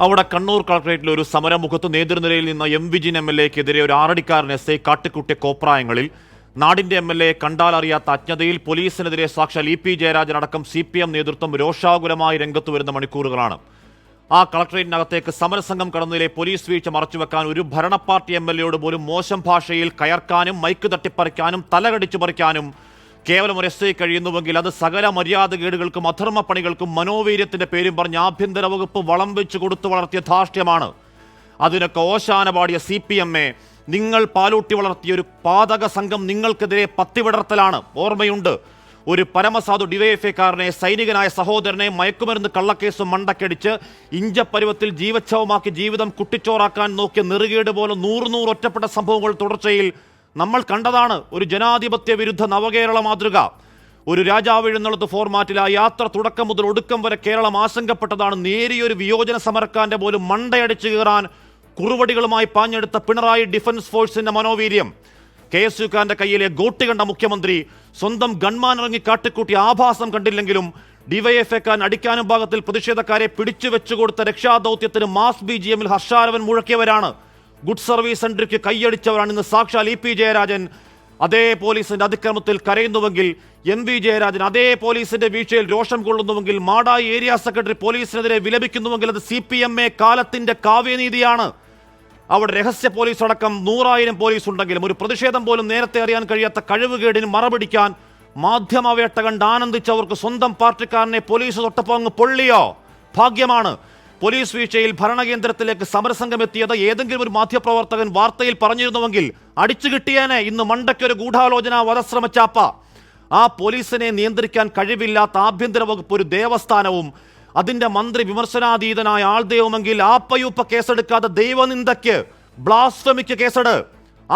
അവിടെ കണ്ണൂർ കളക്ടറേറ്റിൽ ഒരു സമരമുഖത്ത് നേതൃനിരയിൽ നിന്ന് എം വിജിൻ എം എൽ എക്കെതിരെ ഒരു ആറടിക്കാരൻ എസ് ഐ കാട്ടിക്കുട്ടിയ കോപ്രായങ്ങളിൽ നാടിന്റെ എം എൽ എ കണ്ടാലറിയാത്ത അജ്ഞതയിൽ പോലീസിനെതിരെ സാക്ഷാൽ ഇ പി ജയരാജൻ അടക്കം CPM നേതൃത്വം രോഷാകുലമായി രംഗത്ത് വരുന്ന മണിക്കൂറുകളാണ്. ആ കളക്ടറേറ്റിനകത്തേക്ക് സമരസംഘം കടന്നതിലെ പോലീസ് വീഴ്ച മറച്ചുവെക്കാൻ ഒരു ഭരണപാർട്ടി എം എൽ എയോട് പോലും മോശം ഭാഷയിൽ കയർക്കാനും മൈക്ക് തട്ടിപ്പറിക്കാനും തലകടിച്ചു പറിക്കാനും കേവലം ഒരു എസ് ഐ കഴിയുന്നുവെങ്കിൽ അത് സകല മര്യാദകേടുകൾക്കും അധർമ്മപ്പണികൾക്കും മനോവീര്യത്തിന്റെ പേരും പറഞ്ഞ് ആഭ്യന്തര വകുപ്പ് വളം വെച്ച് കൊടുത്തു വളർത്തിയ ധാർഷ്ട്യമാണ്. അതിനൊക്കെ ഓശാന പാടിയ CPM നിങ്ങൾ പാലൂട്ടി വളർത്തിയ ഒരു പാതക സംഘം നിങ്ങൾക്കെതിരെ പത്തിവിടർത്തലാണ്. ഓർമ്മയുണ്ട്, ഒരു പരമസാധു ഡിവൈഎഫ്ഐക്കാരനെ, സൈനികനായ സഹോദരനെ മയക്കുമരുന്ന് കള്ളക്കേസും മണ്ടക്കടിച്ച് ഇഞ്ചപ്പരുവത്തിൽ ജീവച്ഛവമാക്കി ജീവിതം കുട്ടിച്ചോറാക്കാൻ നോക്കിയ നെറുകേട് പോലെ നൂറ് ഒറ്റപ്പെട്ട സംഭവങ്ങൾ തുടർച്ചയിൽ നമ്മൾ കണ്ടതാണ്. ഒരു ജനാധിപത്യ വിരുദ്ധ നവകേരള മാതൃക, ഒരു രാജാവ് എഴുന്നള്ളത്ത് ഫോർമാറ്റിൽ ആ യാത്ര തുടക്കം മുതൽ ഒടുക്കം വരെ കേരളം ആശങ്കപ്പെട്ടതാണ്. നേരിയൊരു വിയോജന സമരക്കാരന്റെ പോലും മണ്ടയടിച്ചു കയറാൻ കുറുവടികളുമായി പാഞ്ഞെടുത്ത പിണറായി ഡിഫൻസ് ഫോഴ്സിന്റെ മനോവീര്യം, KSUക്കാരന്റെ കയ്യിലെ ഗോട്ടി കണ്ട മുഖ്യമന്ത്രി സ്വന്തം ഗൺമാൻ ഇറങ്ങി കാട്ടിക്കൂട്ടിയ ആഭാസം കണ്ടില്ലെങ്കിലും ഡിവൈഎഫ്ഐക്കാരൻ അടിക്കാനും ഭാഗത്തിൽ പ്രതിഷേധക്കാരെ പിടിച്ചു വെച്ചുകൊടുത്ത രക്ഷാദൗത്യത്തിന് മാസ് BGMൽ ഹർഷാരവൻ മുഴക്കിയവരാണ്. ഗുഡ് സർവീസ് സെന്ററിക്ക് കൈയടിച്ചവരാണ് ഇന്ന് സാക്ഷാൽ ഇ പി ജയരാജൻ. അതേ പോലീസിന്റെ അതിക്രമത്തിൽ കരയുന്നുവെങ്കിൽ, MV ജയരാജൻ അതേ പോലീസിന്റെ വീഴ്ചയിൽ രോഷം കൊള്ളുന്നുവെങ്കിൽ, മാടായി ഏരിയ സെക്രട്ടറി പോലീസിനെതിരെ വിലപിക്കുന്നുവെങ്കിൽ അത് CPM കാലത്തിന്റെ കാവ്യനീതിയാണ്. അവിടെ രഹസ്യ പോലീസ് അടക്കം 100,000 പോലീസ് ഉണ്ടെങ്കിലും ഒരു പ്രതിഷേധം പോലും നേരത്തെ അറിയാൻ കഴിയാത്ത കഴിവുകേടിന് മറപിടിക്കാൻ മാധ്യമവേട്ട കണ്ട് ആനന്ദിച്ചവർക്ക് സ്വന്തം പാർട്ടിക്കാരനെ പോലീസ് തൊട്ടപ്പോൾ അങ്ങ് പൊള്ളിയോ? ഭാഗ്യമാണ്. പോലീസ് വീഴ്ചയിൽ ഭരണകേന്ദ്രത്തിലേക്ക് സമരസംഘം എത്തിയത് ഏതെങ്കിലും ഒരു മാധ്യമപ്രവർത്തകൻ വാർത്തയിൽ പറഞ്ഞിരുന്നുവെങ്കിൽ അടിച്ചു കിട്ടിയേനെ. ഇന്ന് മണ്ടയ്ക്കൊരു ഗൂഢാലോചന വധശ്രമച്ചാപ്പ. ആ പോലീസിനെ നിയന്ത്രിക്കാൻ കഴിവില്ലാത്ത ആഭ്യന്തര വകുപ്പ് ഒരു ദേവസ്ഥാനവും അതിന്റെ മന്ത്രി വിമർശനാതീതനായ ആൾദൈവമെങ്കിൽ ആപ്പയൂപ്പ കേസെടുക്കാതെ ദൈവനിന്ദയ്ക്ക്, ബ്ലാസ്ഫമിക്ക് കേസെട്.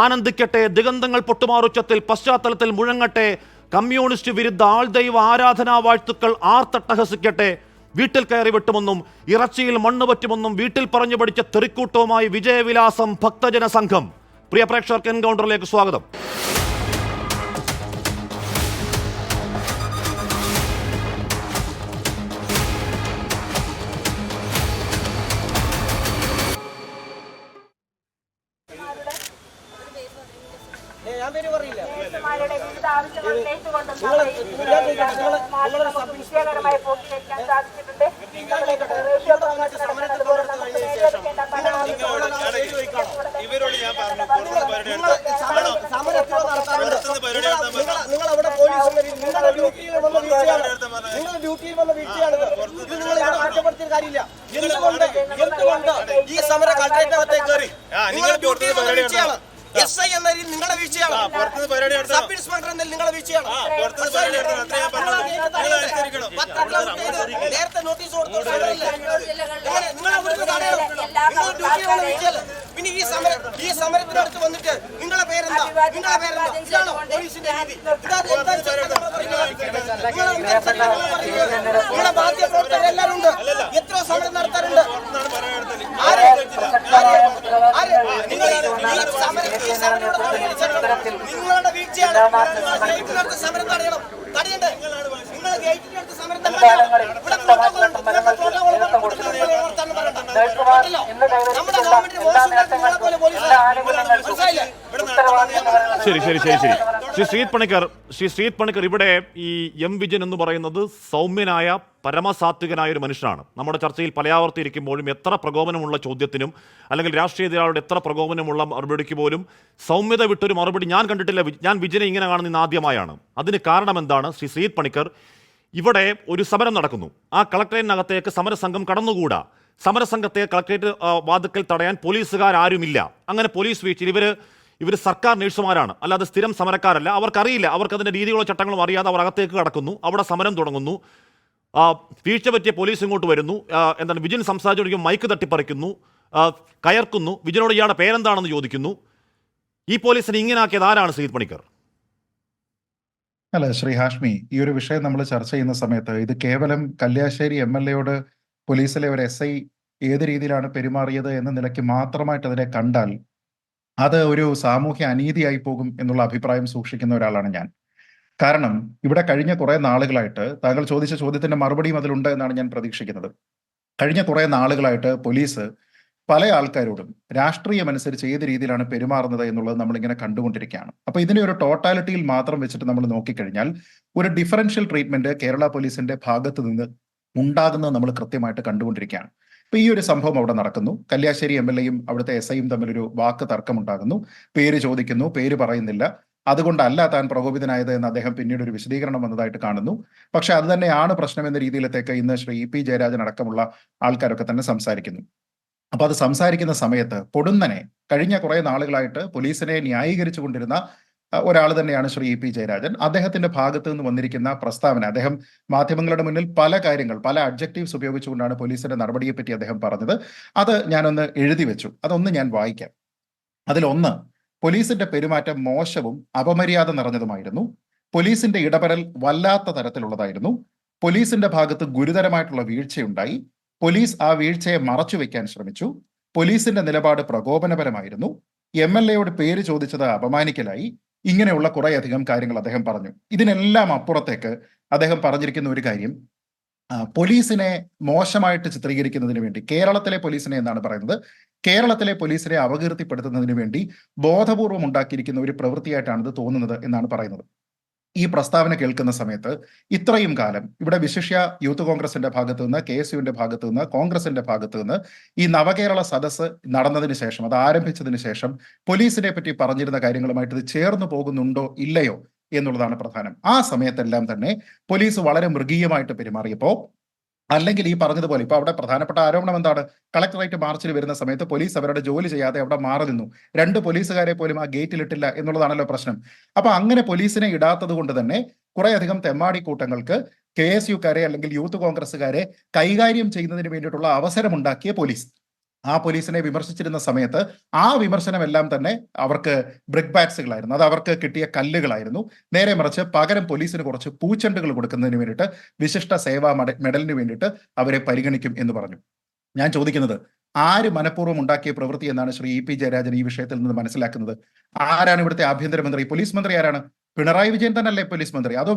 ആനന്ദിക്കട്ടെ, ദിഗന്ധങ്ങൾ പൊട്ടുമാറുച്ചത്തിൽ പശ്ചാത്തലത്തിൽ മുഴങ്ങട്ടെ, കമ്മ്യൂണിസ്റ്റ് വിരുദ്ധ ആൾദൈവ ആരാധനാ വാഴ്ത്തുക്കൾ ആർത്തട്ടഹസിക്കട്ടെ. വീട്ടിൽ കയറി വിട്ടുമെന്നും ഇറച്ചിയിൽ മണ്ണ് പറ്റുമെന്നും വീട്ടിൽ പറഞ്ഞു പഠിച്ച തെറിക്കൂട്ടവുമായി വിജയവിലാസം ഭക്തജന സംഘം. പ്രിയ പ്രേക്ഷകർക്ക് എൻകൗണ്ടറിലേക്ക് സ്വാഗതം. ഈ സമര കളക്ടറേറ്റിനകത്തേക്ക് കയറി SI എന്ന നിങ്ങളുടെ വീഴ്ചയാണ്, സബ് ഇൻസ്പെക്ടർ എന്ന നിങ്ങളുടെ വീഴ്ചയാണ്. നേരത്തെ നോട്ടീസ് കൊടുത്തു, പിന്നെ ഈ സമരത്തിനടുത്ത് വന്നിട്ട് നിങ്ങളുടെ പേരെന്താ? ഇതാണോ പോലീസിന്റെ രീതി? നിങ്ങളുടെ മാധ്യമ പ്രവർത്തകരെല്ലാവരും ഉണ്ട്, എത്ര സമരം നടത്താറുണ്ട്. നിങ്ങളുടെ വീഴ്ചയാണ്. സമരം തടയണം, തടയണ്ടേ? നിങ്ങളുടെ ഗേറ്റിനടുത്ത് സമരം ശരി ശരി ശരി ശരി ശ്രീ ശ്രീത് പണിക്കർ, ഇവിടെ ഈ എം വിജിൻ എന്ന് പറയുന്നത് സൗമ്യനായ പരമസാത്വികനായ ഒരു മനുഷ്യനാണ്. നമ്മുടെ ചർച്ചയിൽ പലയാവർത്തി ഇരിക്കുമ്പോഴും എത്ര പ്രകോപനമുള്ള ചോദ്യത്തിനും അല്ലെങ്കിൽ രാഷ്ട്രീയ എതിരാളിയുടെ എത്ര പ്രകോപനമുള്ള മറുപടിക്ക് പോലും സൗമ്യത വിട്ടൊരു മറുപടി ഞാൻ കണ്ടിട്ടില്ല. ഞാൻ വിജിനെ ഇങ്ങനെ കാണുന്ന ഇന്ന് ആദ്യമായാണ്. അതിന് കാരണം എന്താണ്? ശ്രീ ശ്രീത് പണിക്കർ, ഇവിടെ ഒരു സമരം നടക്കുന്നു. ആ കളക്ടറേറ്റിനകത്തേക്ക് സമരസംഘം കടന്നുകൂടാ. സമരസംഘത്തെ കളക്ടറേറ്റ് വാതിക്കൽ തടയാൻ പോലീസുകാരുമില്ല. അങ്ങനെ പോലീസ് വീഴ്ചയിൽ ഇവർ സർക്കാർ നഴ്സുമാരാണ്, അല്ലാതെ സ്ഥിരം സമരക്കാരല്ല. അവർക്കറിയില്ല, അവർക്കതിൻ്റെ രീതികളോ ചട്ടങ്ങളോ അറിയാതെ അവർ അകത്തേക്ക് കടക്കുന്നു. അവിടെ സമരം തുടങ്ങുന്നു. വീഴ്ച പറ്റിയ പോലീസ് ഇങ്ങോട്ട് വരുന്നു. എന്താണ് വിജിൻ സംസാരിച്ചുകൊണ്ടിരിക്കും, മൈക്ക് തട്ടിപ്പറിക്കുന്നു, കയർക്കുന്നു. വിജിനോട് ഇയാളുടെ പേരെന്താണെന്ന് ചോദിക്കുന്നു. ഈ പോലീസിനെ ഇങ്ങനെ ആക്കിയത് ആരാണ്? ശ്രീത് പണിക്കർ. അല്ല ശ്രീ ഹാഷ്മി, ഈ ഒരു വിഷയം നമ്മൾ ചർച്ച ചെയ്യുന്ന സമയത്ത് ഇത് കേവലം കല്യാശ്ശേരി MLA പോലീസിലെ ഒരു SI ഏത് രീതിയിലാണ് പെരുമാറിയത് എന്ന നിലയ്ക്ക് മാത്രമായിട്ട് അതിനെ കണ്ടാൽ അത് ഒരു സാമൂഹ്യ അനീതിയായി പോകും എന്നുള്ള അഭിപ്രായം സൂക്ഷിക്കുന്ന ഒരാളാണ് ഞാൻ. കാരണം ഇവിടെ കഴിഞ്ഞ കുറെ നാളുകളായിട്ട് താങ്കൾ ചോദിച്ച ചോദ്യത്തിന്റെ മറുപടിയും അതിലുണ്ട് എന്നാണ് ഞാൻ പ്രതീക്ഷിക്കുന്നത്. കഴിഞ്ഞ കുറേ നാളുകളായിട്ട് പോലീസ് പല ആൾക്കാരോടും രാഷ്ട്രീയമനുസരിച്ച് ഏത് രീതിയിലാണ് പെരുമാറുന്നത് എന്നുള്ളത് നമ്മളിങ്ങനെ കണ്ടുകൊണ്ടിരിക്കുകയാണ്. അപ്പോൾ ഇതിനെ ഒരു ടോട്ടാലിറ്റിയിൽ മാത്രം വെച്ചിട്ട് നമ്മൾ നോക്കിക്കഴിഞ്ഞാൽ ഒരു ഡിഫറൻഷ്യൽ ട്രീറ്റ്മെന്റ് കേരള പോലീസിന്റെ ഭാഗത്ത് നിന്ന് ഉണ്ടാകുന്നത് നമ്മൾ കൃത്യമായിട്ട് കണ്ടുകൊണ്ടിരിക്കുകയാണ്. ഇപ്പൊ ഈ ഒരു സംഭവം അവിടെ നടക്കുന്നു. കല്യാശ്ശേരി എം.എൽ.എയും അവിടുത്തെ എസ്.ഐയും തമ്മിലൊരു വാക്ക് തർക്കമുണ്ടാകുന്നു. പേര് ചോദിക്കുന്നു, പേര് പറയുന്നില്ല. അതുകൊണ്ടല്ല താൻ പ്രകോപിതനായത് എന്ന് അദ്ദേഹം പിന്നീട് ഒരു വിശദീകരണം വന്നതായിട്ട് കാണുന്നു. പക്ഷെ അത് തന്നെയാണ് പ്രശ്നം എന്ന രീതിയിലത്തേക്ക് ഇന്ന് ശ്രീ ഇ.പി. ജയരാജൻ അടക്കമുള്ള ആൾക്കാരൊക്കെ തന്നെ സംസാരിക്കുന്നു. അപ്പൊ അത് സംസാരിക്കുന്ന സമയത്ത് പൊടുന്നനെ കഴിഞ്ഞ കുറെ നാളുകളായിട്ട് പോലീസിനെ ന്യായീകരിച്ചു കൊണ്ടിരുന്ന ഒരാൾ തന്നെയാണ് ശ്രീ ഇ.പി. ജയരാജൻ. അദ്ദേഹത്തിന്റെ ഭാഗത്ത് നിന്ന് വന്നിരിക്കുന്ന പ്രസ്താവന, അദ്ദേഹം മാധ്യമങ്ങളുടെ മുന്നിൽ പല കാര്യങ്ങൾ, പല അഡ്ജക്റ്റീവ്സ് ഉപയോഗിച്ചുകൊണ്ടാണ് പോലീസിന്റെ നടപടിയെപ്പറ്റി അദ്ദേഹം പറഞ്ഞത്. അത് ഞാനൊന്ന് എഴുതി വെച്ചു, അതൊന്ന് ഞാൻ വായിക്കാം. അതിലൊന്ന്, പോലീസിന്റെ പെരുമാറ്റം മോശവും അപമര്യാദ നിറഞ്ഞതുമായിരുന്നു. പോലീസിന്റെ ഇടപെടൽ വല്ലാത്ത തരത്തിലുള്ളതായിരുന്നു. പോലീസിന്റെ ഭാഗത്ത് ഗുരുതരമായിട്ടുള്ള വീഴ്ചയുണ്ടായി. പോലീസ് ആ വീഴ്ചയെ മറച്ചുവെക്കാൻ ശ്രമിച്ചു. പോലീസിന്റെ നിലപാട് പ്രകോപനപരമായിരുന്നു. എം.എൽ.എയോട് പേര് ചോദിച്ചത് അപമാനിക്കലായി. ഇങ്ങനെയുള്ള കുറേയധികം കാര്യങ്ങൾ അദ്ദേഹം പറഞ്ഞു. ഇതിനെല്ലാം അപ്പുറത്തേക്ക് അദ്ദേഹം പറഞ്ഞിരിക്കുന്ന ഒരു കാര്യം, പോലീസിനെ മോശമായിട്ട് ചിത്രീകരിക്കുന്നതിന് വേണ്ടി, കേരളത്തിലെ പോലീസിനെ എന്നാണ് പറയുന്നത്, കേരളത്തിലെ പോലീസിനെ അപകീർത്തിപ്പെടുത്തുന്നതിന് വേണ്ടി ബോധപൂർവം ഉണ്ടാക്കിയിരിക്കുന്ന ഒരു പ്രവൃത്തിയായിട്ടാണ് ഇത് തോന്നുന്നത് എന്നാണ് പറയുന്നത്. ഈ പ്രസ്താവന കേൾക്കുന്ന സമയത്ത് ഇത്രയും കാലം ഇവിടെ വിശിഷ്യ യൂത്ത് കോൺഗ്രസിന്റെ ഭാഗത്തു നിന്ന്, KSUവിന്റെ ഭാഗത്തു നിന്ന്, കോൺഗ്രസിന്റെ ഭാഗത്തു നിന്ന് ഈ നവകേരള സദസ്സ് നടന്നതിന് ശേഷം, അത് ആരംഭിച്ചതിന് ശേഷം പോലീസിനെ പറ്റി പറഞ്ഞിരുന്ന കാര്യങ്ങളുമായിട്ട് ഇത് ചേർന്ന് പോകുന്നുണ്ടോ ഇല്ലയോ എന്നുള്ളതാണ് പ്രധാനം. ആ സമയത്തെല്ലാം തന്നെ പോലീസ് വളരെ മൃഗീയമായിട്ട് പെരുമാറിയപ്പോ, അല്ലെങ്കിൽ ഈ പറഞ്ഞതുപോലെ ഇപ്പൊ അവിടെ പ്രധാനപ്പെട്ട ആരോപണം എന്താണ്? കളക്ടറേറ്റ് മാർച്ചിൽ വരുന്ന സമയത്ത് പോലീസ് അവരുടെ ജോലി ചെയ്യാതെ അവിടെ മാറി നിന്നു. 2 പോലീസുകാരെ പോലും ആ ഗേറ്റിലിട്ടില്ല എന്നുള്ളതാണല്ലോ പ്രശ്നം. അപ്പൊ അങ്ങനെ പോലീസിനെ ഇടാത്തത് കൊണ്ട് തന്നെ കുറേയധികം തെമ്മാടി കൂട്ടങ്ങൾക്ക് KSUക്കാരെ അല്ലെങ്കിൽ യൂത്ത് കോൺഗ്രസ്സുകാരെ കൈകാര്യം ചെയ്യുന്നതിന് വേണ്ടിയിട്ടുള്ള അവസരമുണ്ടാക്കിയ പോലീസ്, ആ പോലീസിനെ വിമർശിച്ചിരുന്ന സമയത്ത് ആ വിമർശനമെല്ലാം തന്നെ അവർക്ക് ബ്രിക്ക് ബാറ്റ്സുകളായിരുന്നു, അത് അവർക്ക് കിട്ടിയ കല്ലുകളായിരുന്നു. നേരെ മറിച്ച് പകരം പോലീസിന് കുറച്ച് പൂച്ചെണ്ടുകൾ കൊടുക്കുന്നതിന് വേണ്ടിയിട്ട് വിശിഷ്ട സേവാ മെഡലിന് വേണ്ടിയിട്ട് അവരെ പരിഗണിക്കും എന്ന് പറഞ്ഞു. ഞാൻ ചോദിക്കുന്നത്, ആര് മനഃപൂർവ്വം ഉണ്ടാക്കിയ പ്രവൃത്തി എന്നാണ് ശ്രീ ഇ.പി. ജയരാജൻ ഈ വിഷയത്തിൽ നിന്ന് മനസ്സിലാക്കുന്നത്? ആരാണ് ഇവിടുത്തെ ആഭ്യന്തരമന്ത്രി? പോലീസ് മന്ത്രി ആരാണ്? പിണറായി വിജയൻ തന്നെയല്ലേ പോലീസ് മന്ത്രി? അതോ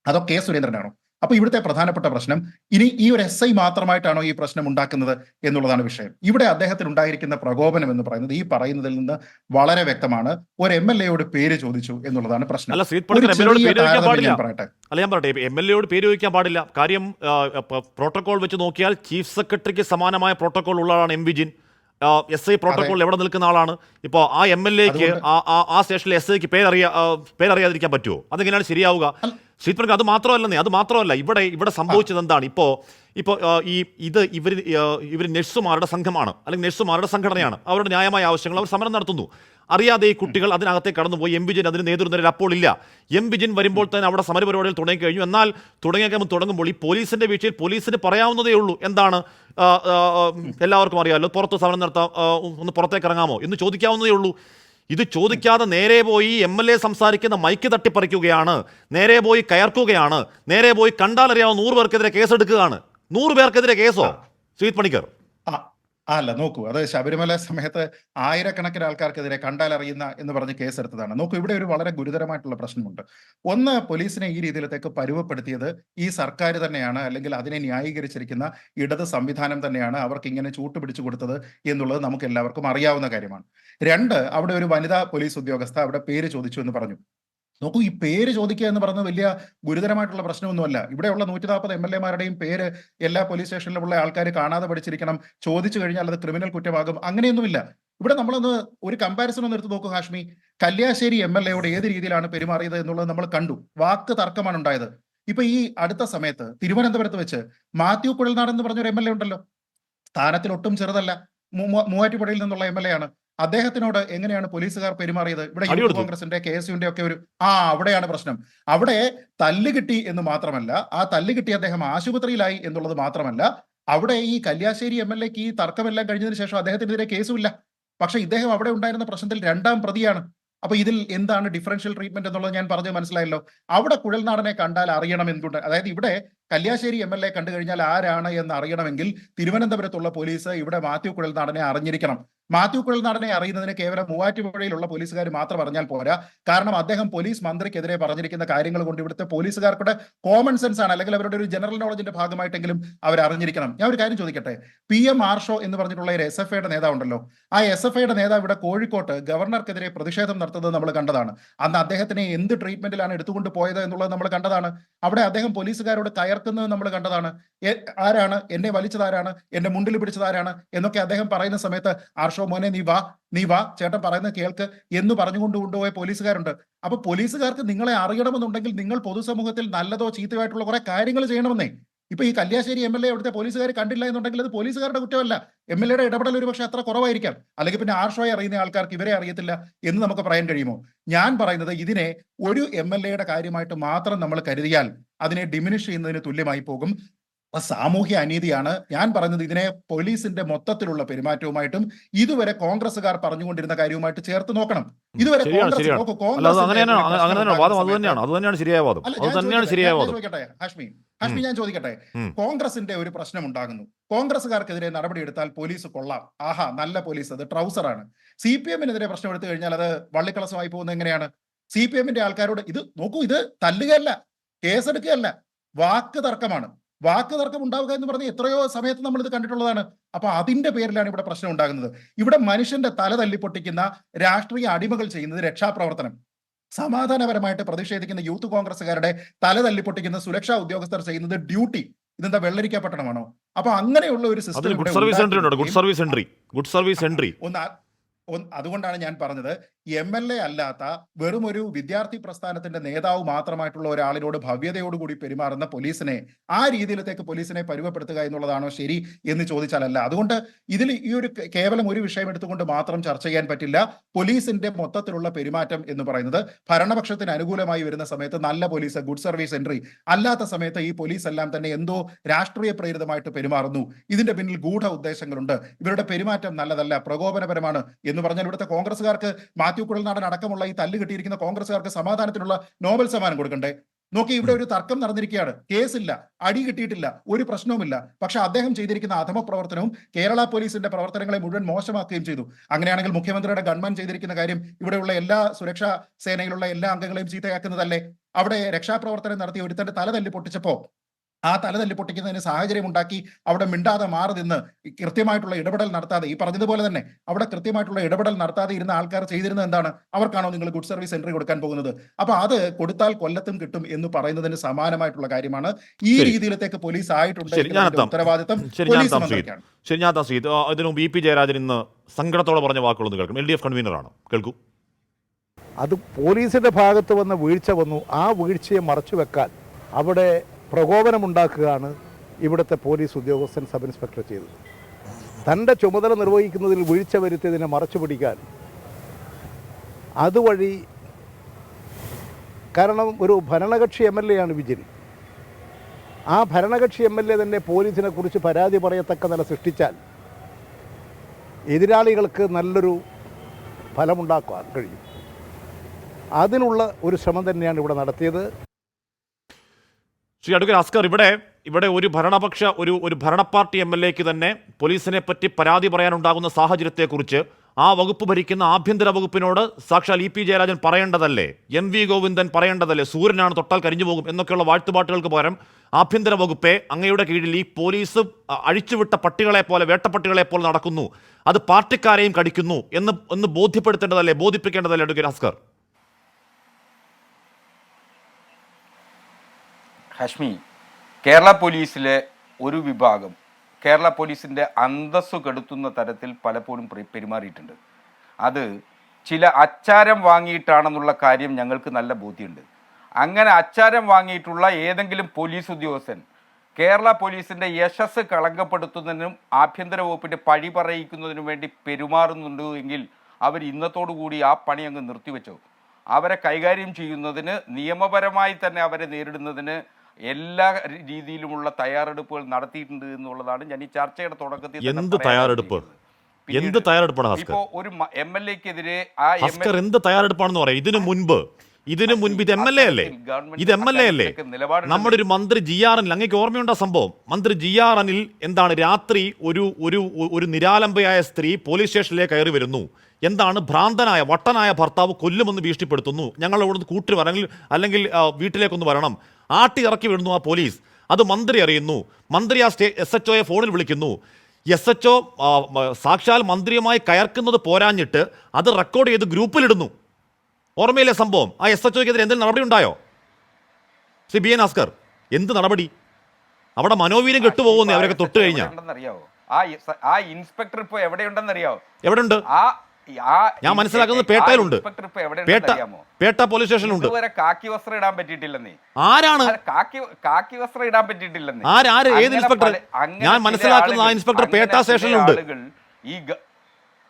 അതോ കെ സുരേന്ദ്രനാണോ? അപ്പൊ ഇവിടുത്തെ പ്രധാനപ്പെട്ട പ്രശ്നം, ഇനി ഈ ഒരു SI മാത്രമായിട്ടാണോ ഈ പ്രശ്നം ഉണ്ടാക്കുന്നത് എന്നുള്ളതാണ് വിഷയം. ഇവിടെ അദ്ദേഹത്തിന് ഉണ്ടായിരിക്കുന്ന പ്രകോപനം എന്ന് പറയുന്നത് ഈ പറയുന്നതിൽ നിന്ന് വളരെ വ്യക്തമാണ്. ഒരു MLA-യോട് പേര് ചോദിച്ചു എന്നുള്ളതാണ് പ്രശ്നം. പറയട്ടെ, ഞാൻ പറയട്ടെ, MLA-യോട് പേര് ചോദിക്കാൻ പാടില്ല. കാര്യം പ്രോട്ടോകോൾ വെച്ച് നോക്കിയാൽ ചീഫ് സെക്രട്ടറിക്ക് സമാനമായ പ്രോട്ടോകോൾ ഉള്ളതാണ് എം വിജിൻ. SI പ്രോട്ടോകോൾ എവിടെ നിൽക്കുന്ന ആളാണ്. ഇപ്പോൾ ആ MLA-ക്ക് ആ സ്റ്റേഷനിലെ SIക്ക് പേരറിയാതിരിക്കാൻ പറ്റുമോ? അതെങ്ങനെയാണ് ശരിയാവുക? ശ്രീപ്രകാശ്, അത് മാത്രമല്ല ഇവിടെ സംഭവിച്ചത് എന്താണ്? ഇപ്പോൾ ഇവർ നഴ്സുമാരുടെ സംഘമാണ്, അല്ലെങ്കിൽ നഴ്സുമാരുടെ സംഘടനയാണ്. അവരുടെ ന്യായമായ ആവശ്യങ്ങൾ അവർ സമരം നടത്തുന്നു. അറിയാതെ ഈ കുട്ടികൾ അതിനകത്തേക്ക് കടന്നുപോയി. എം വിജിൻ അതിന് നേതൃത്വം അപ്പോൾ ഇല്ല. എം വിജിൻ വരുമ്പോൾ തന്നെ അവിടെ സമരപരിപാടികൾ തുടങ്ങിക്കഴിഞ്ഞു. എന്നാൽ തുടങ്ങുമ്പോൾ ഈ പോലീസിന്റെ വീഴ്ചയിൽ പോലീസിന് പറയാവുന്നതേ ഉള്ളൂ. എന്താണ്? എല്ലാവർക്കും അറിയാമല്ലോ, പുറത്ത് സമരം നടത്താം, ഒന്ന് പുറത്തേക്ക് ഇറങ്ങാമോ എന്ന് ചോദിക്കാവുന്നതേ ഉള്ളൂ. ഇത് ചോദിക്കാതെ നേരെ പോയി MLA സംസാരിക്കുന്ന മൈക്ക് തട്ടിപ്പറിക്കുകയാണ്, നേരെ പോയി കയർക്കുകയാണ്, നേരെ പോയി കണ്ടാലറിയാവുന്ന 100 പേർക്കെതിരെ കേസെടുക്കുകയാണ്. 100 പേർക്കെതിരെ കേസോ ശ്രീത് പണിക്കർ? അല്ല, നോക്കൂ, അത് ശബരിമല സമയത്ത് ആയിരക്കണക്കിന് ആൾക്കാർക്കെതിരെ കണ്ടാലറിയുന്ന എന്ന് പറഞ്ഞ് കേസെടുത്തതാണ്. നോക്കൂ, ഇവിടെ ഒരു വളരെ ഗുരുതരമായിട്ടുള്ള പ്രശ്നമുണ്ട്. ഒന്ന്, പോലീസിനെ ഈ രീതിയിലത്തേക്ക് പരുവപ്പെടുത്തിയത് ഈ സർക്കാർ തന്നെയാണ്, അല്ലെങ്കിൽ അതിനെ ന്യായീകരിച്ചിരിക്കുന്ന ഇടത് സംവിധാനം തന്നെയാണ് അവർക്ക് ഇങ്ങനെ ചൂട്ടുപിടിച്ചു കൊടുത്തത് എന്നുള്ളത് നമുക്ക് എല്ലാവർക്കും അറിയാവുന്ന കാര്യമാണ്. 2, അവിടെ ഒരു വനിതാ പോലീസ് ഉദ്യോഗസ്ഥ അവിടെ പേര് ചോദിച്ചു എന്ന് പറഞ്ഞു. നോക്കൂ, ഈ പേര് ചോദിക്കുക എന്ന് പറയുന്നത് വലിയ ഗുരുതരമായിട്ടുള്ള പ്രശ്നമൊന്നുമല്ല. ഇവിടെയുള്ള 140 MLA-മാരുടെയും പേര് എല്ലാ പോലീസ് സ്റ്റേഷനിലുള്ള ആൾക്കാർ കാണാതെ പഠിച്ചിരിക്കണം, ചോദിച്ചു കഴിഞ്ഞാൽ അത് ക്രിമിനൽ കുറ്റമാകും, അങ്ങനെയൊന്നുമില്ല. ഇവിടെ നമ്മളൊന്ന് ഒരു കമ്പാരിസൺ ഒന്ന് എടുത്ത് നോക്കൂ ഹാഷ്മി. കല്യാശ്ശേരി MLA-യോട് ഏത് രീതിയിലാണ് പെരുമാറിയത് എന്നുള്ളത് നമ്മൾ കണ്ടു. വാക്ക് തർക്കമാണ് ഉണ്ടായത്. ഇപ്പൊ ഈ അടുത്ത സമയത്ത് തിരുവനന്തപുരത്ത് വെച്ച് മാത്യു കുഴൽനാടൻ എന്ന് പറഞ്ഞൊരു MLA ഉണ്ടല്ലോ, സ്ഥാനത്തിൽ ഒട്ടും ചെറുതല്ല, മൂവാറ്റുപുഴയിൽ നിന്നുള്ള MLA-ആണ്. അദ്ദേഹത്തിനോട് എങ്ങനെയാണ് പോലീസുകാർ പെരുമാറിയത്? ഇവിടെ യൂത്ത് കോൺഗ്രസിന്റെ KSUവിന്റെ ഒക്കെ ഒരു അവിടെയാണ് പ്രശ്നം. അവിടെ തല്ല് കിട്ടി എന്ന് മാത്രമല്ല, ആ തല്ല് കിട്ടി അദ്ദേഹം ആശുപത്രിയിലായി എന്നുള്ളത് മാത്രമല്ല, അവിടെ ഈ കല്യാശ്ശേരി MLA-ക്ക് ഈ തർക്കമെല്ലാം കഴിഞ്ഞതിന് ശേഷം അദ്ദേഹത്തിനെതിരെ കേസുമില്ല. പക്ഷെ ഇദ്ദേഹം അവിടെ ഉണ്ടായിരുന്ന പ്രശ്നത്തിൽ 2ാം പ്രതിയാണ്. അപ്പൊ ഇതിൽ എന്താണ് ഡിഫറൻഷ്യൽ ട്രീറ്റ്മെന്റ് എന്നുള്ളത് ഞാൻ പറഞ്ഞത് മനസ്സിലായല്ലോ. അവിടെ കുഴൽനാടനെ കണ്ടാൽ അറിയണം എന്തുണ്ട്. അതായത് ഇവിടെ കല്യാശ്ശേരി MLA കണ്ടു കഴിഞ്ഞാൽ ആരാണ് എന്ന് അറിയണമെങ്കിൽ തിരുവനന്തപുരത്തുള്ള പോലീസ് ഇവിടെ മാത്യു കുഴൽനാടനെ അറിഞ്ഞിരിക്കണം. മാത്യു കുഴൽനാടനെ അറിയുന്നതിന് കേവലം മൂവാറ്റുപുഴയിലുള്ള പോലീസുകാർ മാത്രം അറിഞ്ഞാൽ പോരാ. കാരണം അദ്ദേഹം പോലീസ് മന്ത്രിക്കെതിരെ പറഞ്ഞിരിക്കുന്ന കാര്യങ്ങൾ കൊണ്ട് ഇവിടുത്തെ പോലീസുകാർക്കുടെ കോമൺ സെൻസ് ആണ്, അല്ലെങ്കിൽ അവരുടെ ഒരു ജനറൽ നോളജിന്റെ ഭാഗമായിട്ടെങ്കിലും അവർ അറിഞ്ഞിരിക്കണം. ഞാൻ ഒരു കാര്യം ചോദിക്കട്ടെ, PM ആർഷോ എന്ന് പറഞ്ഞിട്ടുള്ള ഒരു SFIയുടെ നേതാവുണ്ടല്ലോ, ആ SFIയുടെ നേതാവ് ഇവിടെ കോഴിക്കോട്ട് ഗവർണർക്കെതിരെ പ്രതിഷേധം നടത്തുന്നത് നമ്മൾ കണ്ടതാണ്. അന്ന് അദ്ദേഹത്തിനെ എന്ത് ട്രീറ്റ്മെന്റിലാണ് എടുത്തുകൊണ്ട് പോയത് എന്നുള്ളത് നമ്മൾ കണ്ടതാണ്. അവിടെ അദ്ദേഹം പോലീസുകാരോട് കയർക്കുന്നത് നമ്മൾ കണ്ടതാണ്. ആരാണ് എന്നെ വലിച്ചതാരാണ്, എന്റെ മുണ്ടിൽ പിടിച്ചതാരാണ് എന്നൊക്കെ അദ്ദേഹം പറയുന്ന സമയത്ത് ആർഷോ മോനെ നീ വാ ചേട്ടൻ പറയുന്നത് കേൾക്ക് എന്ന് പറഞ്ഞുകൊണ്ട് കൊണ്ടുപോയ പോലീസുകാരുണ്ട്. അപ്പൊ പോലീസുകാർക്ക് നിങ്ങളെ അറിയണമെന്നുണ്ടെങ്കിൽ നിങ്ങൾ പൊതുസമൂഹത്തിൽ നല്ലതോ ചീത്തയായിട്ടുള്ള കുറെ കാര്യങ്ങൾ ചെയ്യണമെന്നേ. ഇപ്പൊ ഈ കല്യാശ്ശേരി MLA അവിടുത്തെ പോലീസുകാർ കണ്ടില്ല എന്നുണ്ടെങ്കിൽ അത് പോലീസുകാരുടെ കുറ്റമല്ല, MLAയുടെ ഇടപെടൽ ഒരു പക്ഷേ അത്ര കുറവായിരിക്കാം. അല്ലെങ്കിൽ പിന്നെ ആർഷോയെ അറിയുന്ന ആൾക്കാർക്ക് ഇവരെ അറിയത്തില്ല എന്ന് നമുക്ക് പറയാൻ കഴിയുമോ? ഞാൻ പറയുന്നത് ഇതിനെ ഒരു MLAയുടെ കാര്യമായിട്ട് മാത്രം നമ്മൾ കരുതിയാൽ അതിനെ ഡിമിനിഷ് ചെയ്യുന്നതിന് തുല്യമായി പോകും. സാമൂഹ്യ അനീതിയാണ്. ഞാൻ പറയുന്നത് ഇതിനെ പോലീസിന്റെ മൊത്തത്തിലുള്ള പെരുമാറ്റവുമായിട്ടും ഇതുവരെ കോൺഗ്രസ്സുകാർ പറഞ്ഞുകൊണ്ടിരുന്ന കാര്യവുമായിട്ട് ചേർത്ത് നോക്കണം. ഇതുവരെ ഹാഷ്മി ഞാൻ ചോദിക്കട്ടെ, കോൺഗ്രസിന്റെ ഒരു പ്രശ്നം ഉണ്ടാകുന്നു, കോൺഗ്രസ്സുകാർക്കെതിരെ നടപടിയെടുത്താൽ പോലീസ് കൊള്ളാം, ആഹാ നല്ല പോലീസ്, അത് ട്രൗസറാണ്. CPM-നെതിരെ പ്രശ്നം എടുത്തു കഴിഞ്ഞാൽ അത് വള്ളിക്കളസമായി പോകുന്നത് എങ്ങനെയാണ്? CPM-ന്റെ ആൾക്കാരോട് ഇത് നോക്കൂ, ഇത് തല്ലുകയല്ല, കേസെടുക്കുകയല്ല, വാക്ക് തർക്കമാണ്. വാക്ക് തർക്കം ഉണ്ടാവുക എന്ന് പറഞ്ഞ് എത്രയോ സമയത്ത് നമ്മൾ ഇത് കണ്ടിട്ടുള്ളതാണ്. അപ്പൊ അതിന്റെ പേരിലാണ് ഇവിടെ പ്രശ്നം ഉണ്ടാകുന്നത്. ഇവിടെ മനുഷ്യന്റെ തല തല്ലിപ്പൊട്ടിക്കുന്ന രാഷ്ട്രീയ അടിമകൾ ചെയ്യുന്നത് രക്ഷാപ്രവർത്തനം, സമാധാനപരമായിട്ട് പ്രതിഷേധിക്കുന്ന യൂത്ത് കോൺഗ്രസ്സുകാരുടെ തല തല്ലിപ്പൊട്ടിക്കുന്ന സുരക്ഷാ ഉദ്യോഗസ്ഥർ ചെയ്യുന്നത് ഡ്യൂട്ടി. ഇതെന്താ വെള്ളരിക്കപ്പെട്ടണമാണോ? അപ്പൊ അങ്ങനെയുള്ള ഒരു സിസ്റ്റം അതുകൊണ്ടാണ് ഞാൻ പറഞ്ഞത്, MLA അല്ലാത്ത വെറും ഒരു വിദ്യാർത്ഥി പ്രസ്ഥാനത്തിന്റെ നേതാവ് മാത്രമായിട്ടുള്ള ഒരാളിനോട് ഭവ്യതയോടുകൂടി പെരുമാറുന്ന പോലീസിനെ ആ രീതിയിലത്തേക്ക് പോലീസിനെ പരുവപ്പെടുത്തുക എന്നുള്ളതാണോ ശരി എന്ന് ചോദിച്ചാലല്ല. അതുകൊണ്ട് ഇതിൽ ഈ ഒരു കേവലം ഒരു വിഷയം എടുത്തുകൊണ്ട് മാത്രം ചർച്ച ചെയ്യാൻ പറ്റില്ല. പോലീസിന്റെ മൊത്തത്തിലുള്ള പെരുമാറ്റം എന്ന് പറയുന്നത് ഭരണപക്ഷത്തിന് അനുകൂലമായി വരുന്ന സമയത്ത് നല്ല പോലീസ്, ഗുഡ് സർവീസ് എൻട്രി, അല്ലാത്ത സമയത്ത് ഈ പോലീസ് എല്ലാം തന്നെ എന്തോ രാഷ്ട്രീയ പ്രേരിതമായിട്ട് പെരുമാറുന്നു, ഇതിന്റെ പിന്നിൽ ഗൂഢ ഉദ്ദേശങ്ങളുണ്ട്, ഇവരുടെ പെരുമാറ്റം നല്ലതല്ല, പ്രകോപനപരമാണ് എന്ന് പറഞ്ഞാൽ ഇവിടുത്തെ കോൺഗ്രസ്സുകാർക്ക്, മാത്യു കുഴൽനാടൻ അടക്കമുള്ള ഈ തല്ല് കിട്ടിയിരിക്കുന്ന കോൺഗ്രസ്സുകാർക്ക് സമാധാനത്തിനുള്ള നോബൽ സമ്മാനം കൊടുക്കണ്ടേ? നോക്കി, ഇവിടെ ഒരു തർക്കം നടന്നിരിക്കുകയാണ്, കേസില്ല, അടി കിട്ടിയിട്ടില്ല, ഒരു പ്രശ്നവുമില്ല. പക്ഷെ അദ്ദേഹം ചെയ്തിരിക്കുന്ന അധമ പ്രവർത്തനവും കേരള പോലീസിന്റെ പ്രവർത്തനങ്ങളെ മുഴുവൻ മോശമാക്കുകയും ചെയ്തു. അങ്ങനെയാണെങ്കിൽ മുഖ്യമന്ത്രിയുടെ ഗൺമാൻ ചെയ്തിരിക്കുന്ന കാര്യം ഇവിടെയുള്ള എല്ലാ സുരക്ഷാ സേനയിലുള്ള എല്ലാ അംഗങ്ങളെയും ചീത്തയാക്കുന്നതല്ലേ? അവിടെ രക്ഷാപ്രവർത്തനം നടത്തി ഒരുത്തന്റെ തല തല്ലി പൊട്ടിച്ചപ്പോ ആ തല തല്ലി പൊട്ടിക്കുന്നതിന് സാഹചര്യം ഉണ്ടാക്കി അവിടെ മിണ്ടാതെ മാറി നിന്ന് കൃത്യമായിട്ടുള്ള ഇടപെടൽ നടത്താതെ, ഈ പറഞ്ഞതുപോലെ തന്നെ അവിടെ കൃത്യമായിട്ടുള്ള ഇടപെടൽ നടത്താതെ ഇരുന്ന ആൾക്കാർ ചെയ്തിരുന്നത് എന്താണ്? അവർക്കാണോ നിങ്ങൾ ഗുഡ് സർവീസ് എൻട്രി കൊടുക്കാൻ പോകുന്നത്? അപ്പൊ അത് കൊടുത്താൽ കൊല്ലത്തും കിട്ടും എന്ന് പറയുന്നതിന് സമാനമായിട്ടുള്ള കാര്യമാണ് ഈ രീതിയിലത്തേക്ക് പോലീസ് ആയിട്ടുണ്ട്. ഉത്തരവാദിത്തം പോലീസ് മന്ത്രിക്കാണ്. ഇതിനു BP ജയരാജൻ ഇന്ന് സങ്കടത്തോടെ പറഞ്ഞ വാക്കുകളൊന്നും കേൾക്കും. LDF കൺവീനറാണ്, കേൾക്കൂ. അത് പോലീസിന്റെ ഭാഗത്ത് വന്ന വീഴ്ച വന്നു, ആ വീഴ്ചയെ മറച്ചു വെക്കാൻ അവിടെ പ്രകോപനമുണ്ടാക്കുകയാണ് ഇവിടുത്തെ പോലീസ് ഉദ്യോഗസ്ഥൻ സബ് ഇൻസ്പെക്ടർ ചെയ്തത്. തൻ്റെ ചുമതല നിർവഹിക്കുന്നതിൽ വീഴ്ച വരുത്തിയതിനെ മറച്ചു പിടിക്കാൻ അതുവഴി, കാരണം ഒരു ഭരണകക്ഷി MLA ആണ് വിജിൽ, ആ ഭരണകക്ഷി MLA തന്നെ പോലീസിനെ കുറിച്ച് പരാതി പറയത്തക്ക നില സൃഷ്ടിച്ചാൽ എതിരാളികൾക്ക് നല്ലൊരു ഫലമുണ്ടാക്കാൻ കഴിയും. അതിനുള്ള ഒരു ശ്രമം തന്നെയാണ് ഇവിടെ നടത്തിയത്. ശ്രീ അഡ്വക്കേറ്റ് അസ്കർ, ഇവിടെ ഒരു ഭരണപക്ഷ ഒരു ഭരണപാർട്ടി MLAക്ക് തന്നെ പോലീസിനെ പറ്റി പരാതി പറയാനുണ്ടാകുന്ന സാഹചര്യത്തെക്കുറിച്ച് ആ വകുപ്പ് ഭരിക്കുന്ന ആഭ്യന്തര വകുപ്പിനോട് സാക്ഷാൽ EP ജയരാജൻ പറയേണ്ടതല്ലേ? MV ഗോവിന്ദൻ പറയേണ്ടതല്ലേ? സൂര്യനാണ് തൊട്ടാൽ കരിഞ്ഞു പോകും എന്നൊക്കെയുള്ള വാഴ്ത്തുപാട്ടുകൾക്ക് പകരം ആഭ്യന്തര വകുപ്പെ അങ്ങയുടെ കീഴിൽ ഈ പോലീസ് അഴിച്ചുവിട്ട പട്ടികളെ പോലെ, വേട്ടപ്പട്ടികളെ പോലെ നടക്കുന്നു, അത് പാർട്ടിക്കാരെയും കടിക്കുന്നു എന്ന് ബോധ്യപ്പെടുത്തേണ്ടതല്ലേ, ബോധിപ്പിക്കേണ്ടതല്ലേ അഡ്വക്കേറ്റ് അസ്കർ? ഹാഷ്മി, കേരള പോലീസിലെ ഒരു വിഭാഗം കേരള പോലീസിൻ്റെ അന്തസ്സു കെടുത്തുന്ന തരത്തിൽ പലപ്പോഴും പെരുമാറിയിട്ടുണ്ട്. അത് ചില അച്ചാരം വാങ്ങിയിട്ടാണെന്നുള്ള കാര്യം ഞങ്ങൾക്ക് നല്ല ബോധ്യമുണ്ട്. അങ്ങനെ അച്ചാരം വാങ്ങിയിട്ടുള്ള ഏതെങ്കിലും പോലീസ് ഉദ്യോഗസ്ഥൻ കേരള പോലീസിൻ്റെ യശസ് കളങ്കപ്പെടുത്തുന്നതിനും ആഭ്യന്തര വകുപ്പിൻ്റെ പഴി പറയിക്കുന്നതിനും വേണ്ടി പെരുമാറുന്നുണ്ട് എങ്കിൽ അവർ ഇന്നത്തോടുകൂടി ആ പണി അങ്ങ് നിർത്തിവെച്ചോ. അവരെ കൈകാര്യം ചെയ്യുന്നതിന്, നിയമപരമായി തന്നെ അവരെ നേരിടുന്നതിന് എല്ലാ രീതിയിലുമുള്ള തയ്യാറെടുപ്പുകൾ നടത്തിയിട്ടുണ്ട് എന്നുള്ളതാണ് ഞാൻ ഈ ചർച്ചയുടെ തുടക്കത്തിൽ. എന്ത് തയ്യാറെടുപ്പാണ് ഇപ്പോ ഒരു MLAക്കെതിരെ എന്ത് തയ്യാറെടുപ്പാണെന്ന് പറയാം? ഇതിനു മുൻപ് ഇതിനു മുൻപ് ഇത് എം എൽ എ അല്ലേ? ഇത് എം എൽ എ അല്ലേ? നമ്മുടെ ഒരു മന്ത്രി ജി ആർ അനിൽ, അങ്ങേക്ക് ഓർമ്മയുണ്ടോ സംഭവം? മന്ത്രി ജി ആർ അനിൽ എന്താണ് രാത്രി ഒരു നിരാലംബയായ സ്ത്രീ പോലീസ് സ്റ്റേഷനിലേക്ക് കയറി വരുന്നു. എന്താണ് ഭ്രാന്തനായ വട്ടനായ ഭർത്താവ് കൊല്ലുമെന്ന് ഭീഷണിപ്പെടുത്തുന്നു, ഞങ്ങൾ ഇവിടുന്ന് കൂട്ടി വരണമെങ്കിൽ അല്ലെങ്കിൽ വീട്ടിലേക്കൊന്ന് വരണം. ആട്ടി ഇറക്കി വിടുന്നു ആ പോലീസ്. അത് മന്ത്രി അറിയുന്നു. മന്ത്രി ആ SHOയെ ഫോണിൽ വിളിക്കുന്നു. SHO സാക്ഷാൽ മന്ത്രിയുമായി കയർക്കുന്നത് പോരാഞ്ഞിട്ട് അത് റെക്കോർഡ് ചെയ്ത് ഗ്രൂപ്പിലിടുന്നു. ഓർമ്മയില്ലേ സംഭവം? ആ SHOയ്ക്കെതിരെ എന്തെങ്കിലും നടപടി ഉണ്ടായോ? ശ്രീ BN ഭാസ്കർ, എന്ത് നടപടി? അവിടെ മനോവീര്യം കെട്ടുപോകുന്നേ അവരൊക്കെ തൊട്ട് കഴിഞ്ഞാൽ. ആ ഇൻസ്പെക്ടർ ഇപ്പൊ എവിടെയുണ്ടെന്നറിയാവോ? എവിടെയുണ്ട്? ഞാൻ മനസ്സിലാക്കുന്നത് പേട്ടയിലുണ്ട്. പേട്ട പോലീസ് സ്റ്റേഷനിലുണ്ട്. ഇതുവരെ കാക്കി വസ്ത്രം ഇടാൻ പറ്റിയിട്ടില്ലെന്നേ. ആരാണ് കാക്കി വസ്ത്രം ഇടാൻ പറ്റിയിട്ടില്ലെന്നേ? ആര്? ഏത് ഇൻസ്പെക്ടർ? ഞാൻ മനസ്സിലാക്കുന്ന ആ ഇൻസ്പെക്ടർ പേട്ട സ്റ്റേഷനിലുണ്ട്.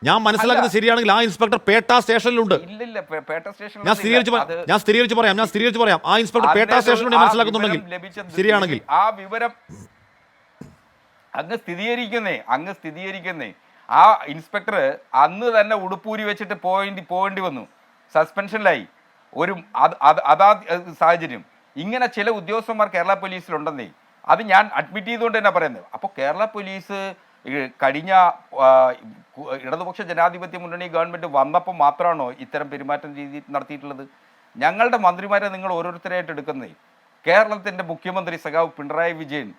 ഞാൻ മനസ്സിലാക്കുന്നത് ശരിയാണെങ്കിൽ ആ ഇൻസ്പെക്ടർ പേട്ട സ്റ്റേഷനിലുണ്ട്. ഞാൻ സ്ഥിരീകരിച്ച് പറയാം. ആ ഇൻസ്പെക്ടർ പേട്ട സ്റ്റേഷനിലുണ്ട് മനസ്സിലാക്കുന്നുണ്ടെങ്കിൽ, ശരിയാണെങ്കിൽ ആ വിവരം അങ്ങ് സ്ഥിരീകരിക്കുന്നേ. ആ ഇൻസ്പെക്ടർ അന്ന് തന്നെ ഉടുപ്പൂരി വെച്ചിട്ട് പോകേണ്ടി വന്നു, സസ്പെൻഷനിലായി. അതാ സാഹചര്യം. ഇങ്ങനെ ചില ഉദ്യോഗസ്ഥന്മാർ കേരള പോലീസിലുണ്ടെന്നേ. അത് ഞാൻ അഡ്മിറ്റ് ചെയ്തുകൊണ്ട് തന്നെ പറയുന്നത്. അപ്പോൾ കേരള പോലീസ് കഴിഞ്ഞ ഇടതുപക്ഷ ജനാധിപത്യ മുന്നണി ഗവൺമെൻറ് വന്നപ്പോൾ മാത്രമാണോ ഇത്തരം പെരുമാറ്റം നടത്തിയിട്ടുള്ളത്? ഞങ്ങളുടെ മന്ത്രിമാരെ നിങ്ങൾ ഓരോരുത്തരായിട്ട് എടുക്കുന്നേ. കേരളത്തിൻ്റെ മുഖ്യമന്ത്രി സഖാവ് പിണറായി വിജയൻ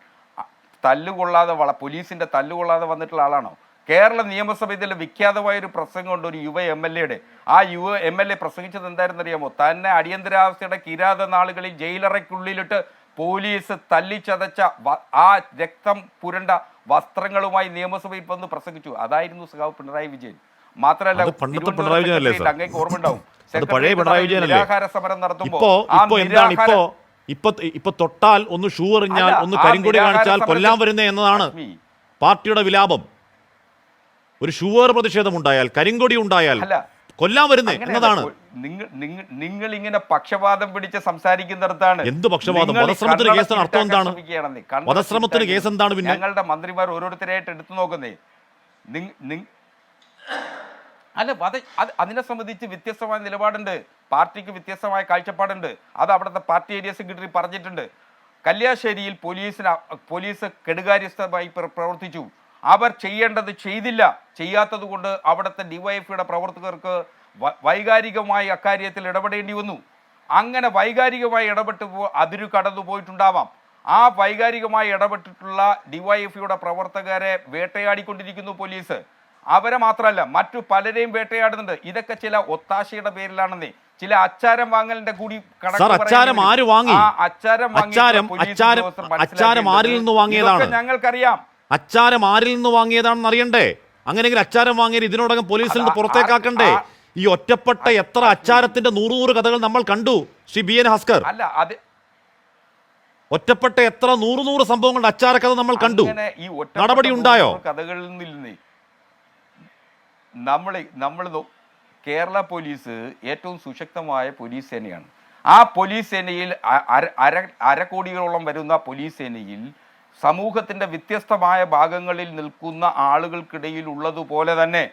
പോലീസിൻ്റെ തല്ലുകൊള്ളാതെ വന്നിട്ടുള്ള ആളാണോ? കേരള നിയമസഭയിൽ വിഖ്യാതമായൊരു പ്രസംഗമുണ്ട് ഒരു യുവ MLA. ആ യുവ MLA പ്രസംഗിച്ചത് എന്തായിരുന്നറിയാമോ? തന്നെ അടിയന്തരാവസ്ഥയുടെ കിരാത നാളുകളിൽ ജയിലറയ്ക്കുള്ളിലിട്ട് പോലീസ് തല്ലിച്ചതച്ച ആ രക്തം പുരണ്ട വസ്ത്രങ്ങളുമായി നിയമസഭയിൽ വന്ന് പ്രസംഗിച്ചു. അതായിരുന്നു സഖാവ് പിണറായി വിജയൻ. മാത്രമല്ല, അങ്ങേക്ക് ഓർമ്മയുണ്ടാവും, നിരാഹാര സമരം നടത്തുമ്പോൾ ഇപ്പൊ തൊട്ടാൽ ഒന്ന് ഷൂ എറിഞ്ഞാൽ ഒന്ന് കരിങ്കൊടി കാണിച്ചാൽ കൊല്ലാൻ വരുന്നേ എന്നതാണ് പാർട്ടിയുടെ വിലാപം. ഒരു ഷൂവർ പ്രതിഷേധം ഉണ്ടായാൽ, കരിങ്കൊടി ഉണ്ടായാൽ കൊല്ലാൻ വരുന്നേ എന്നതാണ്. നിങ്ങൾ ഇങ്ങനെ പക്ഷപാതം പിടിച്ച് സംസാരിക്കുന്നിടത്താണ്. എന്ത് പക്ഷപാതം? വധശ്രമത്തിന് കേസിന് അർത്ഥം എന്താണ്? വധശ്രമത്തിന് കേസ് എന്താണ്? പിന്നെ ഞങ്ങളുടെ മന്ത്രിമാർ ഓരോരുത്തരായിട്ട് എടുത്തു നോക്കുന്നേ. അതിനെ സംബന്ധിച്ച് വ്യത്യസ്തമായ നിലപാടുണ്ട്, പാർട്ടിക്ക് വ്യത്യസ്തമായ കാഴ്ചപ്പാടുണ്ട്. അത് അവിടുത്തെ പാർട്ടി ഏരിയ സെക്രട്ടറി പറഞ്ഞിട്ടുണ്ട്. കല്യാശ്ശേരിയിൽ പോലീസ് കെടുകാര്യസ്ഥമായി പ്രവർത്തിച്ചു. അവർ ചെയ്യേണ്ടത് ചെയ്തില്ല. ചെയ്യാത്തത് കൊണ്ട് അവിടുത്തെ DYFIയുടെ പ്രവർത്തകർക്ക് വൈകാരികമായി അക്കാര്യത്തിൽ ഇടപെടേണ്ടി വന്നു. അങ്ങനെ വൈകാരികമായി അതിരു കടന്നു പോയിട്ടുണ്ടാവാം. ആ വൈകാരികമായി ഇടപെട്ടിട്ടുള്ള DYFIയുടെ പ്രവർത്തകരെ വേട്ടയാടിക്കൊണ്ടിരിക്കുന്നു പോലീസ്. അവരെ മാത്രമല്ല മറ്റു പലരെയും വേട്ടയാടുന്നുണ്ട്. ഇതൊക്കെ ചില ഒത്താശയുടെ പേരിലാണെന്നേ. ചില അച്ചാരം വാങ്ങലിന്റെ കൂടി ഞങ്ങൾക്കറിയാം. അച്ചാരം ആരിൽ നിന്ന് വാങ്ങിയതാണെന്ന് അറിയണ്ടേ? അങ്ങനെയെങ്കിൽ അച്ചാരം വാങ്ങിയത് ഇതിനോടകം പോലീസിൽ നിന്ന് പുറത്തേക്കാക്കണ്ടേ? ഈ ഒറ്റപ്പെട്ട എത്ര അച്ചാരത്തിന്റെ 100 കഥകൾ നമ്മൾ കണ്ടു ശ്രീ BN ഭാസ്കർ. ഒറ്റപ്പെട്ട എത്ര 100 സംഭവങ്ങളുടെ അച്ചാരക്കഥ നമ്മൾ കണ്ടു. നടപടി ഉണ്ടായോ? കഥകളിൽ നിന്നേ നമ്മൾ കേരള പോലീസ് ഏറ്റവും സുശക്തമായ പോലീസ് സേനയാണ്. ആ പോലീസ് സേനയിൽ അരക്കോടികളോളം വരുന്ന പോലീസ് സേനയിൽ സമൂഹത്തിൻ്റെ വ്യത്യസ്തമായ ഭാഗങ്ങളിൽ നിൽക്കുന്ന ആളുകൾക്കിടയിൽ ഉള്ളതുപോലെ തന്നെ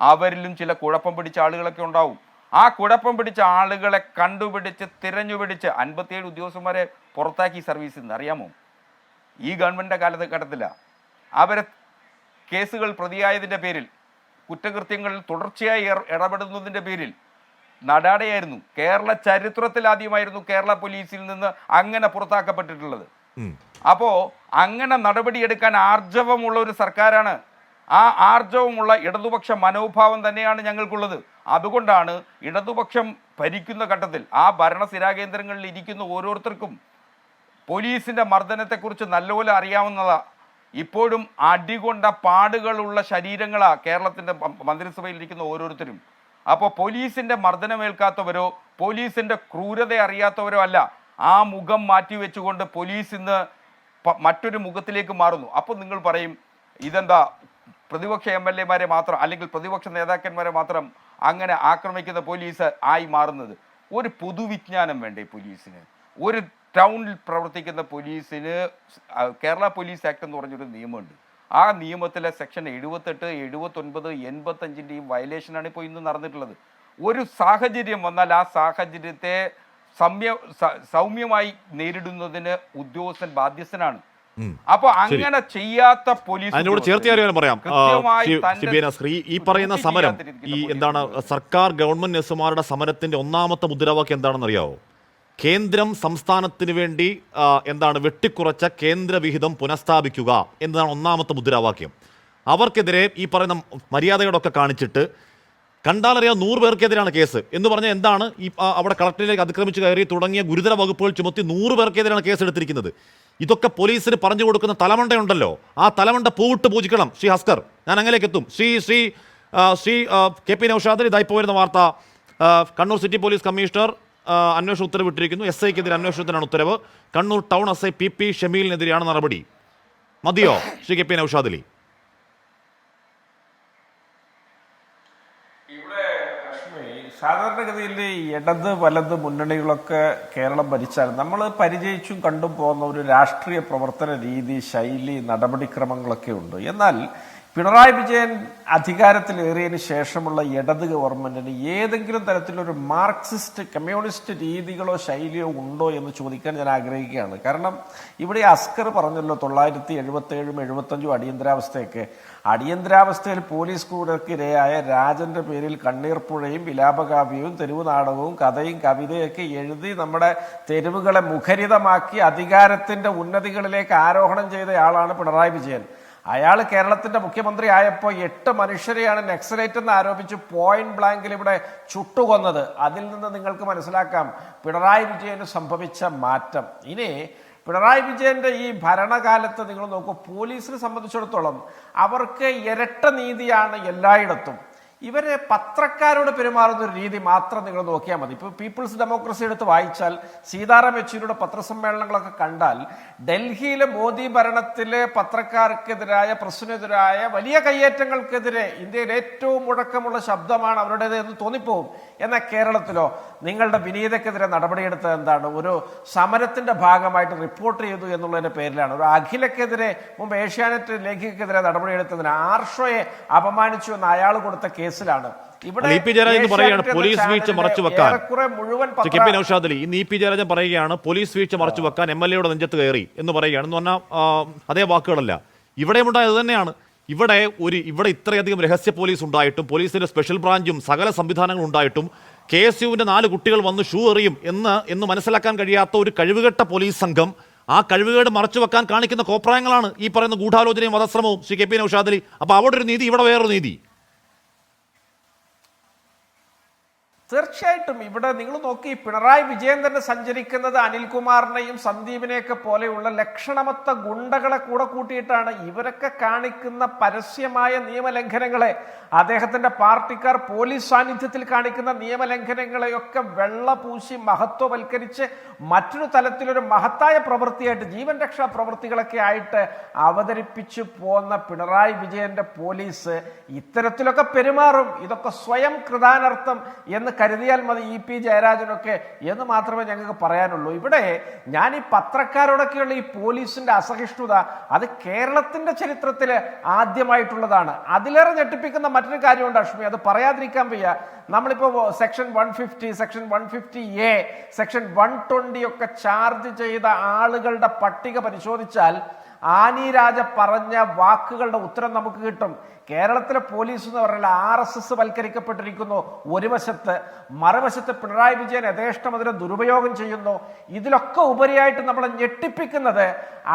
അവരിലും ചില കുഴപ്പം പിടിച്ച ആളുകളൊക്കെ ഉണ്ടാവും. ആ കുഴപ്പം പിടിച്ച ആളുകളെ കണ്ടുപിടിച്ച് തിരഞ്ഞുപിടിച്ച് 57 ഉദ്യോഗസ്ഥന്മാരെ പുറത്താക്കി സർവീസിൽ നിന്ന്. അറിയാമോ? ഈ ഗവൺമെൻറ്റിൻ്റെ കാലഘട്ടത്തില അവരെ കേസുകൾ പ്രതിയായതിൻ്റെ പേരിൽ, കുറ്റകൃത്യങ്ങളിൽ തുടർച്ചയായി ഇടപെടുന്നതിൻ്റെ പേരിൽ നടാടെയായിരുന്നു. കേരള ചരിത്രത്തിൽ ആദ്യമായിരുന്നു കേരള പോലീസിൽ നിന്ന് അങ്ങനെ പുറത്താക്കപ്പെട്ടിട്ടുള്ളത്. അപ്പോൾ അങ്ങനെ നടപടിയെടുക്കാൻ ആർജവമുള്ള ഒരു സർക്കാരാണ്. ആ ആർജവമുള്ള ഇടതുപക്ഷ മനോഭാവം തന്നെയാണ് ഞങ്ങൾക്കുള്ളത്. അതുകൊണ്ടാണ് ഇടതുപക്ഷം ഭരിക്കുന്ന ഘട്ടത്തിൽ ആ ഭരണസ്ഥിരാകേന്ദ്രങ്ങളിൽ ഇരിക്കുന്ന ഓരോരുത്തർക്കും പോലീസിൻ്റെ മർദ്ദനത്തെക്കുറിച്ച് നല്ലപോലെ അറിയാവുന്നതാണ്. ഇപ്പോഴും അടികൊണ്ട പാടുകളുള്ള ശരീരങ്ങളാണ് കേരളത്തിൻ്റെ മന്ത്രിസഭയിൽ ഇരിക്കുന്ന ഓരോരുത്തരും. അപ്പോൾ പോലീസിൻ്റെ മർദ്ദനമേൽക്കാത്തവരോ പോലീസിൻ്റെ ക്രൂരത അറിയാത്തവരോ അല്ല. ആ മുഖം മാറ്റിവെച്ചുകൊണ്ട് പോലീസ് ഇന്ന് മറ്റൊരു മുഖത്തിലേക്ക് മാറുന്നു. അപ്പോൾ നിങ്ങൾ പറയും ഇതെന്താ പ്രതിപക്ഷ MLA-മാരെ മാത്രം അല്ലെങ്കിൽ പ്രതിപക്ഷ നേതാക്കന്മാരെ മാത്രം അങ്ങനെ ആക്രമിക്കുന്ന പോലീസ് ആയി മാറുന്നത്? ഒരു പൊതുവിജ്ഞാനം വേണ്ടേ പോലീസിന്? ഒരു ടൗണിൽ പ്രവർത്തിക്കുന്ന പോലീസിന് കേരള പോലീസ് ആക്ട് എന്ന് പറഞ്ഞൊരു നിയമമുണ്ട്. ആ നിയമത്തിലെ സെക്ഷൻ 78, 79, 85-ൻ്റെയും വയലേഷനാണ് ഇപ്പോൾ ഇന്ന് നടന്നിട്ടുള്ളത്. ഒരു സാഹചര്യം വന്നാൽ ആ സാഹചര്യത്തെ സൗമ്യമായി നേരിടുന്നതിന് ഉദ്യോഗസ്ഥൻ ബാധ്യസ്ഥനാണ്. അപ്പൊ അങ്ങനെ ചെയ്യാത്ത പോലീസ് അതിനോട് ചേർത്ത് കാര്യം പറയാം. ഈ പറയുന്ന സമരം, ഈ എന്താണ് സർക്കാർ ഗവൺമെന്റ് നഴ്സുമാരുടെ സമരത്തിന്റെ ഒന്നാമത്തെ മുദ്രാവാക്യം എന്താണെന്ന് അറിയാവോ? കേന്ദ്രം സംസ്ഥാനത്തിന് വേണ്ടി എന്താണ് വെട്ടിക്കുറച്ച കേന്ദ്ര വിഹിതം പുനഃസ്ഥാപിക്കുക എന്നതാണ് ഒന്നാമത്തെ മുദ്രാവാക്യം. അവർക്കെതിരെ ഈ പറയുന്ന മര്യാദകളൊക്കെ കാണിച്ചിട്ട് കണ്ടാലറിയാം 100 പേർക്കെതിരാണ് കേസ് എന്ന് പറഞ്ഞാൽ എന്താണ് ഈ അവിടെ കളക്ടറിലേക്ക് അതിക്രമിച്ച് കയറി തുടങ്ങിയ ഗുരുതര വകുപ്പുകൾ ചുമത്തി 100 പേർക്കെതിരാണ് കേസ് എടുത്തിരിക്കുന്നത്. ഇതൊക്കെ പോലീസിന് പറഞ്ഞു കൊടുക്കുന്ന തലമണ്ടയുണ്ടല്ലോ, ആ തലമണ്ട പൂവിട്ട് പൂജിക്കണം. ശ്രീ ഹസ്കർ, ഞാൻ അങ്ങനെയൊക്കെ എത്തും. ശ്രീ കെ പി നൗഷാദ്, ഇതായി പോയിരുന്ന വാർത്ത, കണ്ണൂർ സിറ്റി പോലീസ് കമ്മീഷണർ അന്വേഷണ ഉത്തരവിട്ടിരിക്കുന്നു. SI ക്കെതിരെ അന്വേഷണത്തിനാണ് ഉത്തരവ്. കണ്ണൂർ ടൗൺ SI PP ഷമീലിനെതിരെയാണ് നടപടി. മതിയോ ശ്രീ കെ പി നൗഷാദ് അലി? സാധാരണഗതിയിൽ ഇടത് വലത് മുന്നണികളൊക്കെ കേരളം ഭരിച്ചാൽ നമ്മൾ പരിചയിച്ചും കണ്ടും പോകുന്ന ഒരു രാഷ്ട്രീയ പ്രവർത്തന രീതി, ശൈലി, നടപടിക്രമങ്ങളൊക്കെ ഉണ്ട്. എന്നാൽ പിണറായി വിജയൻ അധികാരത്തിലേറിയതിന് ശേഷമുള്ള ഇടത് ഗവൺമെന്റിന് ഏതെങ്കിലും തരത്തിലൊരു മാർക്സിസ്റ്റ് കമ്മ്യൂണിസ്റ്റ് രീതികളോ ശൈലിയോ ഉണ്ടോ എന്ന് ചോദിക്കാൻ ഞാൻ ആഗ്രഹിക്കുകയാണ്. കാരണം ഇവിടെ അസ്കർ പറഞ്ഞല്ലോ 977 75 അടിയന്തരാവസ്ഥയൊക്കെ. അടിയന്തരാവസ്ഥയിൽ പോലീസ് കൂടക്കിരയായ രാജന്റെ പേരിൽ കണ്ണീർപ്പുഴയും വിലാപകാവ്യവും തെരുവ് നാടകവും കഥയും കവിതയൊക്കെ എഴുതി നമ്മുടെ തെരുവുകളെ മുഖരിതമാക്കി അധികാരത്തിന്റെ ഉന്നതികളിലേക്ക് ആരോഹണം ചെയ്തയാളാണ് പിണറായി വിജയൻ. അയാൾ കേരളത്തിന്റെ മുഖ്യമന്ത്രി ആയപ്പോൾ 8 മനുഷ്യരെയാണ് നക്സലൈറ്റ് എന്ന് ആരോപിച്ച് പോയിന്റ് ബ്ലാങ്കിൽ ഇവിടെ ചുട്ടുകൊന്നത്. അതിൽ നിന്ന് നിങ്ങൾക്ക് മനസ്സിലാക്കാം പിണറായി വിജയന് സംഭവിച്ച മാറ്റം. ഇനി പിണറായി വിജയന്റെ ഈ ഭരണകാലത്ത് നിങ്ങൾ നോക്കൂ, പോലീസിനെ സംബന്ധിച്ചിടത്തോളം അവർക്ക് ഇരട്ട നീതിയാണ് എല്ലായിടത്തും. ഇവരെ പത്രക്കാരോട് പെരുമാറുന്ന ഒരു രീതി മാത്രം നിങ്ങൾ നോക്കിയാൽ മതി. ഇപ്പോൾ പീപ്പിൾസ് ഡെമോക്രസി എടുത്ത് വായിച്ചാൽ, സീതാറാം യെച്ചൂരിയുടെ പത്രസമ്മേളനങ്ങളൊക്കെ കണ്ടാൽ, ഡൽഹിയിലെ മോദി ഭരണത്തിലെ പത്രക്കാർക്കെതിരായ, പ്രസിനെതിരായ വലിയ കയ്യേറ്റങ്ങൾക്കെതിരെ ഇന്ത്യയിൽ ഏറ്റവും മുഴക്കമുള്ള ശബ്ദമാണ് അവരുടേത് എന്ന് തോന്നിപ്പോവും. എന്നാൽ കേരളത്തിലോ നിങ്ങളുടെ വിനീതക്കെതിരെ നടപടിയെടുത്തത് എന്താണ്? ഒരു സമരത്തിന്റെ ഭാഗമായിട്ട് റിപ്പോർട്ട് ചെയ്തു എന്നുള്ളതിന്റെ പേരിലാണ്. ഒരു അഖിലക്കെതിരെ മുമ്പ് ഏഷ്യാനെറ്റ് ലേഖികക്കെതിരെ നടപടിയെടുത്തതിന് ആർഷോയെ അപമാനിച്ചു എന്ന് അയാൾ കൊടുത്ത കേസിലാണ്. പോലീസ് വീഴ്ച മറച്ചു വെക്കാൻ പറയുകയാണ്, പോലീസ് വീഴ്ച മറച്ചു വെക്കാൻ MLA-യുടെ നെഞ്ചത്ത് കയറി എന്ന് പറയുകയാണ്. എന്ന് പറഞ്ഞാൽ അതേ വാക്കുകളല്ല ഇവിടെയും ഉണ്ടായത് തന്നെയാണ്. ഇവിടെ ഇത്രയധികം രഹസ്യ പോലീസ് ഉണ്ടായിട്ടും, പോലീസിന്റെ സ്പെഷ്യൽ ബ്രാഞ്ചും സകല സംവിധാനങ്ങളും ഉണ്ടായിട്ടും KSUവിന്റെ 4 കുട്ടികൾ വന്ന് ഷൂ എറിയും എന്ന് മനസ്സിലാക്കാൻ കഴിയാത്ത ഒരു കഴിവുകെട്ട പോലീസ് സംഘം ആ കഴിവുകേട് മറച്ചു വെക്കാൻ കാണിക്കുന്ന കോപ്രായങ്ങളാണ് ഈ പറയുന്ന ഗൂഢാലോചനയും വധശ്രമവും. ശ്രീ കെ പി നൗഷാദ് അലി, അപ്പൊ അവിടെ ഒരു നീതി, ഇവിടെ വേറൊരു നീതി. തീർച്ചയായിട്ടും ഇവിടെ നിങ്ങൾ നോക്കി, പിണറായി വിജയൻ തന്നെ സഞ്ചരിക്കുന്നത് അനിൽകുമാറിനെയും സന്ദീപിനെയൊക്കെ പോലെയുള്ള ലക്ഷണമൊത്ത ഗുണ്ടകളെ കൂടെ കൂട്ടിയിട്ടാണ്. ഇവരൊക്കെ കാണിക്കുന്ന പരസ്യമായ നിയമലംഘനങ്ങളെ, അദ്ദേഹത്തിന്റെ പാർട്ടിക്കാർ പോലീസ് സാന്നിധ്യത്തിൽ കാണിക്കുന്ന നിയമലംഘനങ്ങളെയൊക്കെ വെള്ളപൂശി മഹത്വവൽക്കരിച്ച് മറ്റൊരു തലത്തിലൊരു മഹത്തായ പ്രവൃത്തിയായിട്ട്, ജീവൻ രക്ഷാ പ്രവൃത്തികളൊക്കെ ആയിട്ട് അവതരിപ്പിച്ചു പോന്ന പിണറായി വിജയന്റെ പോലീസ് ഇത്തരത്തിലൊക്കെ പെരുമാറും. ഇതൊക്കെ സ്വയം കൃതാനർത്ഥം എന്ന് കരുതിയാൽ മതി EP ജയരാജനൊക്കെ എന്ന് മാത്രമേ ഞങ്ങൾക്ക് പറയാനുള്ളൂ. ഇവിടെ ഞാൻ ഈ പത്രക്കാരോടൊക്കെയുള്ള ഈ പോലീസിന്റെ അസഹിഷ്ണുത അത് കേരളത്തിന്റെ ചരിത്രത്തിൽ ആദ്യമായിട്ടുള്ളതാണ്. അതിലേറെ ഞെട്ടിപ്പിക്കുന്ന മറ്റൊരു കാര്യമുണ്ട് അഷ്മി, അത് പറയാതിരിക്കാൻ വയ്യ. നമ്മളിപ്പോ സെക്ഷൻ 150, സെക്ഷൻ 150A, സെക്ഷൻ 120 ഒക്കെ ചാർജ് ചെയ്ത ആളുകളുടെ പട്ടിക പരിശോധിച്ചാൽ ആനി രാജ പറഞ്ഞ വാക്കുകളുടെ ഉത്തരം നമുക്ക് കിട്ടും. കേരളത്തിലെ പോലീസ് എന്ന് പറഞ്ഞാൽ RSS വൽക്കരിക്കപ്പെട്ടിരിക്കുന്നു ഒരു വശത്ത്, മറുവശത്ത് പിണറായി വിജയൻ യഥേഷ്ടം അതിനെ ദുരുപയോഗം ചെയ്യുന്നു. ഇതിലൊക്കെ ഉപരിയായിട്ട് നമ്മളെ ഞെട്ടിപ്പിക്കുന്നത്,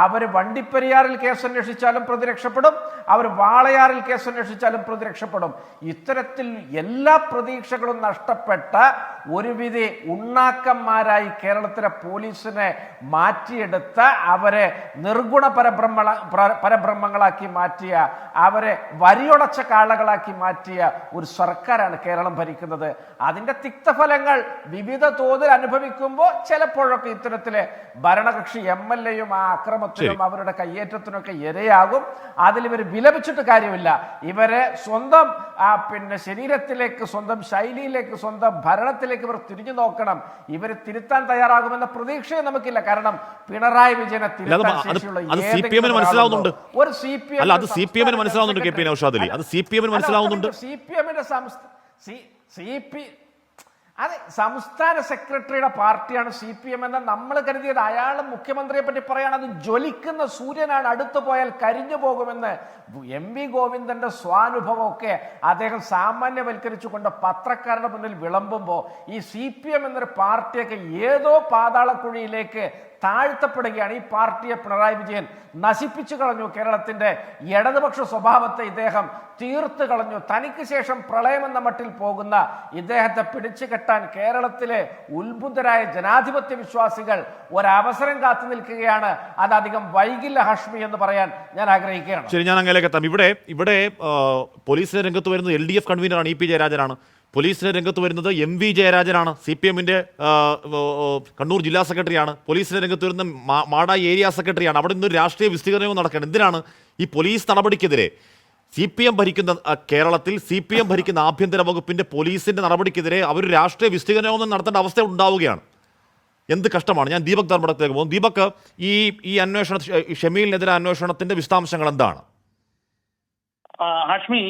അവർ വണ്ടിപ്പെരിയാറിൽ കേസ് അന്വേഷിച്ചാലും പ്രതി രക്ഷപ്പെടും, അവർ വാളയാറിൽ കേസ് അന്വേഷിച്ചാലും പ്രതി രക്ഷപ്പെടും. ഇത്തരത്തിൽ എല്ലാ പ്രതീക്ഷകളും നഷ്ടപ്പെട്ട ഒരുവിധി ഉണ്ണാക്കന്മാരായി കേരളത്തിലെ പോലീസിനെ മാറ്റിയെടുത്ത, അവരെ നിർഗുണ പരബ്രഹ്മങ്ങളാക്കി മാറ്റിയ, അവരെ വരിയൊടച്ച കാളകളാക്കി മാറ്റിയ ഒരു സർക്കാരാണ് കേരളം ഭരിക്കുന്നത്. അതിന്റെ തിക്തഫലങ്ങൾ വിവിധ തോതിൽ അനുഭവിക്കുമ്പോൾ ചിലപ്പോഴൊക്കെ ഇത്തരത്തില് ഭരണകക്ഷി MLA-യും ആ അക്രമത്തിനും അവരുടെ കയ്യേറ്റത്തിനൊക്കെ ഇരയാകും. അതിൽ ഇവർ വിലപിച്ചിട്ട് കാര്യമില്ല. ഇവരെ സ്വന്തം ശരീരത്തിലേക്ക്, സ്വന്തം ശൈലിയിലേക്ക്, സ്വന്തം ഭരണത്തിലേക്ക് ഇവർ തിരിഞ്ഞു നോക്കണം. ഇവർ തിരുത്താൻ തയ്യാറാകുമെന്ന പ്രതീക്ഷയും നമുക്കില്ല. കാരണം പിണറായി വിജയനെ തിരുത്താൻ ശേഷിയുള്ള മനസ്സിലാവുന്നുണ്ട്. ഒരു CPM അല്ല, അത് CPM-ന് മനസ്സിലാവുന്നുണ്ട്. കെ പി നൗഷാദ് അലി, അത് CPM-ന് മനസ്സിലാവുന്നുണ്ട്. അതെ, സംസ്ഥാന സെക്രട്ടറിയുടെ പാർട്ടിയാണ് CPM എന്ന് നമ്മൾ കരുതിയത്. അയാൾ മുഖ്യമന്ത്രിയെ പറ്റി പറയാണ് അത് ജ്വലിക്കുന്ന സൂര്യനാണ്, അടുത്തു പോയാൽ കരിഞ്ഞു പോകുമെന്ന്. MV ഗോവിന്ദന്റെ സ്വാനുഭവമൊക്കെ അദ്ദേഹം സാമാന്യവൽക്കരിച്ചുകൊണ്ട് പത്രക്കാരുടെ മുന്നിൽ വിളമ്പുമ്പോൾ ഈ CPM എന്നൊരു പാർട്ടിയൊക്കെ ഏതോ പാതാളക്കുഴിയിലേക്ക് താഴ്ത്തപ്പെടുകയാണ്. ഈ പാർട്ടിയെ പിണറായി വിജയൻ നശിപ്പിച്ചു കളഞ്ഞു. കേരളത്തിന്റെ ഇടതുപക്ഷ സ്വഭാവത്തെ ഇദ്ദേഹം തീർത്തു കളഞ്ഞു. തനിക്ക് ശേഷം പ്രളയം എന്ന മട്ടിൽ പോകുന്ന ഇദ്ദേഹത്തെ പിടിച്ചു കെട്ടാൻ കേരളത്തിലെ ഉത്ബുദ്ധരായ ജനാധിപത്യ വിശ്വാസികൾ ഒരവസരം കാത്തു നിൽക്കുകയാണ്. അതധികം വൈകില്ല ഹാഷ്മി എന്ന് പറയാൻ ഞാൻ ആഗ്രഹിക്കുകയാണ്. ശരി, ഞാൻ അങ്ങനെയൊക്കെ എത്താം. ഇവിടെ പോലീസിന്റെ രംഗത്ത് വരുന്നത് LDF കൺവീനറാണ് EP ജയരാജനാണ്. പോലീസിന്റെ രംഗത്ത് വരുന്നത് MV ജയരാജനാണ്, CPMന്റെ കണ്ണൂർ ജില്ലാ സെക്രട്ടറിയാണ്. പോലീസിന്റെ രംഗത്ത് വരുന്ന മാടായി ഏരിയ സെക്രട്ടറിയാണ്. അവിടെ നിന്നൊരു രാഷ്ട്രീയ വിസ്തീർണവും നടക്കണം. എന്തിനാണ് ഈ പോലീസ് നടപടിക്കെതിരെ CPM ഭരിക്കുന്ന കേരളത്തിൽ CPM ഭരിക്കുന്ന ആഭ്യന്തര വകുപ്പിന്റെ പോലീസിന്റെ നടപടിക്കെതിരെ അവർ രാഷ്ട്രീയ വിസ്തീർണവും നടത്തേണ്ട അവസ്ഥ ഉണ്ടാവുകയാണ്? എന്ത് കഷ്ടമാണ്. ഞാൻ ദീപക് ധർമ്മടത്തിലേക്ക് പോകും. ദീപക്, ഈ അന്വേഷണ ഷമീലിനെതിരെ അന്വേഷണത്തിന്റെ വിശദാംശങ്ങൾ എന്താണ്? ഹാഷ്മി,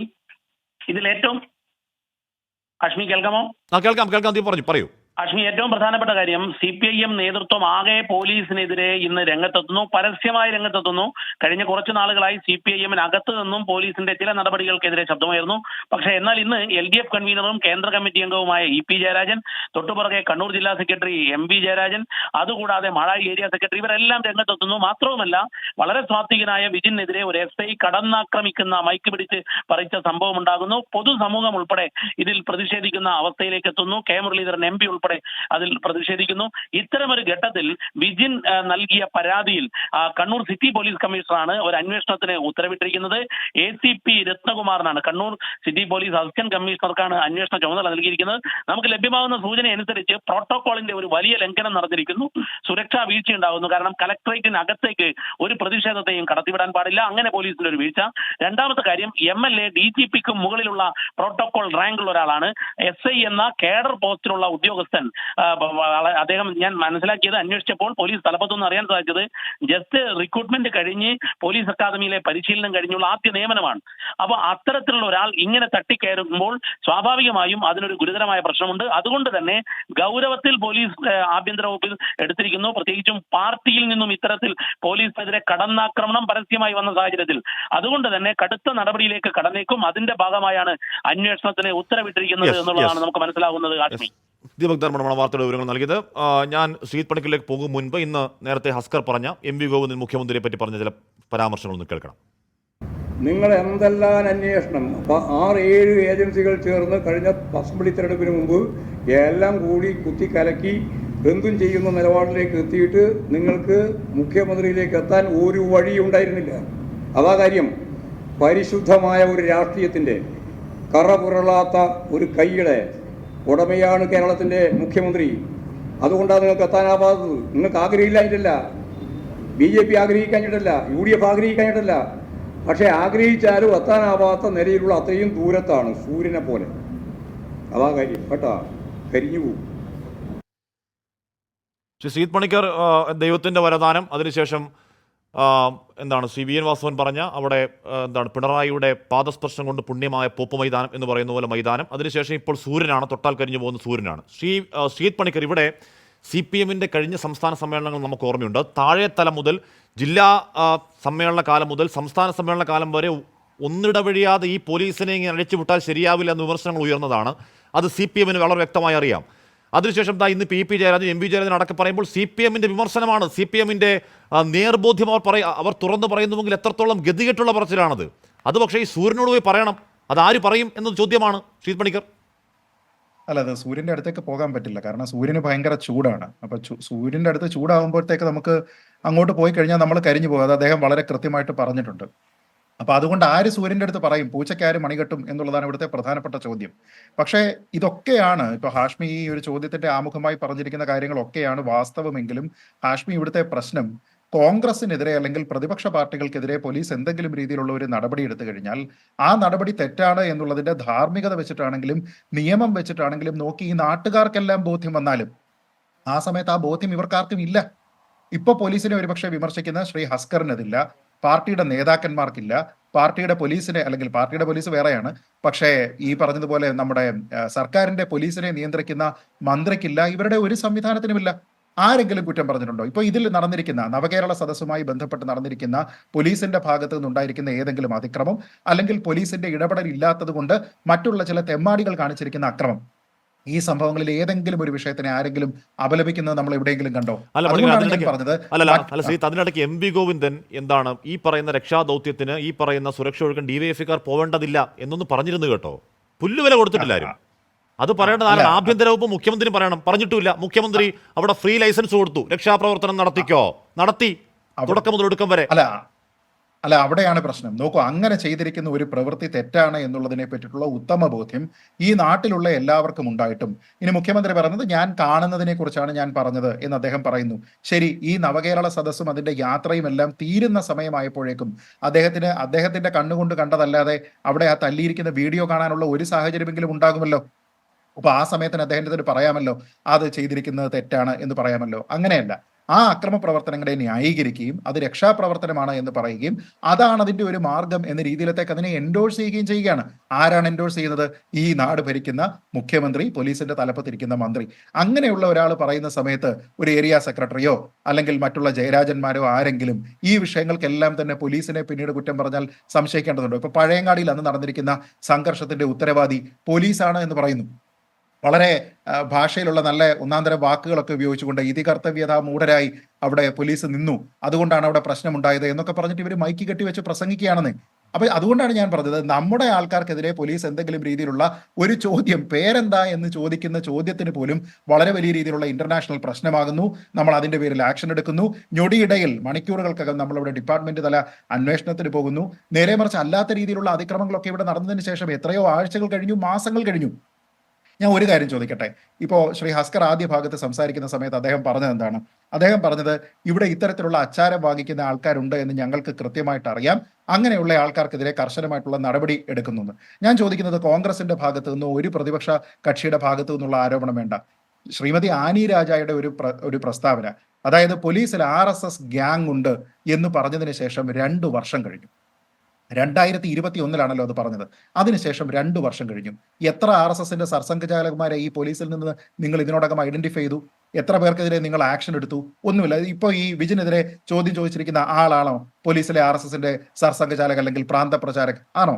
ഹാഷ്മി കേൾക്കാമോ? കേൾക്കാം. ദീപ് പറയൂ. ഹാഷ്മി, ഏറ്റവും പ്രധാനപ്പെട്ട കാര്യം CPIM നേതൃത്വം ആകെ പോലീസിനെതിരെ ഇന്ന് രംഗത്തെത്തുന്നു, പരസ്യമായി രംഗത്തെത്തുന്നു. കഴിഞ്ഞ കുറച്ചു നാളുകളായി CPIM-നകത്ത് നിന്നും പോലീസിന്റെ ചില നടപടികൾക്കെതിരെ ശബ്ദമായിരുന്നു. പക്ഷേ എന്നാൽ ഇന്ന് LDF കൺവീനറും കേന്ദ്ര കമ്മിറ്റി അംഗവുമായ EP ജയരാജൻ, തൊട്ടുപുറകെ കണ്ണൂർ ജില്ലാ സെക്രട്ടറി MV ജയരാജൻ, അതുകൂടാതെ മാടായി ഏരിയ സെക്രട്ടറി, ഇവരെല്ലാം രംഗത്തെത്തുന്നു. മാത്രവുമല്ല, വളരെ സ്വാത്വികനായ വിജിനെതിരെ ഒരു SI കടന്നാക്രമിക്കുന്ന മൈക്ക് പിടിച്ച് പറിച്ച സംഭവം ഉണ്ടാകുന്നു. പൊതുസമൂഹം ഉൾപ്പെടെ ഇതിൽ പ്രതിഷേധിക്കുന്ന അവസ്ഥയിലേക്ക് എത്തുന്നു. കെ മുരളീധരൻ MP ഉൾപ്പെടെ അതിൽ പ്രതിഷേധിക്കുന്നു. ഇത്തരമൊരു ഘട്ടത്തിൽ വിജിൻ നൽകിയ പരാതിയിൽ കണ്ണൂർ സിറ്റി പോലീസ് കമ്മീഷണറാണ് ഒരു അന്വേഷണത്തിന് ഉത്തരവിട്ടിരിക്കുന്നത്. ACP രത്നകുമാറിനാണ്, കണ്ണൂർ സിറ്റി പോലീസ് അസിസ്റ്റന്റ് കമ്മീഷണർക്കാണ് അന്വേഷണ ചുമതല നൽകിയിരിക്കുന്നത്. നമുക്ക് ലഭ്യമാകുന്ന സൂചന അനുസരിച്ച് പ്രോട്ടോകോളിന്റെ ഒരു വലിയ ലംഘനം നടന്നിരിക്കുന്നു. സുരക്ഷാ വീഴ്ച ഉണ്ടാകുന്നു. കാരണം കലക്ടറേറ്റിനകത്തേക്ക് ഒരു പ്രതിഷേധത്തെയും കടത്തിവിടാൻ പാടില്ല. അങ്ങനെ പോലീസിന്റെ ഒരു വീഴ്ച. രണ്ടാമത്തെ കാര്യം, MLA DGPക്കും മുകളിലുള്ള പ്രോട്ടോകോൾ റാങ്കുള്ള ഒരാളാണ്. SI എന്ന കേഡർ പോസ്റ്റിലുള്ള ഉദ്യോഗസ്ഥൻ. അദ്ദേഹം, ഞാൻ മനസ്സിലാക്കിയത്, അന്വേഷിച്ചപ്പോൾ പോലീസ് തലപ്പത്തൊന്നും അറിയാൻ സാധിച്ചത് ജസ്റ്റ് റിക്രൂട്ട്മെന്റ് കഴിഞ്ഞ് പോലീസ് അക്കാദമിയിലെ പരിശീലനം കഴിഞ്ഞുള്ള ആദ്യ നിയമനമാണ്. അപ്പോൾ അത്തരത്തിലുള്ള ഒരാൾ ഇങ്ങനെ തട്ടിക്കയറുമ്പോൾ സ്വാഭാവികമായും അതിനൊരു ഗുരുതരമായ പ്രശ്നമുണ്ട്. അതുകൊണ്ട് തന്നെ ഗൗരവത്തിൽ പോലീസ് ആഭ്യന്തര വകുപ്പിൽ എടുത്തിരിക്കുന്നു. പ്രത്യേകിച്ചും പാർട്ടിയിൽ നിന്നും ഇത്തരത്തിൽ പോലീസിനെതിരെ കടന്നാക്രമണം പരസ്യമായി വന്ന സാഹചര്യത്തിൽ അതുകൊണ്ട് തന്നെ കടുത്ത നടപടിയിലേക്ക് കടന്നേക്കും. അതിന്റെ ഭാഗമായാണ് അന്വേഷണത്തിന് ഉത്തരവിട്ടിരിക്കുന്നത് എന്നുള്ളതാണ് നമുക്ക് മനസ്സിലാകുന്നത്. ദീപക് ധർമ്മടമാണ് വാർത്തയുടെ വിവരങ്ങൾ നൽകിയത്. ഞാൻ ശ്രീത് പണിക്കലിലേക്ക് പോകും മുൻപ് ഇന്ന് നേരത്തെ ഹസ്കർ പറഞ്ഞ MV ഗോവിന്ദൻ മുഖ്യമന്ത്രിയെ പറ്റി പറഞ്ഞ ചില പരാമർശങ്ങളൊന്ന് കേൾക്കണം. നിങ്ങൾ എന്തെല്ലാം അന്വേഷണം 6-7 ഏജൻസികൾ ചേർന്ന് കഴിഞ്ഞ അസംബ്ലി തെരഞ്ഞെടുപ്പിന് മുമ്പ് എല്ലാം കൂടി കുത്തിക്കലക്കി എന്തും ചെയ്യുന്ന നിലപാടിലേക്ക് എത്തിയിട്ട് നിങ്ങൾക്ക് മുഖ്യമന്ത്രിയിലേക്ക് എത്താൻ ഒരു വഴി ഉണ്ടായിരുന്നില്ല. അതാ കാര്യം. പരിശുദ്ധമായ ഒരു രാഷ്ട്രീയത്തിൻ്റെ കറപുരളാത്ത ഒരു കൈയുടെ ഉടമയാണ് കേരളത്തിൻ്റെ മുഖ്യമന്ത്രി. അതുകൊണ്ടാണ് നിങ്ങൾക്ക് എത്താനാവാത്തത്. നിങ്ങൾക്ക് ആഗ്രഹിയില്ലായിട്ടല്ല, BJP ആഗ്രഹിക്കാഞ്ഞിട്ടല്ല, UDF ആഗ്രഹിക്കാഞ്ഞിട്ടല്ല. പക്ഷേ ആഗ്രഹിച്ചാലും എത്താനാവാത്ത നിലയിലുള്ള അത്രയും ദൂരത്താണ്, സൂര്യനെ പോലെ. അതാ കാര്യം കേട്ടാ, കരിഞ്ഞു പോകും. ശ്രീത് പണിക്കർ, ദൈവത്തിൻ്റെ വരദാനം, അതിനുശേഷം എന്താണ് CVN വാസവൻ പറഞ്ഞ അവിടെ എന്താണ് പിണറായിയുടെ പാദസ്പർശം കൊണ്ട് പുണ്യമായ പോപ്പ് മൈതാനം എന്ന് പറയുന്ന പോലെ മൈതാനം. അതിനുശേഷം ഇപ്പോൾ സൂര്യനാണ്, തൊട്ടാൽ കരിഞ്ഞു പോകുന്ന സൂര്യനാണ്. ശ്രീത് പണിക്കർ, ഇവിടെ CPMന്റെ കഴിഞ്ഞ സംസ്ഥാന സമ്മേളനങ്ങൾ നമുക്ക് ഓർമ്മയുണ്ട്. താഴെത്തലം മുതൽ ജില്ലാ സമ്മേളന കാലം മുതൽ സംസ്ഥാന സമ്മേളന കാലം വരെ ഒന്നിടവഴിയാതെ ഈ പോലീസിനെ ഇങ്ങനെ അഴിച്ചു വിട്ടാൽ ശരിയാവില്ല എന്ന വിമർശനങ്ങൾ ഉയർന്നതാണ്. അത് CPMന് വളരെ വ്യക്തമായി അറിയാം. അതിനുശേഷം ഇന്ന് EP ജയരാജൻ, MV ജയരാജൻ അടക്കം പറയുമ്പോൾ CPMന്റെ വിമർശനമാണ്, CPMന്റെ നേർബോധ്യം അവർ തുറന്നു പറയുന്നുവെങ്കിൽ എത്രത്തോളം ഗതികെട്ടുള്ള പറച്ചിലാണത്. അത് പക്ഷേ ഈ സൂര്യനോട് പോയി പറയണം. അതാര് പറയും എന്നത് ചോദ്യമാണ് ശ്രീത് പണിക്കർ. അല്ല, അത് സൂര്യന്റെ അടുത്തേക്ക് പോകാൻ പറ്റില്ല. കാരണം സൂര്യന് ഭയങ്കര ചൂടാണ്. അപ്പൊ സൂര്യന്റെ അടുത്ത് ചൂടാകുമ്പോഴത്തേക്ക് നമുക്ക് അങ്ങോട്ട് പോയി കഴിഞ്ഞാൽ നമ്മൾ കരിഞ്ഞു പോകും. അത് അദ്ദേഹം വളരെ കൃത്യമായിട്ട് പറഞ്ഞിട്ടുണ്ട്. അപ്പൊ അതുകൊണ്ട് ആര് സൂര്യന്റെ അടുത്ത് പറയും, പൂച്ചയ്ക്ക് ആര് മണികെട്ടും എന്നുള്ളതാണ് ഇവിടുത്തെ പ്രധാനപ്പെട്ട ചോദ്യം. പക്ഷേ ഇതൊക്കെയാണ് ഇപ്പൊ ഹാഷ്മി ഈ ഒരു ചോദ്യത്തിന്റെ ആമുഖമായി പറഞ്ഞിരിക്കുന്ന കാര്യങ്ങളൊക്കെയാണ് വാസ്തവമെങ്കിലും ഹാഷ്മി ഇവിടുത്തെ പ്രശ്നം കോൺഗ്രസിനെതിരെ അല്ലെങ്കിൽ പ്രതിപക്ഷ പാർട്ടികൾക്കെതിരെ പോലീസ് എന്തെങ്കിലും രീതിയിലുള്ള ഒരു നടപടി എടുത്തു കഴിഞ്ഞാൽ ആ നടപടി തെറ്റാണ് എന്നുള്ളതിന്റെ ധാർമ്മികത വെച്ചിട്ടാണെങ്കിലും നിയമം വെച്ചിട്ടാണെങ്കിലും നോക്കി ഈ നാട്ടുകാർക്കെല്ലാം ബോധ്യം വന്നാലും ആ സമയത്ത് ആ ബോധ്യം ഇവർക്കാർക്കും ഇല്ല. ഇപ്പൊ പോലീസിനെ ഒരുപക്ഷെ വിമർശിക്കുന്ന ശ്രീ ഹസ്കറിനതില്ല, പാർട്ടിയുടെ നേതാക്കന്മാർക്കില്ല, പാർട്ടിയുടെ പോലീസിനെ, അല്ലെങ്കിൽ പാർട്ടിയുടെ പോലീസ് വേറെയാണ്, പക്ഷേ ഈ പറഞ്ഞതുപോലെ നമ്മുടെ സർക്കാരിന്റെ പോലീസിനെ നിയന്ത്രിക്കുന്ന മന്ത്രിക്കില്ല, ഇവരുടെ ഒരു സംവിധാനത്തിനുമില്ല. ആരെങ്കിലും കുറ്റം പറഞ്ഞിട്ടുണ്ടോ? ഇപ്പോൾ ഇതിൽ നടന്നിരിക്കുന്ന നവകേരള സദസ്സുമായി ബന്ധപ്പെട്ട് നടന്നിരിക്കുന്ന പോലീസിന്റെ ഭാഗത്തു നിന്നുണ്ടായിരിക്കുന്ന ഏതെങ്കിലും അതിക്രമം, അല്ലെങ്കിൽ പോലീസിന്റെ ഇടപെടൽ ഇല്ലാത്തത് കൊണ്ട് മറ്റുള്ള ചില തെമ്മാടികൾ കാണിച്ചിരിക്കുന്ന അക്രമം, ഈ സംഭവങ്ങളിൽ ഏതെങ്കിലും ഒരു വിഷയത്തിനെ ആരെങ്കിലും അപലപിക്കുന്നത് നമ്മൾ എവിടെയെങ്കിലും കണ്ടോ? അതുകൊണ്ടാണ് ഞാൻ പറഞ്ഞത്. അല്ല ശ്രീ, അതിനിടയ്ക്ക് എം വി ഗോവിന്ദൻ എന്താണ് ഈ പറയുന്ന രക്ഷാദൗത്യത്തിന് ഈ പറയുന്ന സുരക്ഷ ഒഴുക്കാൻ ഡിവൈഎഫ്ഐക്കാർ പോവേണ്ടതില്ല എന്നൊന്ന് പറഞ്ഞിരുന്നു കേട്ടോ. പുല്ലുവില കൊടുത്തിട്ടില്ല ആരും. അത് പറയേണ്ടതാണ് ആഭ്യന്തര വകുപ്പ്, മുഖ്യമന്ത്രി പറയണം. പറഞ്ഞിട്ടില്ല. മുഖ്യമന്ത്രി അവിടെ ഫ്രീ ലൈസൻസ് കൊടുത്തു, രക്ഷാപ്രവർത്തനം നടത്തിക്കോ, നടത്തി, തുടക്കം മുതൽ ഒടുക്കം വരെ. അല്ല, അവിടെയാണ് പ്രശ്നം. നോക്കൂ, അങ്ങനെ ചെയ്തിരിക്കുന്ന ഒരു പ്രവൃത്തി തെറ്റാണ് എന്നുള്ളതിനെ പറ്റിയിട്ടുള്ള ഉത്തമ ബോധ്യം ഈ നാട്ടിലുള്ള എല്ലാവർക്കും ഉണ്ടായിട്ടും ഇനി മുഖ്യമന്ത്രി പറയുന്നത് ഞാൻ കാണുന്നതിനെ കുറിച്ചാണ് ഞാൻ പറഞ്ഞത് എന്ന് അദ്ദേഹം പറയുന്നു. ശരി, ഈ നവകേരള സദസ്സും അതിന്റെ യാത്രയും എല്ലാം തീരുന്ന സമയമായപ്പോഴേക്കും അദ്ദേഹത്തിന്റെ കണ്ണുകൊണ്ട് കണ്ടതല്ലാതെ അവിടെ ആ തല്ലിയിരിക്കുന്ന വീഡിയോ കാണാനുള്ള ഒരു സാഹചര്യമെങ്കിലും ഉണ്ടാകുമല്ലോ. അപ്പൊ ആ സമയത്തിന് അദ്ദേഹത്തിന് പറയാമല്ലോ അത് ചെയ്തിരിക്കുന്നത് തെറ്റാണ് എന്ന് പറയാമല്ലോ. അങ്ങനെയല്ല, ആ അക്രമ പ്രവർത്തനങ്ങളെ ന്യായീകരിക്കുകയും അത് രക്ഷാപ്രവർത്തനമാണ് എന്ന് പറയുകയും അതാണ് അതിന്റെ ഒരു മാർഗം എന്ന രീതിയിലത്തേക്ക് അതിനെ എൻഡോഴ്സ് ചെയ്യുകയും ചെയ്യുകയാണ്. ആരാണ് എൻഡോഴ്സ് ചെയ്യുന്നത്? ഈ നാട് ഭരിക്കുന്ന മുഖ്യമന്ത്രി, പോലീസിന്റെ തലപ്പത്തിരിക്കുന്ന മന്ത്രി. അങ്ങനെയുള്ള ഒരാൾ പറയുന്ന സമയത്ത് ഒരു ഏരിയ സെക്രട്ടറിയോ അല്ലെങ്കിൽ മറ്റുള്ള ജയരാജന്മാരോ ആരെങ്കിലും ഈ വിഷയങ്ങൾക്കെല്ലാം തന്നെ പോലീസിനെ പിന്നീട് കുറ്റം പറഞ്ഞാൽ സംശയിക്കേണ്ടതുണ്ടോ? ഇപ്പൊ പഴയങ്ങാടിയിൽ അന്ന് നടന്നിരിക്കുന്ന സംഘർഷത്തിന്റെ ഉത്തരവാദി പോലീസാണ് എന്ന് പറയുന്നു. വളരെ ഭാഷയിലുള്ള നല്ല ഒന്നാന്തരം വാക്കുകളൊക്കെ ഉപയോഗിച്ചുകൊണ്ട് ഇതി കർത്തവ്യത മൂഢരായി അവിടെ പോലീസ് നിന്നു, അതുകൊണ്ടാണ് അവിടെ പ്രശ്നമുണ്ടായത് എന്നൊക്കെ പറഞ്ഞിട്ട് ഇവർ മൈക്ക് കെട്ടി വെച്ച് പ്രസംഗിക്കുകയാണെന്ന്. അപ്പൊ അതുകൊണ്ടാണ് ഞാൻ പറഞ്ഞത്, നമ്മുടെ ആൾക്കാർക്കെതിരെ പോലീസ് എന്തെങ്കിലും രീതിയിലുള്ള ഒരു ചോദ്യം, പേരെന്താ എന്ന് ചോദിക്കുന്ന ചോദ്യത്തിന് പോലും വളരെ വലിയ രീതിയിലുള്ള ഇന്റർനാഷണൽ പ്രശ്നമാകുന്നു. നമ്മൾ അതിന്റെ പേരിൽ ആക്ഷൻ എടുക്കുന്നു. ഞൊടിയിടയിൽ മണിക്കൂറുകൾക്കകം നമ്മളിവിടെ ഡിപ്പാർട്ട്മെന്റ് തല അന്വേഷണത്തിന് പോകുന്നു. നേരെ മറിച്ച് അല്ലാത്ത രീതിയിലുള്ള അതിക്രമങ്ങളൊക്കെ ഇവിടെ നടന്നതിന് ശേഷം എത്രയോ ആഴ്ചകൾ കഴിഞ്ഞു, മാസങ്ങൾ കഴിഞ്ഞു. ഞാൻ ഒരു കാര്യം ചോദിക്കട്ടെ. ഇപ്പോൾ ശ്രീ ഹസ്കർ ആദ്യ ഭാഗത്ത് സംസാരിക്കുന്ന സമയത്ത് അദ്ദേഹം പറഞ്ഞത് എന്താണ്? അദ്ദേഹം പറഞ്ഞത് ഇവിടെ ഇത്തരത്തിലുള്ള അച്ചാരം വാങ്ങിക്കുന്ന ആൾക്കാരുണ്ട് എന്ന് ഞങ്ങൾക്ക് കൃത്യമായിട്ട് അറിയാം, അങ്ങനെയുള്ള ആൾക്കാർക്കെതിരെ കർശനമായിട്ടുള്ള നടപടി എടുക്കുന്നു. ഞാൻ ചോദിക്കുന്നത്, കോൺഗ്രസിന്റെ ഭാഗത്തു നിന്നോ ഒരു പ്രതിപക്ഷ കക്ഷിയുടെ ഭാഗത്തു നിന്നുള്ള ആരോപണം വേണ്ട. ശ്രീമതി ആനി രാജയുടെ ഒരു പ്രസ്താവന, അതായത് പോലീസിൽ RSS ഗ്യാങ് ഉണ്ട് എന്ന് പറഞ്ഞതിന് ശേഷം 2 വർഷം കഴിഞ്ഞു. 2021 അത് പറഞ്ഞത്. അതിനുശേഷം 2 വർഷം കഴിഞ്ഞു. എത്ര RSSന്റെ സർസംഘചാലകന്മാരെ ഈ പോലീസിൽ നിന്ന് നിങ്ങൾ ഇതിനോടകം ഐഡന്റിഫൈ ചെയ്തു? എത്ര പേർക്കെതിരെ നിങ്ങൾ ആക്ഷൻ എടുത്തു? ഒന്നുമില്ല. ഇപ്പോൾ ഈ വിജിനെതിരെ ചോദ്യം ചോദിച്ചിരിക്കുന്ന ആളാണോ പോലീസിലെ RSSന്റെ സർസംഘചാലക് അല്ലെങ്കിൽ പ്രാന്തപ്രചാരക് ആണോ?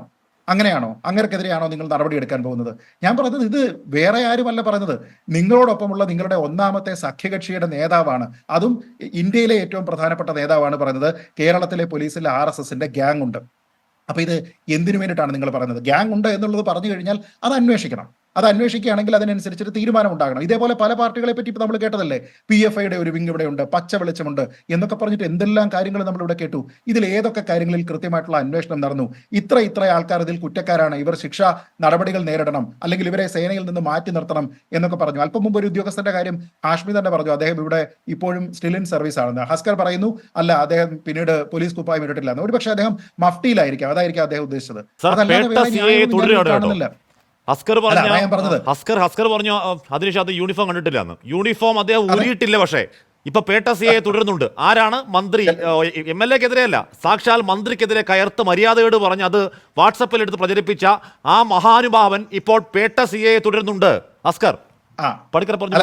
അങ്ങനെയാണോ? അങ്ങനെക്കെതിരെയാണോ നിങ്ങൾ നടപടി എടുക്കാൻ പോകുന്നത്? ഞാൻ പറഞ്ഞത് ഇത് വേറെ ആരുമല്ല പറഞ്ഞത്, നിങ്ങളോടൊപ്പമുള്ള നിങ്ങളുടെ ഒന്നാമത്തെ സഖ്യകക്ഷിയുടെ നേതാവാണ്, അതും ഇന്ത്യയിലെ ഏറ്റവും പ്രധാനപ്പെട്ട നേതാവാണ് പറയുന്നത് കേരളത്തിലെ പോലീസിലെ RSSന്റെ ഗ്യാങ് ഉണ്ട്. അപ്പൊ ഇത് എന്തിനു വേണ്ടിയിട്ടാണ് നിങ്ങൾ പറയുന്നത്? ഗ്യാങ് ഉണ്ട് എന്നുള്ളത് പറഞ്ഞു കഴിഞ്ഞാൽ അത് അന്വേഷിക്കണം. അത് അന്വേഷിക്കുകയാണെങ്കിൽ അതിനനുസരിച്ചൊരു തീരുമാനം ഉണ്ടാകണം. ഇതേപോലെ പല പാർട്ടികളെ പറ്റി ഇപ്പോൾ നമ്മൾ കേട്ടതല്ലേ, PFIയുടെ ഒരു വിങ് ഇവിടെ ഉണ്ട്, പച്ച വെളിച്ചമുണ്ട് എന്നൊക്കെ പറഞ്ഞിട്ട് എന്തെല്ലാം കാര്യങ്ങൾ നമ്മളിവിടെ കേട്ടു. ഇതിൽ ഏതൊക്കെ കാര്യങ്ങളിൽ കൃത്യമായിട്ടുള്ള അന്വേഷണം നടന്നു? ഇത്ര ആൾക്കാർ ഇതിൽ കുറ്റക്കാരാണ്, ഇവർ ശിക്ഷാ നടപടികൾ നേരിടണം, അല്ലെങ്കിൽ ഇവരെ സേനയിൽ നിന്ന് മാറ്റി നിർത്തണം എന്നൊക്കെ പറഞ്ഞു. അല്പം മുമ്പ് ഒരു ഉദ്യോഗസ്ഥന്റെ കാര്യം ഹാഷ്മി തന്നെ പറഞ്ഞു, അദ്ദേഹം ഇവിടെ ഇപ്പോഴും സ്റ്റിൽ ഇൻ സർവീസ് ആണെന്ന്. ഹസ്കർ പറയുന്നു അല്ല, അദ്ദേഹം പിന്നീട് പോലീസ് കുപ്പായം ഇട്ടിട്ടില്ല. ഒരു പക്ഷേ അദ്ദേഹം മഫ്റ്റിയിലായിരിക്കാം, അതായിരിക്കും അദ്ദേഹം ഉദ്ദേശിച്ചത്. ഹസ്കർ പറഞ്ഞു അതിനുശേഷം യൂണിഫോം കണ്ടിട്ടില്ല എന്ന്. യൂണിഫോം അദ്ദേഹം ഊരിയിട്ടില്ല. പക്ഷേ ഇപ്പൊ പേട്ട CA തുടരുന്നുണ്ട്. ആരാണ്? മന്ത്രി. MLAക്കെതിരെയല്ല, സാക്ഷാൽ മന്ത്രിക്കെതിരെ കയർത്ത് മര്യാദയോട് പറഞ്ഞ് അത് വാട്സപ്പിൽ എടുത്ത് പ്രചരിപ്പിച്ച ആ മഹാനുഭാവൻ ഇപ്പോൾ പേട്ട CA തുടരുന്നുണ്ട്. ഹസ്കർ പണിക്കർ പറഞ്ഞു.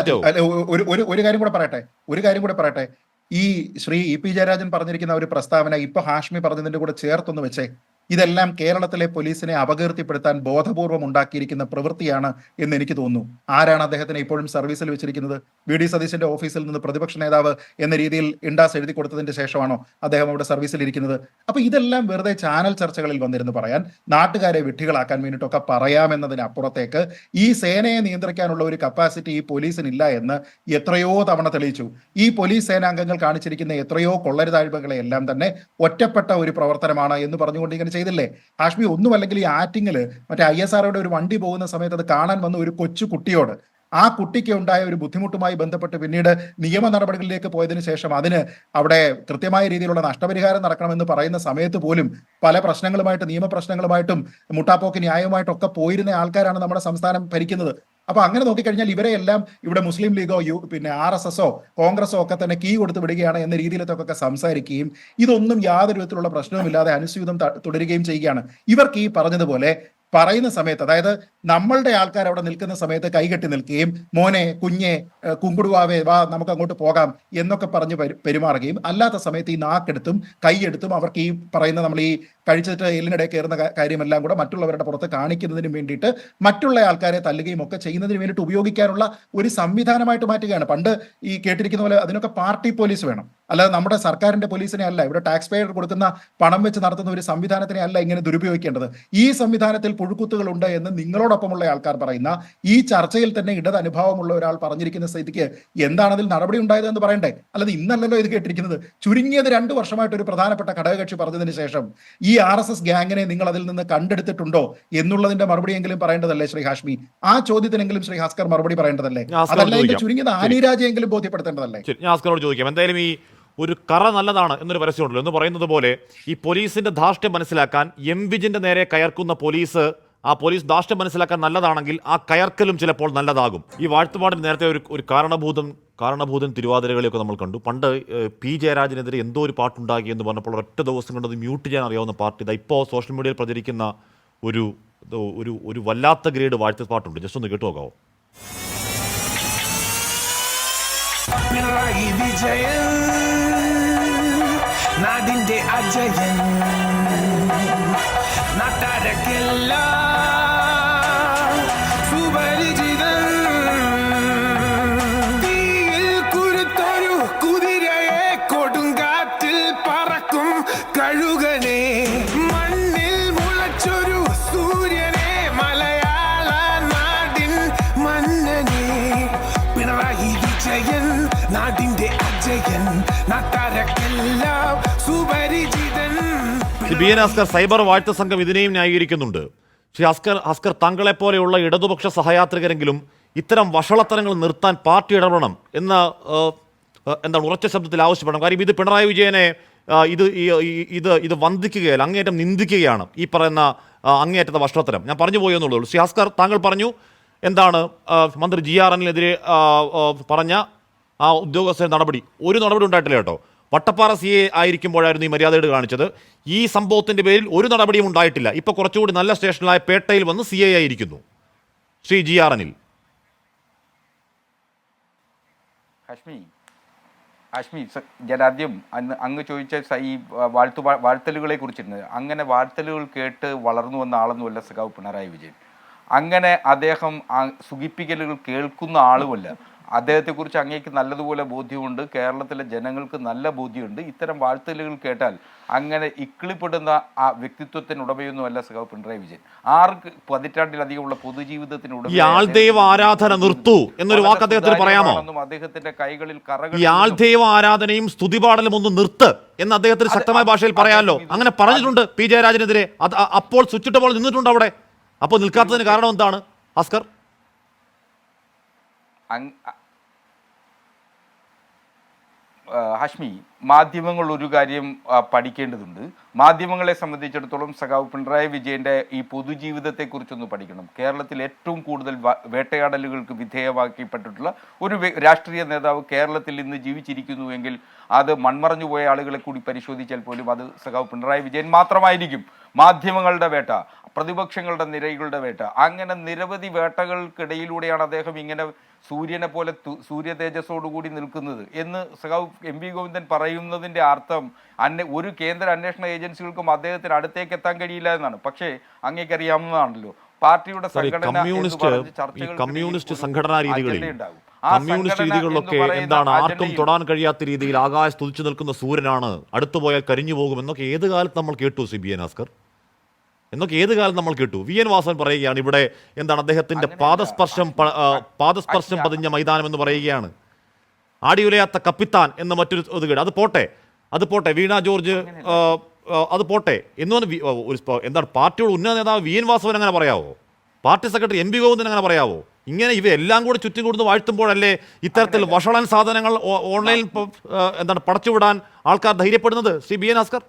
ഒരു കാര്യം കൂടെ പറയട്ടെ. ഈ ശ്രീ EP ജയരാജൻ പറഞ്ഞിരിക്കുന്ന ഒരു പ്രസ്താവന ഇപ്പൊ ഹാഷ്മി പറഞ്ഞതിന്റെ കൂടെ ചേർത്തൊന്ന് വെച്ചേ. ഇതെല്ലാം കേരളത്തിലെ പോലീസിനെ അപകീർത്തിപ്പെടുത്താൻ ബോധപൂർവം ഉണ്ടാക്കിയിരിക്കുന്ന പ്രവൃത്തിയാണ് എന്ന് എനിക്ക് തോന്നുന്നു. ആരാണ് അദ്ദേഹത്തിനെ ഇപ്പോഴും സർവീസിൽ വെച്ചിരിക്കുന്നത്? VD സതീശന്റെ ഓഫീസിൽ നിന്ന് പ്രതിപക്ഷ നേതാവ് എന്ന രീതിയിൽ ഇൻഡാസ് എഴുതി കൊടുത്തതിന്റെ ശേഷമാണോ അദ്ദേഹം അവിടെ സർവീസിൽ ഇരിക്കുന്നത്? അപ്പൊ ഇതെല്ലാം വെറുതെ ചാനൽ ചർച്ചകളിൽ വന്നിരുന്ന് പറയാൻ, നാട്ടുകാരെ വിഡ്ഢികളാക്കാൻ വേണ്ടിയിട്ടൊക്കെ പറയാമെന്നതിനപ്പുറത്തേക്ക് ഈ സേനയെ നിയന്ത്രിക്കാനുള്ള ഒരു കപ്പാസിറ്റി ഈ പോലീസിനില്ല എന്ന് എത്രയോ തവണ തെളിയിച്ചു. ഈ പോലീസ് സേനാംഗങ്ങൾ കാണിച്ചിരിക്കുന്ന എത്രയോ കൊള്ളരുതാഴ്മകളെ എല്ലാം തന്നെ ഒറ്റപ്പെട്ട ഒരു പ്രവർത്തനമാണ് എന്ന് പറഞ്ഞുകൊണ്ട് ഇങ്ങനെ ചെയ്തില്ലേ? ഹാഷ്മി ഒന്നുമല്ലെങ്കിൽ ഈ ആറ്റിങ്ങില് മറ്റേ ISROയുടെ ഒരു വണ്ടി പോകുന്ന സമയത്ത് അത് കാണാൻ വന്ന ഒരു കൊച്ചു കുട്ടിയോട്, ആ കുട്ടിക്ക് ഉണ്ടായ ഒരു ബുദ്ധിമുട്ടുമായി ബന്ധപ്പെട്ട് പിന്നീട് നിയമ നടപടികളിലേക്ക് പോയതിനു ശേഷം അതിന് അവിടെ കൃത്യമായ രീതിയിലുള്ള നഷ്ടപരിഹാരം നടക്കണമെന്ന് പറയുന്ന സമയത്ത് പോലും പല പ്രശ്നങ്ങളുമായിട്ട്, നിയമപ്രശ്നങ്ങളുമായിട്ടും മുട്ടാപ്പോക്ക് ന്യായമായിട്ടൊക്കെ പോയിരുന്ന ആൾക്കാരാണ് നമ്മുടെ സംസ്ഥാനം ഭരിക്കുന്നത്. അപ്പൊ അങ്ങനെ നോക്കിക്കഴിഞ്ഞാൽ ഇവരെ എല്ലാം ഇവിടെ മുസ്ലിം ലീഗോ പിന്നെ RSSോ കോൺഗ്രസോ ഒക്കെ തന്നെ കീ കൊടുത്ത് വിടുകയാണ് എന്ന രീതിയിലൊക്കെ സംസാരിക്കുകയും ഇതൊന്നും യാതൊരു വിധത്തിലുള്ള പ്രശ്നവുമില്ലാതെ അനുസ്യൂതം തുടരുകയും ചെയ്യുകയാണ്. ഇവർക്ക് ഈ പറഞ്ഞതുപോലെ പറയുന്ന സമയത്ത്, അതായത് നമ്മളുടെ ആൾക്കാർ അവിടെ നിൽക്കുന്ന സമയത്ത് കൈകെട്ടി നിൽക്കുകയും മോനെ കുഞ്ഞെ കുങ്കുടുവാവേ വാ നമുക്ക് അങ്ങോട്ട് പോകാം എന്നൊക്കെ പറഞ്ഞ് പെരുമാറുകയും അല്ലാത്ത സമയത്ത് ഈ നാക്കെടുത്തും കൈയെടുത്തും അവർക്ക് ഈ പറയുന്ന നമ്മൾ ഈ കഴിച്ചിട്ട് എല്ലിനിടെ കയറുന്ന കാര്യമെല്ലാം കൂടെ മറ്റുള്ളവരുടെ പുറത്ത് കാണിക്കുന്നതിന് വേണ്ടിയിട്ട് മറ്റുള്ള ആൾക്കാരെ തല്ലുകയും ഒക്കെ ചെയ്യുന്നതിന് വേണ്ടിയിട്ട് ഉപയോഗിക്കാനുള്ള ഒരു സംവിധാനമായിട്ട് മാറ്റുകയാണ്. പണ്ട് ഈ കേട്ടിരിക്കുന്ന പോലെ അതിനൊക്കെ പാർട്ടി പോലീസ് വേണം, അല്ലാതെ നമ്മുടെ സർക്കാരിന്റെ പോലീസിനെ അല്ല, ഇവിടെ ടാക്സ് പേയർ കൊടുക്കുന്ന പണം വെച്ച് നടത്തുന്ന ഒരു സംവിധാനത്തിനെ അല്ല ഇങ്ങനെ ദുരുപയോഗിക്കേണ്ടത്. ഈ സംവിധാനത്തിൽ പുഴുക്കുത്തുകളുണ്ട് എന്ന് നിങ്ങളോടൊപ്പമുള്ള ആൾക്കാർ പറയുന്ന ഈ ചർച്ചയിൽ തന്നെ ഇടത് അനുഭവമുള്ള ഒരാൾ പറഞ്ഞിരിക്കുന്ന സ്ഥിതിക്ക് എന്താണ് അതിൽ നടപടി ഉണ്ടായതെന്ന് പറയണ്ടേ? അല്ലാതെ ഇന്നല്ലല്ലോ ഇത് കേട്ടിരിക്കുന്നത്. ചുരുങ്ങിയത് 2 വർഷമായിട്ട് ഒരു പ്രധാനപ്പെട്ട ഘടകകക്ഷി പറഞ്ഞതിന് ശേഷം ഈ RSS ഗ്യാങ്ങിനെ നിങ്ങൾ അതിൽ നിന്ന് കണ്ടെടുത്തിട്ടുണ്ടോ എന്നുള്ളതിന്റെ മറുപടിയെങ്കിലും പറയേണ്ടതല്ലേ ശ്രീ ഹാഷ്മി? ആ ചോദ്യത്തിനെങ്കിലും ശ്രീ ഭാസ്കർ മറുപടി പറയേണ്ടതല്ലേ? അതല്ല ചുരുങ്ങിയത് ആനിരാജയെങ്കിലും ബോധ്യപ്പെടുത്തേണ്ടതല്ലേ? ഞാൻ ഭാസ്കറോട് ചോദിക്കാം. എന്തായാലും ഈ ഒരു കറ നല്ലതാണ് എന്നൊരു പരസ്യമുണ്ടല്ലോ എന്ന് പറയുന്നത് പോലെ ഈ പോലീസിന്റെ ധാർഷ്ട്യം മനസ്സിലാക്കാൻ വിജിന്റെ നേരെ കയർക്കുന്ന ആ പോലീസ് ധാർഷ്ട്യം മനസ്സിലാക്കാൻ നല്ലതാണെങ്കിൽ ആ കയർക്കലും ചിലപ്പോൾ നല്ലതാകും. ഈ വാഴ്ത്തുപാടിന് നേരത്തെ ഒരു കാരണഭൂതൻ തിരുവാതിരകളെയൊക്കെ നമ്മൾ കണ്ടു. പണ്ട് പി ജയരാജനെതിരെ എന്തോ ഒരു പാട്ടുണ്ടാക്കി എന്ന് പറഞ്ഞപ്പോൾ ഒരൊറ്റ ദിവസം കൊണ്ട് അത് മ്യൂട്ട് ചെയ്യാൻ അറിയാവുന്ന പാർട്ടി ഇതാ ഇപ്പോൾ സോഷ്യൽ മീഡിയയിൽ പ്രചരിക്കുന്ന ഒരു വല്ലാത്ത ഗ്രേഡ് വാഴ്ത്തുപാട്ടുണ്ട്. ജസ്റ്റ് ഒന്ന് കേട്ടു നോക്കാവോ? നാടിന്റെ അജയൻ നാട്ടാരക്കെല്ലാം സുപരിചിതൻ തീയിൽ കുരുത്തൊരു കുതിരയെ കൊടുങ്കാറ്റിൽ പറക്കും കഴുകനെ മണ്ണിൽ മുളച്ചൊരു സൂര്യനെ മലയാള നാടിൻ മന്നനെ പിണറായി വിജയൻ നാടിന്റെ അജയൻ നാട്ടാരക്കെല്ലാം സുപരിചിതൻ. അസ്കർ, സൈബർ വാഴ്ത്ത സംഘം ഇതിനെയും ന്യായീകരിക്കുന്നുണ്ട്. ശ്രീ അസ്കർ, താങ്കളെപ്പോലെയുള്ള ഇടതുപക്ഷ സഹയാത്രികരെങ്കിലും ഇത്തരം വഷളത്തരങ്ങൾ നിർത്താൻ പാർട്ടി ഇടപെടണം എന്ന് എന്താണ് ഉറച്ച ശബ്ദത്തിൽ ആവശ്യപ്പെടണം. കാര്യം ഇത് പിണറായി വിജയനെ ഇത് വന്ദിക്കുകയല്ല, അങ്ങേയറ്റം നിന്ദിക്കുകയാണ് ഈ പറയുന്ന അങ്ങേയറ്റത്തെ വഷളത്തരം. ഞാൻ പറഞ്ഞു പോയി എന്നുള്ളൂ. ശ്രീ അസ്കർ, താങ്കൾ പറഞ്ഞു എന്താണ് മന്ത്രി GRNിനെതിരെ പറഞ്ഞ ആ ഉദ്യോഗസ്ഥരുടെ നടപടി? ഒരു നടപടി ഉണ്ടായിട്ടില്ല കേട്ടോ. വട്ടപ്പാറ CA ആയിരിക്കുമ്പോഴായിരുന്നു ഈ മര്യാദയോട് കാണിച്ചത്. ഈ സംഭവത്തിന്റെ പേരിൽ ഒരു നടപടിയും ഉണ്ടായിട്ടില്ല. ഇപ്പൊ കുറച്ചുകൂടി നല്ല സ്റ്റേഷനിലായ പേട്ടയിൽ വന്ന് CA ആയിരിക്കുന്നു ശ്രീ GRNിൽ. ഹാഷ്മി, ഞാൻ ആദ്യം അങ്ങ് ചോദിച്ച ഈ വാഴ്ത്തലുകളെ കുറിച്ചിരുന്നത്, അങ്ങനെ വാഴ്ത്തലുകൾ കേട്ട് വളർന്നു വന്ന ആളൊന്നുമല്ല സഖാവ് പിണറായി വിജയൻ. അങ്ങനെ അദ്ദേഹം സുഖിപ്പിക്കലുകൾ കേൾക്കുന്ന ആളുമല്ല. അദ്ദേഹത്തെക്കുറിച്ച് അങ്ങേക്ക് നല്ലതുപോലെ ബോധ്യമുണ്ട്, കേരളത്തിലെ ജനങ്ങൾക്ക് നല്ല ബോധ്യമുണ്ട്. ഇത്തരം വാഴ്ത്തലുകൾ കേട്ടാൽ അങ്ങനെ ഇക്കിളിപ്പെടുന്ന ആ വ്യക്തിത്വത്തിന് ഉടമയൊന്നുമല്ല സഖാവ് പിണറായി വിജയൻ. 6 പതിറ്റാണ്ടിലധികമുള്ള പൊതുജീവിതത്തിന് ആരാധന നിർത്തൂ എന്നൊരു വാക്ക് അദ്ദേഹത്തിന് പറയാമോ? അദ്ദേഹത്തിന്റെ കൈകളിൽ ആൾദൈവ ആരാധനയും സ്തുതിപാടലും ഒന്ന് നിർത്ത് എന്ന് അദ്ദേഹത്തിന് ശക്തമായ ഭാഷയിൽ പറയാമല്ലോ. അങ്ങനെ പറഞ്ഞിട്ടുണ്ട് പി ജയരാജനെതിരെ. അപ്പോൾ സ്വിച്ചിട്ടപ്പോൾ നിന്നിട്ടുണ്ട് അവിടെ. അപ്പോൾ നിൽക്കാത്തതിന് കാരണം എന്താണ് ഭാസ്കർ? ഹാഷ്മി, മാധ്യമങ്ങൾ ഒരു കാര്യം പഠിക്കേണ്ടതുണ്ട്. മാധ്യമങ്ങളെ സംബന്ധിച്ചിടത്തോളം സഖാവ് പിണറായി വിജയൻ്റെ ഈ പൊതുജീവിതത്തെക്കുറിച്ചൊന്ന് പഠിക്കണം. കേരളത്തിൽ ഏറ്റവും കൂടുതൽ വേട്ടയാടലുകൾക്ക് വിധേയമാക്കപ്പെട്ടിട്ടുള്ള ഒരു രാഷ്ട്രീയ നേതാവ് കേരളത്തിൽ ഇന്ന് ജീവിച്ചിരിക്കുന്നുവെങ്കിൽ അത് മൺമറഞ്ഞു പോയ ആളുകളെ കൂടി പരിശോധിച്ചാൽ പോലും അത് സഖാവ് പിണറായി വിജയൻ മാത്രമായിരിക്കും. മാധ്യമങ്ങളുടെ വേട്ട, പ്രതിപക്ഷങ്ങളുടെ നിരകളുടെ വേട്ട, അങ്ങനെ നിരവധി വേട്ടകൾക്കിടയിലൂടെയാണ് അദ്ദേഹം ഇങ്ങനെ സൂര്യനെ പോലെ സൂര്യ തേജസ്സോടുകൂടി നിൽക്കുന്നത് എന്ന് സഖാവ് MV ഗോവിന്ദൻ പറയുന്നതിൻ്റെ അർത്ഥം ഒരു കേന്ദ്ര അന്വേഷണ ഏജൻസികൾക്കും അദ്ദേഹത്തിന് അടുത്തേക്ക് എത്താൻ കഴിയില്ല എന്നാണ്. പക്ഷേ അങ്ങേക്കറിയാവുന്നതാണല്ലോ, പാർട്ടിയുടെ കമ്മ്യൂണിസ്റ്റ് സംഘടനാ രീതികളിലൊക്കെ എന്താണ് ആർക്കും തൊടാൻ കഴിയാത്ത രീതിയിൽ ആകാശ സ്തുതിച്ചു നിൽക്കുന്ന സൂര്യനാണ്, അടുത്തുപോയാൽ കരിഞ്ഞു പോകുമെന്നൊക്കെ ഏത് കാലത്ത് നമ്മൾ കേട്ടു CBN ഭാസ്കർ? എന്നൊക്കെ ഏത് കാലം നമ്മൾ കേട്ടു? VN വാസവൻ പറയുകയാണ് ഇവിടെ എന്താണ് അദ്ദേഹത്തിന്റെ പാദസ്പർശം പതിഞ്ഞ മൈതാനം എന്ന് പറയുകയാണ്. ആടിയുലയാത്ത കപ്പിത്താൻ എന്ന മറ്റൊരു ഇത് കേട്ട്. അത് പോട്ടെ വീണ ജോർജ് അത് പോട്ടെ എന്ന് എന്താണ് പാർട്ടിയുടെ ഉന്നത നേതാവ് VN വാസവൻ അങ്ങനെ പറയാവോ? പാർട്ടി സെക്രട്ടറി MV ഗോവിന്ദൻ അങ്ങനെ പറയാവോ? ഇങ്ങനെ ഇവയെല്ലാം കൂടെ ചുറ്റും കൂടുന്ന് വാഴ്ത്തുമ്പോഴല്ലേ ഇത്തരത്തിൽ വഷളൻ സാധനങ്ങൾ ഓൺലൈനിൽ എന്താണ് പടച്ചുവിടാൻ ആൾക്കാർ ധൈര്യപ്പെടുന്നത്? ശ്രീ BN ഭാസ്കർ,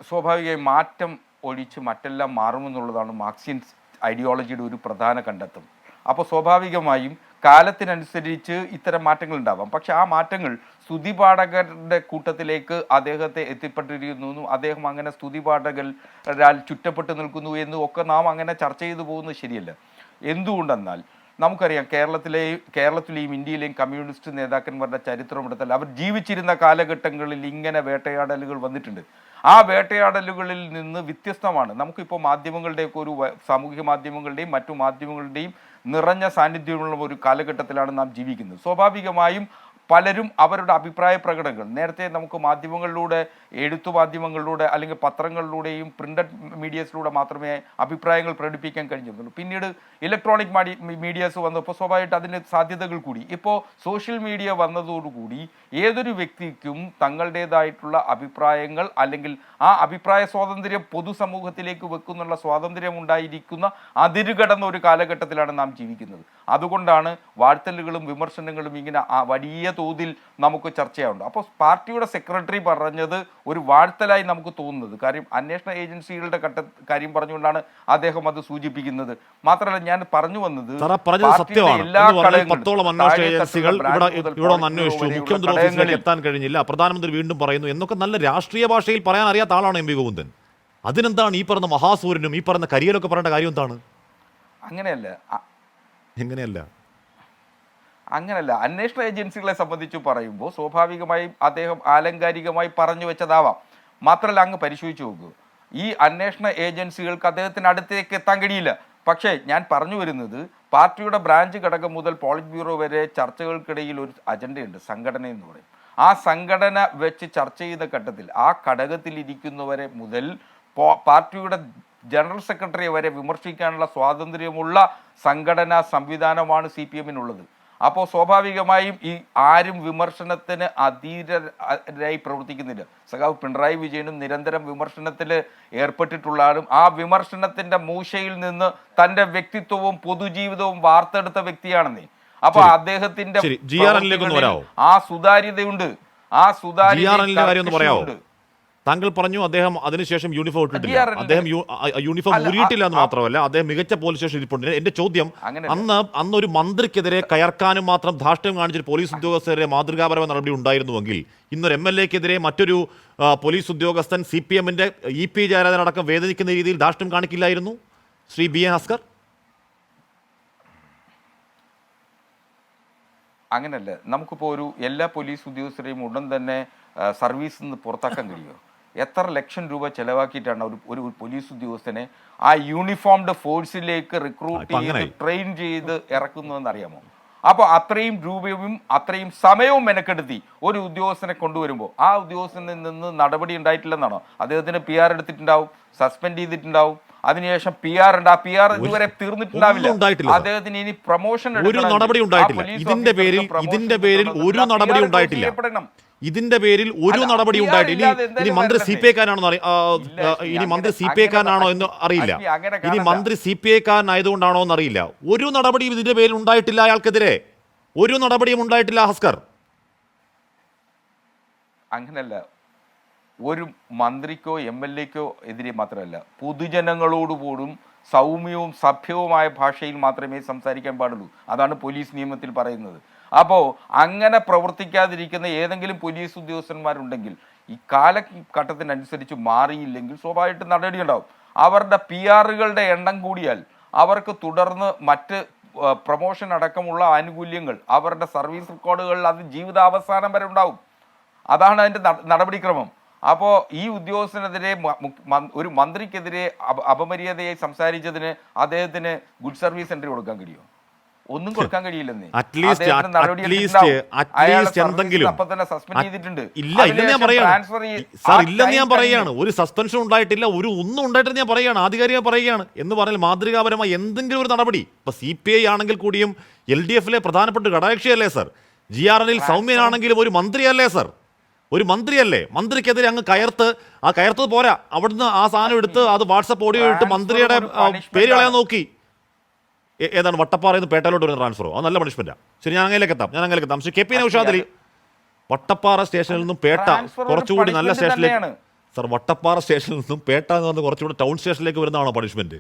സ്വാഭാവികമായി മാറ്റം ഒഴിച്ച് മറ്റെല്ലാം മാറുമെന്നുള്ളതാണ് മാർക്സിയൻ ഐഡിയോളജിയുടെ ഒരു പ്രധാന കണ്ടെത്തൽ. അപ്പോൾ സ്വാഭാവികമായും കാലത്തിനനുസരിച്ച് ഇത്തരം മാറ്റങ്ങൾ ഉണ്ടാവാം. പക്ഷെ ആ മാറ്റങ്ങൾ സ്തുതിപാഠകരുടെ കൂട്ടത്തിലേക്ക് അദ്ദേഹത്തെ എത്തിപ്പെട്ടിരിക്കുന്നു, അദ്ദേഹം അങ്ങനെ സ്തുതിപാഠകരാൽ ചുറ്റപ്പെട്ട് നിൽക്കുന്നു എന്നും ഒക്കെ നാം അങ്ങനെ ചർച്ച ചെയ്തു പോകുന്നത് ശരിയല്ല. എന്തുകൊണ്ടെന്നാൽ നമുക്കറിയാം കേരളത്തിലെയും ഇന്ത്യയിലെയും കമ്മ്യൂണിസ്റ്റ് നേതാക്കന്മാരുടെ ചരിത്രം എടുത്താൽ അവർ ജീവിച്ചിരുന്ന കാലഘട്ടങ്ങളിൽ ഇങ്ങനെ വേട്ടയാടലുകൾ വന്നിട്ടുണ്ട്. ആ വേട്ടയാടലുകളിൽ നിന്ന് വ്യത്യസ്തമാണ് നമുക്കിപ്പോൾ മാധ്യമങ്ങളുടെയൊക്കെ ഒരു സാമൂഹിക മാധ്യമങ്ങളുടെയും മറ്റു മാധ്യമങ്ങളുടെയും നിറഞ്ഞ സാന്നിധ്യമുള്ള ഒരു കാലഘട്ടത്തിലാണ് നാം ജീവിക്കുന്നത്. സ്വാഭാവികമായും പലരും അവരുടെ അഭിപ്രായ പ്രകടനങ്ങൾ നേരത്തെ നമുക്ക് മാധ്യമങ്ങളിലൂടെ, എഴുത്തു മാധ്യമങ്ങളിലൂടെ അല്ലെങ്കിൽ പത്രങ്ങളിലൂടെയും പ്രിന്റഡ് മീഡിയസിലൂടെ മാത്രമേ അഭിപ്രായങ്ങൾ പ്രകടിപ്പിക്കാൻ കഴിഞ്ഞിരുന്നുള്ളൂ. പിന്നീട് ഇലക്ട്രോണിക് മീഡിയാസ് വന്നപ്പോൾ സ്വാഭാവികമായിട്ട് അതിന് സാധ്യതകൾ കൂടി. ഇപ്പോൾ സോഷ്യൽ മീഡിയ വന്നതോടുകൂടി ഏതൊരു വ്യക്തിക്കും തങ്ങളുടേതായിട്ടുള്ള അഭിപ്രായങ്ങൾ അല്ലെങ്കിൽ ആ അഭിപ്രായ സ്വാതന്ത്ര്യം പൊതുസമൂഹത്തിലേക്ക് വെക്കുന്നുള്ള സ്വാതന്ത്ര്യം ഉണ്ടായിരിക്കുന്ന അതിരുകടന്ന ഒരു കാലഘട്ടത്തിലാണ് നാം ജീവിക്കുന്നത്. അതുകൊണ്ടാണ് വാഴ്ത്തലുകളും വിമർശനങ്ങളും ഇങ്ങനെ വലിയ തോതിൽ നമുക്ക് ചർച്ചയാവുണ്ട്. അപ്പോൾ പാർട്ടിയുടെ സെക്രട്ടറി പറഞ്ഞത് ഒരു വാഴ്ത്തലായി നമുക്ക് തോന്നുന്നത് കാര്യം അന്വേഷണ ഏജൻസികളുടെ കാര്യം പറഞ്ഞുകൊണ്ടാണ് അദ്ദേഹം അത് സൂചിപ്പിക്കുന്നത്. മാത്രമല്ല ഞാൻ പറഞ്ഞു വന്നത് എല്ലാ ഘടകങ്ങളും എത്താൻ കഴിഞ്ഞില്ല, പ്രധാനമന്ത്രി വീണ്ടും പറയുന്നു എന്നൊക്കെ നല്ല രാഷ്ട്രീയ ഭാഷയിൽ പറയാൻ അറിയാത്ത ആളാണ് എം വി ഗോവിന്ദൻ. അതിനെന്താണ് ഈ പറഞ്ഞ മഹാസൂര്യനും ഈ പറഞ്ഞ കരിയലൊക്കെ പറയേണ്ട കാര്യം എന്താണ്? അങ്ങനെയല്ല. അന്വേഷണ ഏജൻസികളെ സംബന്ധിച്ച് പറയുമ്പോൾ സ്വാഭാവികമായും അദ്ദേഹം ആലങ്കാരികമായി പറഞ്ഞു വെച്ചതാവാം. മാത്രമല്ല അങ്ങ് പരിശോധിച്ച് നോക്കൂ, ഈ അന്വേഷണ ഏജൻസികൾക്ക് അദ്ദേഹത്തിന് അടുത്തേക്ക് എത്താൻ കഴിയില്ല. പക്ഷേ ഞാൻ പറഞ്ഞു വരുന്നത് പാർട്ടിയുടെ ബ്രാഞ്ച് ഘടകം മുതൽ പോളിറ്റ് ബ്യൂറോ വരെ ചർച്ചകൾക്കിടയിൽ ഒരു അജണ്ടയുണ്ട്, സംഘടന എന്ന് പറയും. ആ സംഘടന വെച്ച് ചർച്ച ചെയ്യുന്ന ഘട്ടത്തിൽ ആ ഘടകത്തിലിരിക്കുന്നവരെ മുതൽ പാർട്ടിയുടെ ജനറൽ സെക്രട്ടറിയെ വരെ വിമർശിക്കാനുള്ള സ്വാതന്ത്ര്യമുള്ള സംഘടനാ സംവിധാനമാണ് CPM-നുള്ളത്. അപ്പോൾ സ്വാഭാവികമായും ഈ ആരും വിമർശനത്തിന് അധീരരായി പ്രവർത്തിക്കുന്നില്ല. സഖാവ് പിണറായി വിജയനും നിരന്തരം വിമർശനത്തിൽ ഏർപ്പെട്ടിട്ടുള്ളതും ആ വിമർശനത്തിന്റെ മൂശയിൽ നിന്ന് തൻ്റെ വ്യക്തിത്വവും പൊതുജീവിതവും വാർത്തെടുത്ത വ്യക്തിയാണെന്നേ. അപ്പൊ അദ്ദേഹത്തിന്റെ ആ സുതാര്യതയുണ്ട്, ആ സുതാര്യത. താങ്കൾ പറഞ്ഞു അദ്ദേഹം അതിനുശേഷം യൂണിഫോം ഇട്ടിട്ടില്ല, അദ്ദേഹം യൂണിഫോം ഊരിയിട്ടില്ല എന്ന് മാത്രമല്ല അദ്ദേഹം മികച്ച പോലീസ് സ്റ്റേഷൻ ഇരിപ്പുണ്ട്. എന്റെ ചോദ്യം, അന്നൊരു മന്ത്രിക്കെതിരെ കയർക്കാനും മാത്രം ധാർഷ്ട്യം കാണിച്ചൊരു പോലീസ് ഉദ്യോഗസ്ഥരെ മാതൃകാപരമായ നടപടി ഉണ്ടായിരുന്നുവെങ്കിൽ ഇന്നൊരു MLA-ക്കെതിരെ മറ്റൊരു പോലീസ് ഉദ്യോഗസ്ഥൻ CPM-ന്റെ EP ജയരാജനടക്കം വേദനിക്കുന്ന രീതിയിൽ ധാർഷ്ട്യം കാണിക്കില്ലായിരുന്നു ശ്രീ BN ഹസ്കർ? അങ്ങനല്ല. നമുക്കിപ്പോൾ എല്ലാ പോലീസ് ഉദ്യോഗസ്ഥരെയും ഉടൻ തന്നെ സർവീസിൽ നിന്ന് പുറത്താക്കാൻ കഴിയുമോ? എത്ര ലക്ഷം രൂപ ചെലവാക്കിയിട്ടാണ് ഒരു പോലീസ് ഉദ്യോഗസ്ഥനെ ആ യൂണിഫോംഡ് ഫോഴ്സിലേക്ക് റിക്രൂട്ട് ചെയ്ത് ട്രെയിൻ ചെയ്ത് ഇറക്കുന്നതെന്ന് അറിയാമോ? അപ്പോൾ അത്രയും രൂപയും അത്രയും സമയവും മെനക്കെടുത്തി ഒരു ഉദ്യോഗസ്ഥനെ കൊണ്ടുവരുമ്പോൾ ആ ഉദ്യോഗസ്ഥനിൽ നിന്ന് നടപടി ഉണ്ടായിട്ടില്ലെന്നാണോ? അദ്ദേഹത്തിന് PR എടുത്തിട്ടുണ്ടാവും, സസ്പെൻഡ് ചെയ്തിട്ടുണ്ടാവും, അതിനുശേഷം PR ഉണ്ട്. ആ PR ഇതുവരെ തീർന്നിട്ടുണ്ടാവില്ല. അദ്ദേഹത്തിന് ഇനി പ്രൊമോഷൻ ഒരു നടപടി ഉണ്ടായിട്ടില്ല. ഇതിന്റെ പേരിൽ ഒരു നടപടി ഉണ്ടായിട്ടില്ല. ഇതിന്റെ പേരിൽ ഒരു നടപടി ഉണ്ടായിട്ടില്ല. ഇനി മന്ത്രി CPI-കാരനാണോ ഇനി മന്ത്രി CPI-കാരനാണോ എന്ന് അറിയില്ല. ഇനി മന്ത്രി CPI-കാരനായതുകൊണ്ടാണോ എന്നറിയില്ല. ഒരു നടപടിയും ഇതിന്റെ പേരിൽ ഉണ്ടായിട്ടില്ല. അയാൾക്കെതിരെ ഒരു നടപടിയും ഉണ്ടായിട്ടില്ല ഹസ്കർ. അങ്ങനല്ല. ഒരു മന്ത്രിക്കോ MLA-ക്കോ എതിരെ മാത്രമല്ല, പൊതുജനങ്ങളോട് പോലും സൗമ്യവും സഭ്യവുമായ ഭാഷയിൽ മാത്രമേ സംസാരിക്കാൻ പാടുള്ളൂ. അതാണ് പോലീസ് നിയമത്തിൽ പറയുന്നത്. അപ്പോൾ അങ്ങനെ പ്രവർത്തിക്കാതിരിക്കുന്ന ഏതെങ്കിലും പോലീസ് ഉദ്യോഗസ്ഥന്മാരുണ്ടെങ്കിൽ ഈ കാലഘട്ടത്തിനനുസരിച്ച് മാറിയില്ലെങ്കിൽ സ്വാഭാവികമായിട്ട് നടപടിയുണ്ടാവും. അവരുടെ PR-കളുടെ എണ്ണം കൂടിയാൽ അവർക്ക് തുടർന്ന് മറ്റ് പ്രൊമോഷൻ അടക്കമുള്ള ആനുകൂല്യങ്ങൾ അവരുടെ സർവീസ് റെക്കോർഡുകളിൽ അത് ജീവിതാവസാനം വരെ ഉണ്ടാവും. അതാണ് അതിൻ്റെ നടപടിക്രമം. അപ്പോൾ ഈ ഉദ്യോഗസ്ഥനെതിരെ ഒരു മന്ത്രിക്കെതിരെ അപമര്യാദയായി സംസാരിച്ചതിന് അദ്ദേഹത്തിന് ഗുഡ് സർവീസ് എൻട്രി കൊടുക്കാൻ കഴിയുമോ? ഒന്നും കൊടുക്കാൻ കഴിയില്ലെന്നേ. ഞാൻ പറയാണ് ഒരു സസ്പെൻഷൻ ഉണ്ടായിട്ടില്ല, ഒന്നും ഉണ്ടായിട്ടില്ല. ഞാൻ പറയാണ്, ആധികാരികമായി പറയുകയാണ്. എന്ന് പറഞ്ഞാൽ മാതൃകാപരമായി എന്തെങ്കിലും ഒരു നടപടി. ഇപ്പൊ CPI ആണെങ്കിൽ കൂടിയും LDF-ലെ പ്രധാനപ്പെട്ട ഘടകകക്ഷിയല്ലേ സർ? GRNൽ സൗമ്യനാണെങ്കിലും ഒരു മന്ത്രിയല്ലേ സർ? ഒരു മന്ത്രിയല്ലേ? മന്ത്രിക്കെതിരെ അങ്ങ് കയർത്തത് പോരാ, അവിടുന്ന് ആ സാധനം എടുത്ത് അത് വാട്സപ്പ് ഓഡിയോ ഇട്ട് മന്ത്രിയുടെ പേര് കളയാൻ നോക്കി. ഏതാണ് വട്ടപ്പാറയിൽ നിന്ന് പേട്ടയിലോട്ട് ഒരു ട്രാൻസ്ഫറോ? അത് നല്ല പണിഷ്മെന്റാ. ശരി, ഞാൻ അങ്ങനെയൊക്കെ എത്താം. KP നൗഷാദ് അലി, വട്ടപ്പാറ സ്റ്റേഷനിൽ നിന്നും പേട്ട കുറച്ചുകൂടി നല്ല സ്റ്റേഷനിലേക്ക് സർ, വട്ടപ്പാറ സ്റ്റേഷനിൽ നിന്നും പേട്ട എന്ന് പറഞ്ഞ് കുറച്ചുകൂടെ ടൗൺ സ്റ്റേഷനിലേക്ക് വരുന്നതാണോ പണിഷ്മെന്റ്?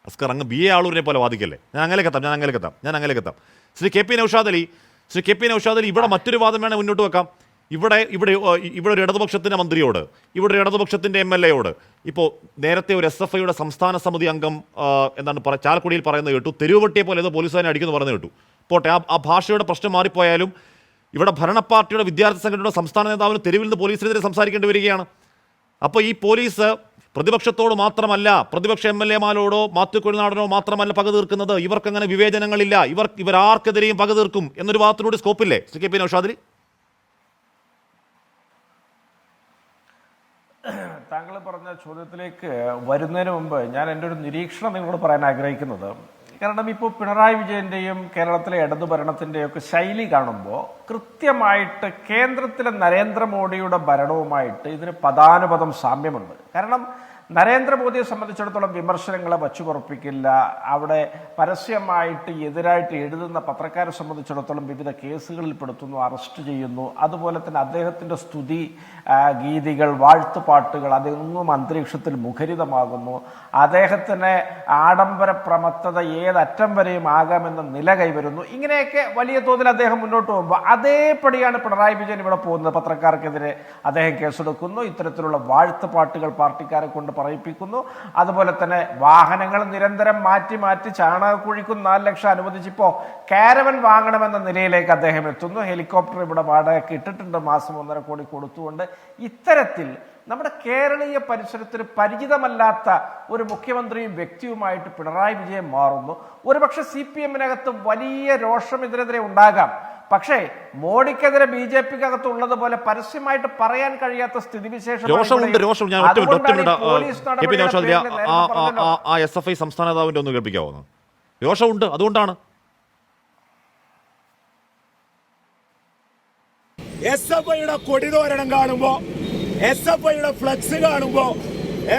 അസ്കർ, അങ്ങ് ബി എ ആളൂരിനെ പോലെ വാദിക്കല്ലേ. ഞാൻ അങ്ങനെയൊക്കെ എത്താം. ശ്രീ കെ പി നൗഷാദ് അലി, ഇവിടെ മറ്റൊരു വാദം വേണേൽ മുന്നോട്ട് വെക്കാം. ഇവിടെ ഒരു ഇടതുപക്ഷത്തിൻ്റെ മന്ത്രിയോട്, ഇവിടെ ഒരു ഇടതുപക്ഷത്തിൻ്റെ MLA യോട്, ഇപ്പോൾ നേരത്തെ ഒരു SFIയുടെ സംസ്ഥാന സമിതി അംഗം ചാലക്കുടിയിൽ പറയുന്നത് കേട്ടു, തെരുവുപട്ടിയെ പോലെ ഏതോ പോലീസുകാരനെ അടിക്കുന്നു പറയുന്നത് കേട്ടു. പോട്ടെ, ആ ഭാഷയുടെ പ്രശ്നം മാറിപ്പോയാലും ഇവിടെ ഭരണ പാർട്ടിയുടെ വിദ്യാർത്ഥി സംഘടനയുടെ സംസ്ഥാന നേതാവിന് തെരുവിൽ നിന്ന് പോലീസിനെതിരെ സംസാരിക്കേണ്ടി വരികയാണ്. അപ്പോൾ ഈ പോലീസ് പ്രതിപക്ഷത്തോട് മാത്രമല്ല, പ്രതിപക്ഷ MLA മാരോടോ മാത്യു കുഴൽനാടനോ മാത്രമല്ല പക തീർക്കുന്നത്, ഇവർക്കങ്ങനെ വിവേചനങ്ങളില്ല, ഇവരാർക്കെതിരെയും പക തീർക്കും എന്നൊരു വാദത്തിലൂടെ സ്കോപ്പില്ലേ ശ്രീ കെ പി നൗഷാദിൽ? താങ്കൾ പറഞ്ഞ ചോദ്യത്തിലേക്ക് വരുന്നതിന് മുമ്പ് ഞാൻ എൻ്റെ ഒരു നിരീക്ഷണം നിങ്ങളോട് പറയാൻ ആഗ്രഹിക്കുന്നത്, കാരണം ഇപ്പോൾ പിണറായി വിജയൻ്റെയും കേരളത്തിലെ ഇടതുഭരണത്തിൻ്റെയും ഒക്കെ ശൈലി കാണുമ്പോൾ കൃത്യമായിട്ട് കേന്ദ്രത്തിലെ നരേന്ദ്രമോദിയുടെ ഭരണവുമായിട്ട് ഇതിന് പദാനുപദം സാമ്യമുണ്ട്. കാരണം നരേന്ദ്രമോദിയെ സംബന്ധിച്ചിടത്തോളം വിമർശനങ്ങളെ വച്ചുപുറപ്പിക്കില്ല, അവിടെ പരസ്യമായിട്ട് എതിരായിട്ട് എഴുതുന്ന പത്രക്കാരെ സംബന്ധിച്ചിടത്തോളം വിവിധ കേസുകളിൽ പെടുത്തുന്നു, അറസ്റ്റ് ചെയ്യുന്നു. അതുപോലെ തന്നെ അദ്ദേഹത്തിൻ്റെ സ്തുതി ഗീതികൾ, വാഴ്ത്തുപാട്ടുകൾ അതൊന്നും അന്തരീക്ഷത്തിൽ മുഖരിതമാകുന്നു. അദ്ദേഹത്തിന് ആഡംബര പ്രമത്തത ഏതറ്റം വരെയും ആകാമെന്ന നില കൈവരുന്നു. ഇങ്ങനെയൊക്കെ വലിയ തോതിൽ അദ്ദേഹം മുന്നോട്ട് പോകുമ്പോൾ അതേപടിയാണ് പിണറായി വിജയൻ ഇവിടെ പോകുന്നത്. പത്രക്കാർക്കെതിരെ അദ്ദേഹം കേസെടുക്കുന്നു, ഇത്തരത്തിലുള്ള വാഴ്ത്തുപാട്ടുകൾ പാർട്ടിക്കാരെ കൊണ്ട് പറയിപ്പിക്കുന്നു. അതുപോലെ തന്നെ വാഹനങ്ങൾ നിരന്തരം മാറ്റി ചാണകക്കുഴിക്കും 4 ലക്ഷം അനുവദിച്ചിപ്പോൾ കാരവൻ വാങ്ങണമെന്ന നിലയിലേക്ക് അദ്ദേഹം എത്തുന്നു. ഹെലികോപ്റ്റർ ഇവിടെ വാടകയ്ക്ക് ഇട്ടിട്ടുണ്ട്, മാസം 1.5 കോടി കൊടുത്തുകൊണ്ട്. ഇത്തരത്തിൽ നമ്മുടെ കേരളീയ പരിസരത്തിന് പരിചിതമല്ലാത്ത ഒരു മുഖ്യമന്ത്രിയും വ്യക്തിയുമായിട്ട് പിണറായി വിജയൻ മാറുന്നു. ഒരുപക്ഷെ CPM-നകത്ത് വലിയ രോഷം ഇതിനെതിരെ ഉണ്ടാകാം. പക്ഷേ മോഡിക്കെതിരെ BJP-ക്കകത്ത് ഉള്ളതുപോലെ പരസ്യമായിട്ട് പറയാൻ കഴിയാത്ത സ്ഥിതിവിശേഷം SFI സംസ്ഥാന നേതാവിന്റെ ഒന്ന് കേൾപ്പിക്കാവുന്നു. രോഷമുണ്ട്, അതുകൊണ്ടാണ് SFIയുടെ കൊടിതോരണം കാണുമ്പോ, SFIയുടെ ഫ്ലക്സ് കാണുമ്പോ,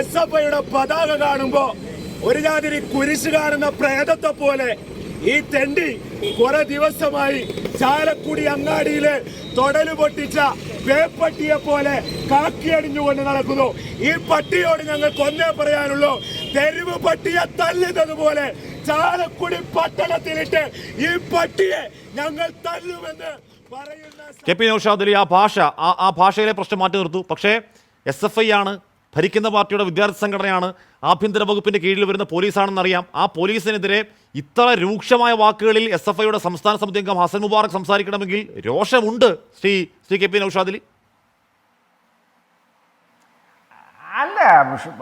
SFIയുടെ പതാക കാണുമ്പോ ഒരു ജാതിരി കുരിശ് കാണുന്ന പ്രേതത്തെ പോലെ ഈ തെണ്ടി കുറെ ദിവസമായി ചാലക്കുടി അങ്ങാടിയില് തൊടല് പൊട്ടിച്ച പേപ്പട്ടിയെ പോലെ കാക്കിയടിഞ്ഞുകൊണ്ട് നടക്കുന്നു. ഈ പട്ടിയോട് ഞങ്ങൾക്ക് ഒന്നേ പറയാനുള്ളൂ, തെരുവ് പട്ടിയെ തല്ലുന്നത് പോലെ ചാലക്കുടി പട്ടണത്തിലിട്ട് ഈ പട്ടിയെ ഞങ്ങൾ തല്ലുമെന്ന് പറയുന്ന കെ പി നൗഷാദ് അലി, ആ ഭാഷയിലെ പ്രശ്നം മാറ്റി നിർത്തു. പക്ഷേ SFI ആണ്, ഭരിക്കുന്ന പാർട്ടിയുടെ വിദ്യാർത്ഥി സംഘടനയാണ്, ആഭ്യന്തര വകുപ്പിന്റെ കീഴിൽ വരുന്ന പോലീസാണെന്നറിയാം. ആ പോലീസിനെതിരെ ഇത്ര രൂക്ഷമായ വാക്കുകളിൽ SFIയുടെ സംസ്ഥാന സമിതി അംഗം ഹസൻ മുബാറക് സംസാരിക്കണമെങ്കിൽ രോഷമുണ്ട് ശ്രീ കെ പി നൗഷാദ് അലി. അല്ല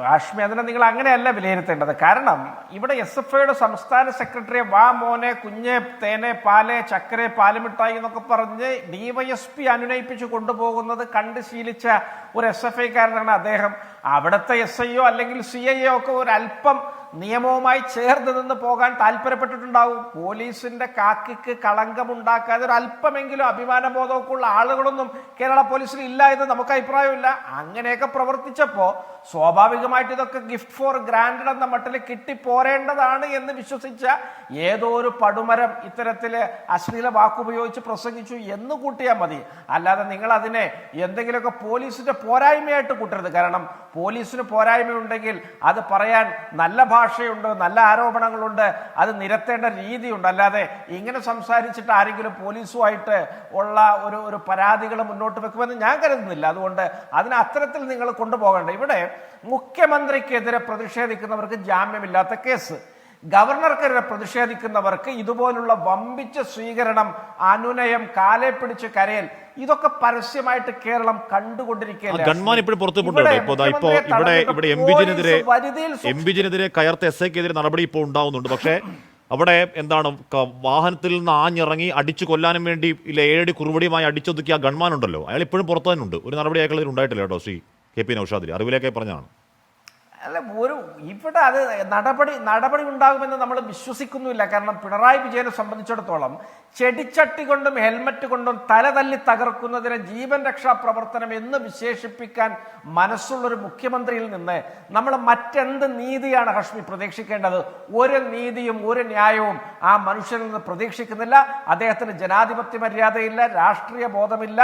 ഹാഷ്മി, അതിനെ നിങ്ങൾ അങ്ങനെയല്ല വിലയിരുത്തേണ്ടത്. കാരണം ഇവിടെ SFIയുടെ സംസ്ഥാന സെക്രട്ടറിയെ വാ മോനെ, കുഞ്ഞെ, തേനെ, പാലെ, ചക്കരെ, പാലുമിഠായി എന്നൊക്കെ പറഞ്ഞ് DYSP അനുനയിപ്പിച്ച് കൊണ്ടുപോകുന്നത് കണ്ട് ശീലിച്ച ഒരു SFIക്കാരനാണ് അദ്ദേഹം. അവിടുത്തെ SIO അല്ലെങ്കിൽ CIO ഒക്കെ ഒരല്പം നിയമവുമായി ചേർന്ന് നിന്ന് പോകാൻ താല്പര്യപ്പെട്ടിട്ടുണ്ടാവും. പോലീസിന്റെ കാക്കിക്ക് കളങ്കമുണ്ടാക്കാതെ ഒരു അല്പമെങ്കിലും അഭിമാനബോധമൊക്കെ ഉള്ള ആളുകളൊന്നും കേരള പോലീസിൽ ഇല്ല എന്ന് നമുക്ക് അഭിപ്രായമില്ല. അങ്ങനെയൊക്കെ പ്രവർത്തിച്ചപ്പോൾ സ്വാഭാവികമായിട്ട് ഇതൊക്കെ ഗിഫ്റ്റ് ഫോർ ഗ്രാൻഡ് എന്ന മട്ടിൽ കിട്ടിപ്പോരേണ്ടതാണ് എന്ന് വിശ്വസിച്ച ഏതോ ഒരു പടുമരം ഇത്തരത്തില് അശ്ലീല വാക്കുപയോഗിച്ച് പ്രസംഗിച്ചു എന്ന് കൂട്ടിയാൽ മതി. അല്ലാതെ നിങ്ങൾ അതിനെ എന്തെങ്കിലുമൊക്കെ പോലീസിന്റെ പോരായ്മയായിട്ട് കൂട്ടരുത്. കാരണം പോലീസിന് പോരായ്മയുണ്ടെങ്കിൽ അത് പറയാൻ നല്ല ഭാഷയുണ്ട്, നല്ല ആരോപണങ്ങളുണ്ട്, അത് നിരത്തേണ്ട രീതിയുണ്ട്. അല്ലാതെ ഇങ്ങനെ സംസാരിച്ചിട്ട് ആരെങ്കിലും പോലീസുമായിട്ട് ഉള്ള ഒരു പരാതികൾ മുന്നോട്ട് വെക്കുമെന്ന് ഞാൻ കരുതുന്നില്ല. അതുകൊണ്ട് അതിന് അത്തരത്തിൽ നിങ്ങൾ കൊണ്ടുപോകേണ്ട. ഇവിടെ മുഖ്യമന്ത്രിക്കെതിരെ പ്രതിഷേധിക്കുന്നവർക്ക് ജാമ്യമില്ലാത്ത കേസ്, ഗവർണർക്കെതിരെ പ്രതിഷേധിക്കുന്നവർക്ക് ഇതുപോലുള്ള വമ്പിച്ച സ്വീകരണം, അനുനയം, കാലെ പിടിച്ച് കരയൽ, ഇതൊക്കെ പരസ്യമായിട്ട് കേരളം കണ്ടുകൊണ്ടിരിക്കുകയല്ലേ. എംവിജിനെതിരെ കയർത്ത SIക്കെതിരെ നടപടി ഇപ്പോൾ ഉണ്ടാവുന്നുണ്ട്. പക്ഷേ അവിടെ എന്താണ്, വാഹനത്തിൽ നിന്ന് ആഞ്ഞിറങ്ങി അടിച്ചു കൊല്ലാനും വേണ്ടി 7 കുറുവടിയുമായി അടിച്ചൊതുക്കിയ ഗൺമാൻ ഉണ്ടല്ലോ, അയാൾ ഇപ്പോഴും പുറത്തു തന്നെ ഉണ്ട്. ഒരു നടപടി അയാൾക്കെതിരെ ഉണ്ടായിട്ടില്ല കേട്ടോ ശ്രീ കെ പി നൗഷാദ് അലി, അറിവിലേക്കായി പറഞ്ഞതാണ്. അല്ല, ഇവിടെ അത് നടപടി ഉണ്ടാകുമെന്ന് നമ്മൾ വിശ്വസിക്കുന്നുമില്ല. കാരണം പിണറായി വിജയനെ സംബന്ധിച്ചിടത്തോളം ചെടിച്ചട്ടി കൊണ്ടും ഹെൽമറ്റ് കൊണ്ടും തല തല്ലി തകർക്കുന്നതിനെ ജീവൻ രക്ഷാ പ്രവർത്തനം എന്ന് വിശേഷിപ്പിക്കാൻ മനസ്സുള്ളൊരു മുഖ്യമന്ത്രിയിൽ നിന്ന് നമ്മൾ മറ്റെന്ത് നീതിയാണ് ഹഷ്മി പ്രതീക്ഷിക്കേണ്ടത്? ഒരു നീതിയും ഒരു ന്യായവും ആ മനുഷ്യനിൽ നിന്ന് പ്രതീക്ഷിക്കുന്നില്ല. അദ്ദേഹത്തിന് ജനാധിപത്യ മര്യാദയില്ല, രാഷ്ട്രീയ ബോധമില്ല,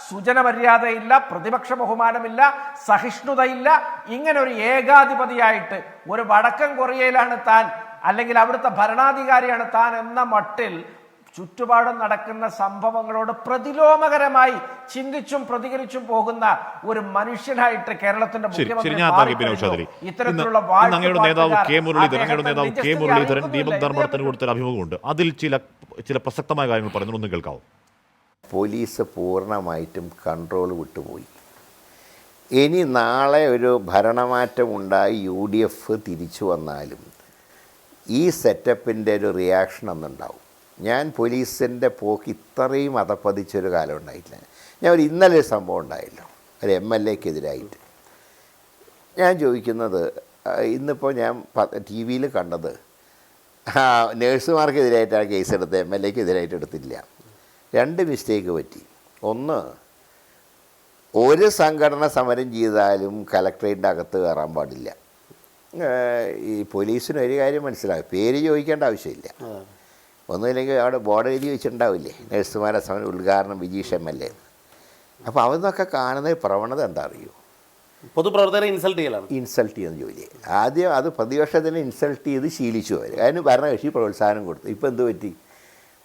സുജന മര്യാദയില്ല, പ്രതിപക്ഷ ബഹുമാനമില്ല, സഹിഷ്ണുതയില്ല. ഇങ്ങനെ ഒരു ഏകാധിപതിയായിട്ട് ഒരു വടക്കൻ കൊറിയയിലാണ് താൻ, അല്ലെങ്കിൽ അവിടുത്തെ ഭരണാധികാരിയാണ് താൻ എന്ന മട്ടിൽ ചുറ്റുപാടും നടക്കുന്ന സംഭവങ്ങളോട് പ്രതിലോമകരമായി ചിന്തിച്ചും പ്രതികരിച്ചും പോകുന്ന ഒരു മനുഷ്യനായിട്ട് കേരളത്തിന്റെ മുഖ്യമന്ത്രി ഇത്തരത്തിലുള്ള അങ്ങയുടെ നേതാവ് കെ മുരളീധരൻ ദീപക് ധർമ്മടത്തിന് കൊടുത്തൊരു അഭിമുഖമുണ്ട്. അതിൽ ചില പ്രസക്തമായ കാര്യങ്ങൾ പറയുന്നു, ഒന്ന് കേൾക്കാവോ? പോലീസ് പൂർണ്ണമായിട്ടും കൺട്രോൾ വിട്ടുപോയി. ഇനി നാളെ ഒരു ഭരണമാറ്റം ഉണ്ടായി UDF തിരിച്ചു വന്നാലും ഈ സെറ്റപ്പിൻ്റെ ഒരു റിയാക്ഷൻ ഒന്നുണ്ടാവും. ഞാൻ പോലീസിൻ്റെ പോക്ക് ഇത്രയും അതപ്പതിച്ചൊരു കാലം ഉണ്ടായിട്ടില്ല. ഇന്നലെ ഒരു സംഭവം ഉണ്ടായല്ലോ, ഒരു MLAക്കെതിരായിട്ട്. ഞാൻ ചോദിക്കുന്നത്, ഇന്നിപ്പോൾ ഞാൻ TV കണ്ടത് നേഴ്സുമാർക്കെതിരായിട്ടാണ് കേസെടുത്തത്, MLAക്കെതിരായിട്ട് എടുത്തില്ല. 2 മിസ്റ്റേക്ക് പറ്റി. ഒന്ന്, ഒരു സംഘടന സമരം ചെയ്താലും കലക്ട്രേറ്റിൻ്റെ അകത്ത് കയറാൻ പാടില്ല. ഈ പോലീസിന് ഒരു കാര്യം മനസ്സിലാവും, പേര് ചോദിക്കേണ്ട ആവശ്യമില്ല. ഒന്നുമില്ലെങ്കിൽ അവിടെ ബോർഡ് എഴുതി വെച്ചിട്ടുണ്ടാവില്ലേ, നഴ്സുമാരെ സമരം ഉദ്ഘാടനം വിജീഷ് MLA. അപ്പോൾ അവന്നൊക്കെ കാണുന്ന പ്രവണത എന്താ അറിയൂ? പൊതുപ്രവർത്തകരെ ഇൻസൾട്ട് ചെയ്യുന്ന ജോലി. ആദ്യം അത് പ്രതിപക്ഷത്തിനെ ഇൻസൾട്ട് ചെയ്ത് ശീലിച്ചു അവർ. അതിന് ഭരണകക്ഷി പ്രോത്സാഹനം കൊടുത്തു. ഇപ്പോൾ എന്ത് പറ്റി?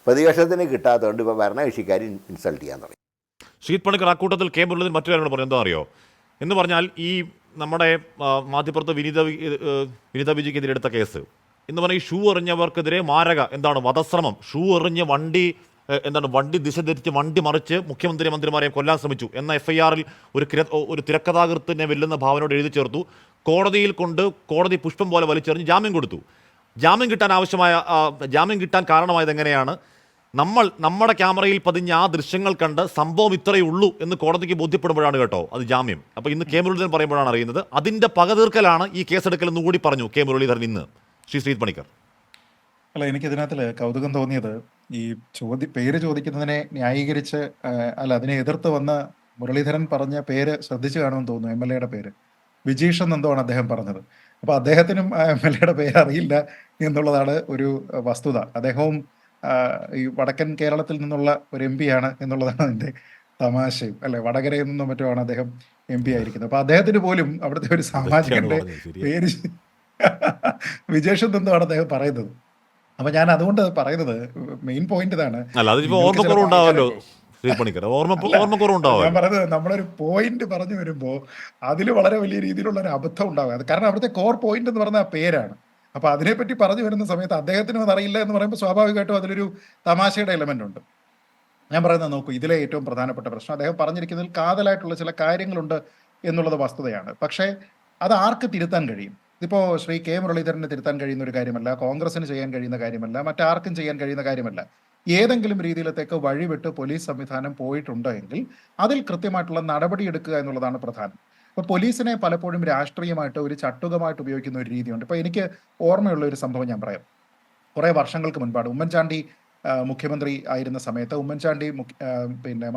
പ്രതിപക്ഷത്തിന് കിട്ടാത്തതുകൊണ്ട് ഇപ്പോൾ ഭരണകക്ഷിക്കാർ ഇൻസൾട്ട് ചെയ്യാൻ തുടങ്ങി. ശ്രീത് പണിക്കർ അക്കൂട്ടത്തിൽ കെ മുരളീധരൻ മറ്റൊരു കാര്യം പറഞ്ഞു. എന്താ അറിയോ എന്ന് പറഞ്ഞാൽ, ഈ നമ്മുടെ മാധ്യമപ്രവർത്തക വിനീത വിജിക്കെതിരെ എടുത്ത കേസ് എന്ന് പറഞ്ഞാൽ, ഈ ഷൂ എറിഞ്ഞവർക്കെതിരെ മാരക വധശ്രമം, ഷൂ എറിഞ്ഞ് വണ്ടി ദിശ തിരിച്ച് വണ്ടി മറിച്ച് മന്ത്രിമാരെയും കൊല്ലാൻ ശ്രമിച്ചു എന്ന FIR-ൽ ഒരു തിരക്കഥാകൃത്തിനെ വെല്ലുന്ന ഭാവനയോട് എഴുതി ചേർത്തു. കോടതി പുഷ്പം പോലെ വലിച്ചെറിഞ്ഞ് ജാമ്യം കൊടുത്തു. ജാമ്യം കിട്ടാൻ കാരണമായത് എങ്ങനെയാണ്? നമ്മുടെ ക്യാമറയിൽ പതിഞ്ഞ ആ ദൃശ്യങ്ങൾ കണ്ട് സംഭവം ഇത്രയേ ഉള്ളൂ എന്ന് കോടതിക്ക് ബോധ്യപ്പെടുമ്പോഴാണ് കേട്ടോ അത് ജാമ്യം. അപ്പോൾ ഇന്ന് കെ മുരളീധരൻ പറയുമ്പോഴാണ് അറിയുന്നത് അതിൻ്റെ പകതീർക്കലാണ് ഈ കേസെടുക്കൽ എന്ന് കൂടി പറഞ്ഞു കെ മുരളീധരൻ ഇന്ന്. ശ്രീത് പണിക്കർ. അല്ല, എനിക്കിതിനകത്തിൽ കൗതുകം തോന്നിയത് ഈ പേര് ചോദിക്കുന്നതിനെ ന്യായീകരിച്ച് അതിനെ എതിർത്ത് വന്ന മുരളീധരൻ പറഞ്ഞ പേര് ശ്രദ്ധിച്ചു കാണുമെന്ന് തോന്നുന്നു. MLAയുടെ പേര് വിജീഷ് എന്നെന്തോണ് അദ്ദേഹം പറഞ്ഞത്. അപ്പോൾ അദ്ദേഹത്തിനും MLAയുടെ പേര് അറിയില്ല എന്നുള്ളതാണ് ഒരു വസ്തുത. അദ്ദേഹവും ഈ വടക്കൻ കേരളത്തിൽ നിന്നുള്ള ഒരു MP ആണ് എന്നുള്ളതാണ് അതിൻ്റെ തമാശയും. അല്ലെ, വടകരയിൽ നിന്നും മറ്റുമാണ് അദ്ദേഹം MP ആയിരിക്കുന്നത്. അപ്പോൾ അദ്ദേഹത്തിന് പോലും അവിടുത്തെ ഒരു സാമാജികന്റെ പേര് വിജേഷ് എന്നെന്താണ് അദ്ദേഹം പറയുന്നത്. അപ്പൊ ഞാൻ അതുകൊണ്ട് പറയുന്നത് മെയിൻ പോയിന്റ് ഇതാണ്. ഞാൻ പറയുന്നത്, നമ്മളൊരു പോയിന്റ് പറഞ്ഞു വരുമ്പോൾ അതിൽ വളരെ വലിയ രീതിയിലുള്ള ഒരു അബദ്ധം ഉണ്ടാകും. കാരണം അവിടുത്തെ കോർ പോയിന്റ് എന്ന് പറഞ്ഞ ആ പേരാണ്. അപ്പൊ അതിനെപ്പറ്റി പറഞ്ഞു വരുന്ന സമയത്ത് അദ്ദേഹത്തിനും അതറിയില്ല എന്ന് പറയുമ്പോൾ സ്വാഭാവികമായിട്ടും അതിലൊരു തമാശയുടെ എലമെന്റ് ഉണ്ട്. ഞാൻ പറയുന്നത് നോക്കൂ, ഇതിലെ ഏറ്റവും പ്രധാനപ്പെട്ട പ്രശ്നം അദ്ദേഹം പറഞ്ഞിരിക്കുന്നതിൽ കാതലായിട്ടുള്ള ചില കാര്യങ്ങളുണ്ട് എന്നുള്ളത് വസ്തുതയാണ്. പക്ഷേ അത് ആർക്ക് തിരുത്താൻ കഴിയും? ഇതിപ്പോൾ ശ്രീ കെ മുരളീധരന് തിരുത്താൻ കഴിയുന്ന ഒരു കാര്യമല്ല, കോൺഗ്രസിന് ചെയ്യാൻ കഴിയുന്ന കാര്യമല്ല, മറ്റാർക്കും ചെയ്യാൻ കഴിയുന്ന കാര്യമല്ല. ഏതെങ്കിലും രീതിയിലത്തേക്ക് വഴിവിട്ട് പോലീസ് സംവിധാനം പോയിട്ടുണ്ട് എങ്കിൽ അതിൽ കൃത്യമായിട്ടുള്ള നടപടിയെടുക്കുക എന്നുള്ളതാണ് പ്രധാനം. അപ്പോൾ പോലീസിനെ പലപ്പോഴും രാഷ്ട്രീയമായിട്ട് ഒരു ചട്ടുകമായിട്ട് ഉപയോഗിക്കുന്ന ഒരു രീതിയുണ്ട്. ഇപ്പോൾ എനിക്ക് ഓർമ്മയുള്ള ഒരു സംഭവം ഞാൻ പറയാം. കുറേ വർഷങ്ങൾക്ക് മുൻപാണ് ഉമ്മൻചാണ്ടി മുഖ്യമന്ത്രി ആയിരുന്ന സമയത്ത്, ഉമ്മൻചാണ്ടി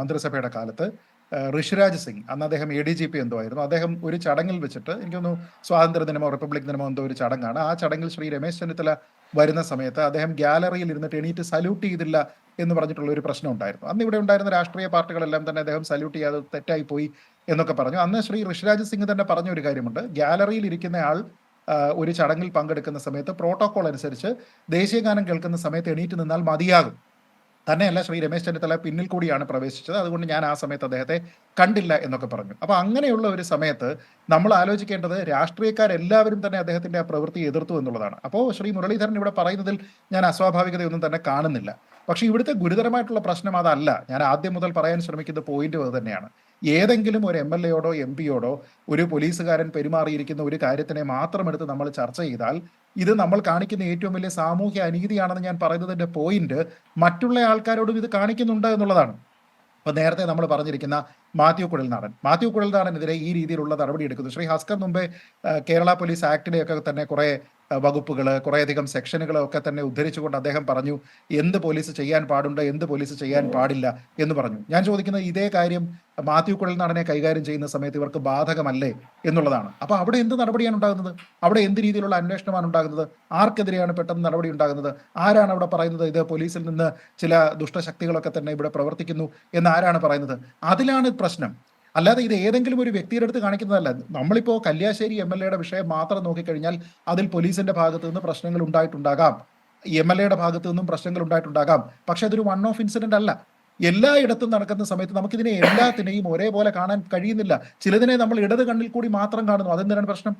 മന്ത്രിസഭയുടെ കാലത്ത് ഋഷിരാജ് സിംഗ്, അന്ന് അദ്ദേഹം ADGP എന്തോ ആയിരുന്നു, അദ്ദേഹം ഒരു ചടങ്ങിൽ വെച്ചിട്ട്, എനിക്കൊന്ന് സ്വാതന്ത്ര്യ ദിനമോ റിപ്പബ്ലിക് ദിനമോ എന്തോ ഒരു ചടങ്ങാണ്, ആ ചടങ്ങിൽ ശ്രീ രമേശ് ചെന്നിത്തല വരുന്ന സമയത്ത് അദ്ദേഹം ഗാലറിയിൽ ഇരുന്നിട്ട് എണീറ്റ് സല്യൂട്ട് ചെയ്തില്ല എന്ന് പറഞ്ഞിട്ടുള്ള ഒരു പ്രശ്നം ഉണ്ടായിരുന്നു. അന്ന് ഇവിടെ ഉണ്ടായിരുന്ന രാഷ്ട്രീയ പാർട്ടികളെല്ലാം തന്നെ അദ്ദേഹം സല്യൂട്ട് ചെയ്യാതെ തെറ്റായി പോയി എന്നൊക്കെ പറഞ്ഞു. അന്ന് ശ്രീ ഋഷിരാജ് സിംഗ് തന്നെ പറഞ്ഞ ഒരു കാര്യമുണ്ട്, ഗാലറിയിൽ ഇരിക്കുന്ന ആൾ ഒരു ചടങ്ങിൽ പങ്കെടുക്കുന്ന സമയത്ത് പ്രോട്ടോകോൾ അനുസരിച്ച് ദേശീയഗാനം കേൾക്കുന്ന സമയത്ത് എണീറ്റ് നിന്നാൽ മതിയാകും. തന്നെയല്ല, ശ്രീ രമേശ് ചെന്നിത്തല പിന്നിൽ കൂടിയാണ് പ്രവേശിച്ചത്, അതുകൊണ്ട് ഞാൻ ആ സമയത്ത് അദ്ദേഹത്തെ കണ്ടില്ല എന്നൊക്കെ പറഞ്ഞു. അപ്പോൾ അങ്ങനെയുള്ള ഒരു സമയത്ത് നമ്മൾ ആലോചിക്കേണ്ടത് രാഷ്ട്രീയക്കാരെല്ലാവരും തന്നെ അദ്ദേഹത്തിന്റെ ആ പ്രവൃത്തി എതിർത്തു എന്നുള്ളതാണ്. അപ്പോൾ ശ്രീ മുരളീധരൻ ഇവിടെ പറയുന്നതിൽ ഞാൻ അസ്വാഭാവികതയൊന്നും തന്നെ കാണുന്നില്ല. പക്ഷേ ഇവിടുത്തെ ഗുരുതരമായിട്ടുള്ള പ്രശ്നം അതല്ല. ഞാൻ ആദ്യം മുതൽ പറയാൻ ശ്രമിക്കുന്ന പോയിന്റ് അത് തന്നെയാണ്. ഏതെങ്കിലും ഒരു MLAയോടോ MP യോടോ ഒരു പോലീസുകാരൻ പെരുമാറിയിരിക്കുന്ന ഒരു കാര്യത്തിനെ മാത്രം എടുത്ത് നമ്മൾ ചർച്ച ചെയ്താൽ ഇത് നമ്മൾ കാണിക്കുന്ന ഏറ്റവും വലിയ സാമൂഹ്യ അനീതിയാണെന്ന് ഞാൻ പറയുന്നതിന്റെ പോയിന്റ് മറ്റുള്ള ആൾക്കാരോടും ഇത് കാണിക്കുന്നുണ്ട് എന്നുള്ളതാണ്. അപ്പോൾ നേരത്തെ നമ്മൾ പറഞ്ഞിരിക്കുന്ന മാത്യു കുഴൽനാടനെതിരെ ഈ രീതിയിലുള്ള നടപടിയെടുക്കുന്നു. ശ്രീ ഹസ്കർ മുമ്പേ കേരള പോലീസ് ആക്ടിലെയൊക്കെ തന്നെ കുറെ വകുപ്പുകൾ, കുറേയധികം സെക്ഷനുകളൊക്കെ തന്നെ ഉദ്ധരിച്ചുകൊണ്ട് അദ്ദേഹം പറഞ്ഞു എന്ത് പോലീസ് ചെയ്യാൻ പാടുണ്ട്, എന്ത് പോലീസ് ചെയ്യാൻ പാടില്ല എന്ന് പറഞ്ഞു. ഞാൻ ചോദിക്കുന്നത് ഇതേ കാര്യം മാത്യു കുഴൽനാടനെ കൈകാര്യം ചെയ്യുന്ന സമയത്ത് ഇവർക്ക് ബാധകമല്ലേ എന്നുള്ളതാണ്. അപ്പൊ അവിടെ എന്ത് നടപടിയാണ് ഉണ്ടാകുന്നത്? അവിടെ എന്ത് രീതിയിലുള്ള അന്വേഷണമാണ് ഉണ്ടാകുന്നത്? ആർക്കെതിരെയാണ് പെട്ടെന്ന് നടപടി ഉണ്ടാകുന്നത്? ആരാണ് അവിടെ പറയുന്നത് ഇത് പോലീസിൽ നിന്ന് ചില ദുഷ്ടശക്തികളൊക്കെ തന്നെ ഇവിടെ പ്രവർത്തിക്കുന്നു എന്ന് ആരാണ് പറയുന്നത്? അതിലാണ് പ്രശ്നം. അല്ലാതെ ഇത് ഏതെങ്കിലും ഒരു വ്യക്തിയുടെ അടുത്ത് കാണിക്കുന്നതല്ല. നമ്മളിപ്പോൾ കല്യാശ്ശേരി MLA വിഷയം മാത്രം നോക്കിക്കഴിഞ്ഞാൽ അതിൽ പോലീസിന്റെ ഭാഗത്തു നിന്ന് പ്രശ്നങ്ങൾ ഉണ്ടായിട്ടുണ്ടാകാം, MLA ഭാഗത്തു നിന്നും പ്രശ്നങ്ങൾ ഉണ്ടായിട്ടുണ്ടാകാം. പക്ഷെ അതൊരു വൺ ഓഫ് ഇൻസിഡന്റ് അല്ല. എല്ലായിടത്തും നടക്കുന്ന സമയത്ത് നമുക്കിതിനെ എല്ലാത്തിനെയും ഒരേപോലെ കാണാൻ കഴിയുന്നില്ല. ചിലതിനെ നമ്മൾ ഇടത് കണ്ണിൽ കൂടി മാത്രം കാണുന്നു. അതെന്തിനാണ് പ്രശ്നം?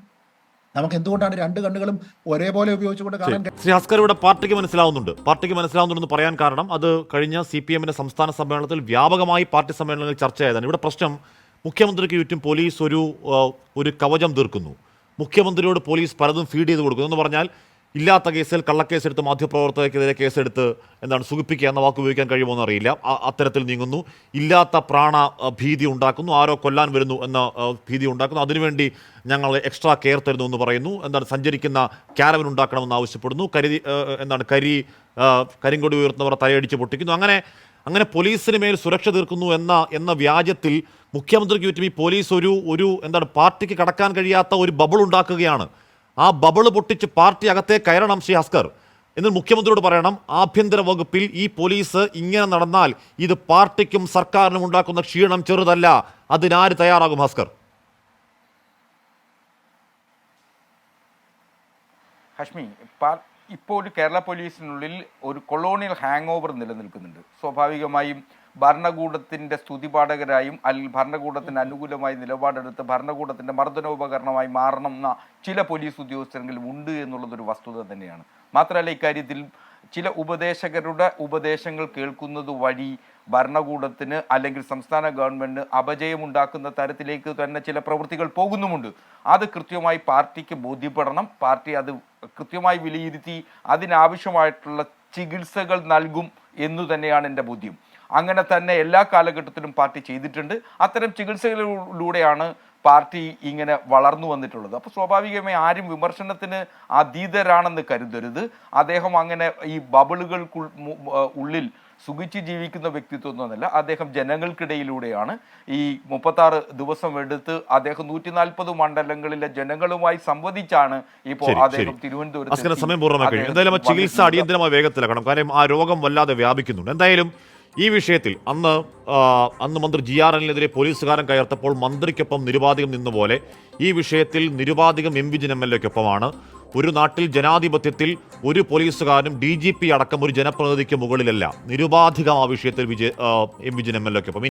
നമുക്ക് എന്തുകൊണ്ടാണ് രണ്ട് കണ്ണുകളും ഒരേപോലെ ഉപയോഗിച്ചുകൊണ്ട് കാണാൻ? ശ്രീ ഹസ്കർ, ഇവിടെ പാർട്ടിക്ക് മനസ്സിലാവുന്നുണ്ടെന്ന് പറയാൻ കാരണം അത് കഴിഞ്ഞ CPM-ന്റെ സംസ്ഥാന സമ്മേളനത്തിൽ വ്യാപകമായി പാർട്ടി സമ്മേളനങ്ങളിൽ ചർച്ചയായതാണ്. ഇവിടെ പ്രശ്നം മുഖ്യമന്ത്രിക്ക് ചുറ്റും പോലീസ് ഒരു കവചം തീർക്കുന്നു. മുഖ്യമന്ത്രിയോട് പോലീസ് പലതും ഫീഡ് ചെയ്ത് കൊടുക്കുന്നു എന്ന് പറഞ്ഞാൽ ഇല്ലാത്ത കേസിൽ കള്ളക്കേസെടുത്ത് മാധ്യമപ്രവർത്തകർക്കെതിരെ കേസെടുത്ത് സുഖിപ്പിക്കുക എന്ന വാക്ക് ഉപയോഗിക്കാൻ കഴിയുമോ എന്നറിയില്ല. അത്തരത്തിൽ നീങ്ങുന്നു. ഇല്ലാത്ത പ്രാണ ഭീതി ഉണ്ടാക്കുന്നു. ആരോ കൊല്ലാൻ വരുന്നു എന്ന ഭീതി ഉണ്ടാക്കുന്നു. അതിനുവേണ്ടി ഞങ്ങൾ എക്സ്ട്രാ കെയർ തരുന്നു എന്ന് പറയുന്നു. സഞ്ചരിക്കുന്ന ക്യാരവൻ ഉണ്ടാക്കണമെന്ന് ആവശ്യപ്പെടുന്നു. കരിങ്കൊടി ഉയർത്തുന്നവർ തലയടിച്ച് പൊട്ടിക്കുന്നു. അങ്ങനെ പോലീസിന് മേൽ സുരക്ഷ തീർക്കുന്നു എന്ന വ്യാജത്തിൽ മുഖ്യമന്ത്രിക്ക് ചുറ്റും ഈ പോലീസ് ഒരു പാർട്ടിക്ക് കടക്കാൻ കഴിയാത്ത ഒരു ബബിൾ ഉണ്ടാക്കുകയാണ്. ആ ബബിള് പൊട്ടിച്ച് പാർട്ടി അകത്തെ കയറണം ശ്രീ ഹസ്കർ. എന്നിട്ട് മുഖ്യമന്ത്രിയോട് പറയണം ആഭ്യന്തര വകുപ്പിൽ ഈ പോലീസ് ഇങ്ങനെ നടന്നാൽ ഇത് പാർട്ടിക്കും സർക്കാരിനും ഉണ്ടാക്കുന്ന ക്ഷീണം ചെറുതല്ല. അതിനാര് തയ്യാറാകും ഹസ്കർ? ഹഷ്മി, ഇപ്പോൾ ഒരു കേരള പോലീസിനുള്ളിൽ ഒരു കൊളോണിയൽ ഹാങ് ഓവർ നിലനിൽക്കുന്നുണ്ട്. സ്വാഭാവികമായും ഭരണകൂടത്തിൻ്റെ സ്തുതിപാഠകരായും അല്ലെങ്കിൽ ഭരണകൂടത്തിന് അനുകൂലമായി നിലപാടെടുത്ത് ഭരണകൂടത്തിൻ്റെ മർദ്ദനോപകരണമായി മാറണമെന്ന ചില പോലീസ് ഉദ്യോഗസ്ഥരെങ്കിലും ഉണ്ട് എന്നുള്ളതൊരു വസ്തുത തന്നെയാണ്. മാത്രമല്ല, ഇക്കാര്യത്തിൽ ചില ഉപദേശകരുടെ ഉപദേശങ്ങൾ കേൾക്കുന്നത് വഴി ഭരണകൂടത്തിന് അല്ലെങ്കിൽ സംസ്ഥാന ഗവൺമെൻറ്റിന് അപജയമുണ്ടാക്കുന്ന തരത്തിലേക്ക് തന്നെ ചില പ്രവൃത്തികൾ പോകുന്നുമുണ്ട്. അത് കൃത്യമായി പാർട്ടിക്ക് ബോധ്യപ്പെടണം. പാർട്ടി അത് കൃത്യമായി വിലയിരുത്തി അതിനാവശ്യമായിട്ടുള്ള ചികിത്സകൾ നൽകും എന്നു തന്നെയാണ് എൻ്റെ ബോധ്യം. അങ്ങനെ തന്നെ എല്ലാ കാലഘട്ടത്തിലും പാർട്ടി ചെയ്തിട്ടുണ്ട്. അത്തരം ചികിത്സകളിലൂടെയാണ് പാർട്ടി ഇങ്ങനെ വളർന്നു വന്നിട്ടുള്ളത്. അപ്പോൾ സ്വാഭാവികമായി ആരും വിമർശനത്തിന് അതീതരാണെന്ന് കരുതരുത്. അദ്ദേഹം അങ്ങനെ ഈ ബബിളുകൾക്ക് ഉള്ളിൽ സുഖിച്ച് ജീവിക്കുന്ന വ്യക്തിത്വമൊന്നുമല്ല. അദ്ദേഹം ജനങ്ങൾക്കിടയിലൂടെയാണ് ഈ 36 ദിവസം എടുത്ത് അദ്ദേഹം 140 മണ്ഡലങ്ങളിലെ ജനങ്ങളുമായി സംവദിച്ചാണ് ഇപ്പോൾ അദ്ദേഹം തിരുവനന്തപുരത്ത്. സമയം പൂർണ്ണമായി. എന്തായാലും ചികിത്സ അടിയന്തരമായി വേഗത്തിലാക്കണം. കാരണം ആ രോഗം വല്ലാതെ വ്യാപിക്കുന്നുണ്ട്. എന്തായാലും ഈ വിഷയത്തിൽ അന്ന് മന്ത്രി GRNനെതിരെ പോലീസുകാരൻ കയർത്തപ്പോൾ മന്ത്രിക്കൊപ്പം നിരുപാധികം നിന്നുപോലെ ഈ വിഷയത്തിൽ നിരുപാധികം MVജിൻ MLAക്കൊപ്പമാണ്. ഒരു നാട്ടിൽ ജനാധിപത്യത്തിൽ ഒരു പോലീസുകാരനും DGP അടക്കം ഒരു ജനപ്രതിനിധിക്ക് മുകളിലല്ല. നിരുപാധികം ആ വിഷയത്തിൽ MVജിൻ MLAക്കൊപ്പം.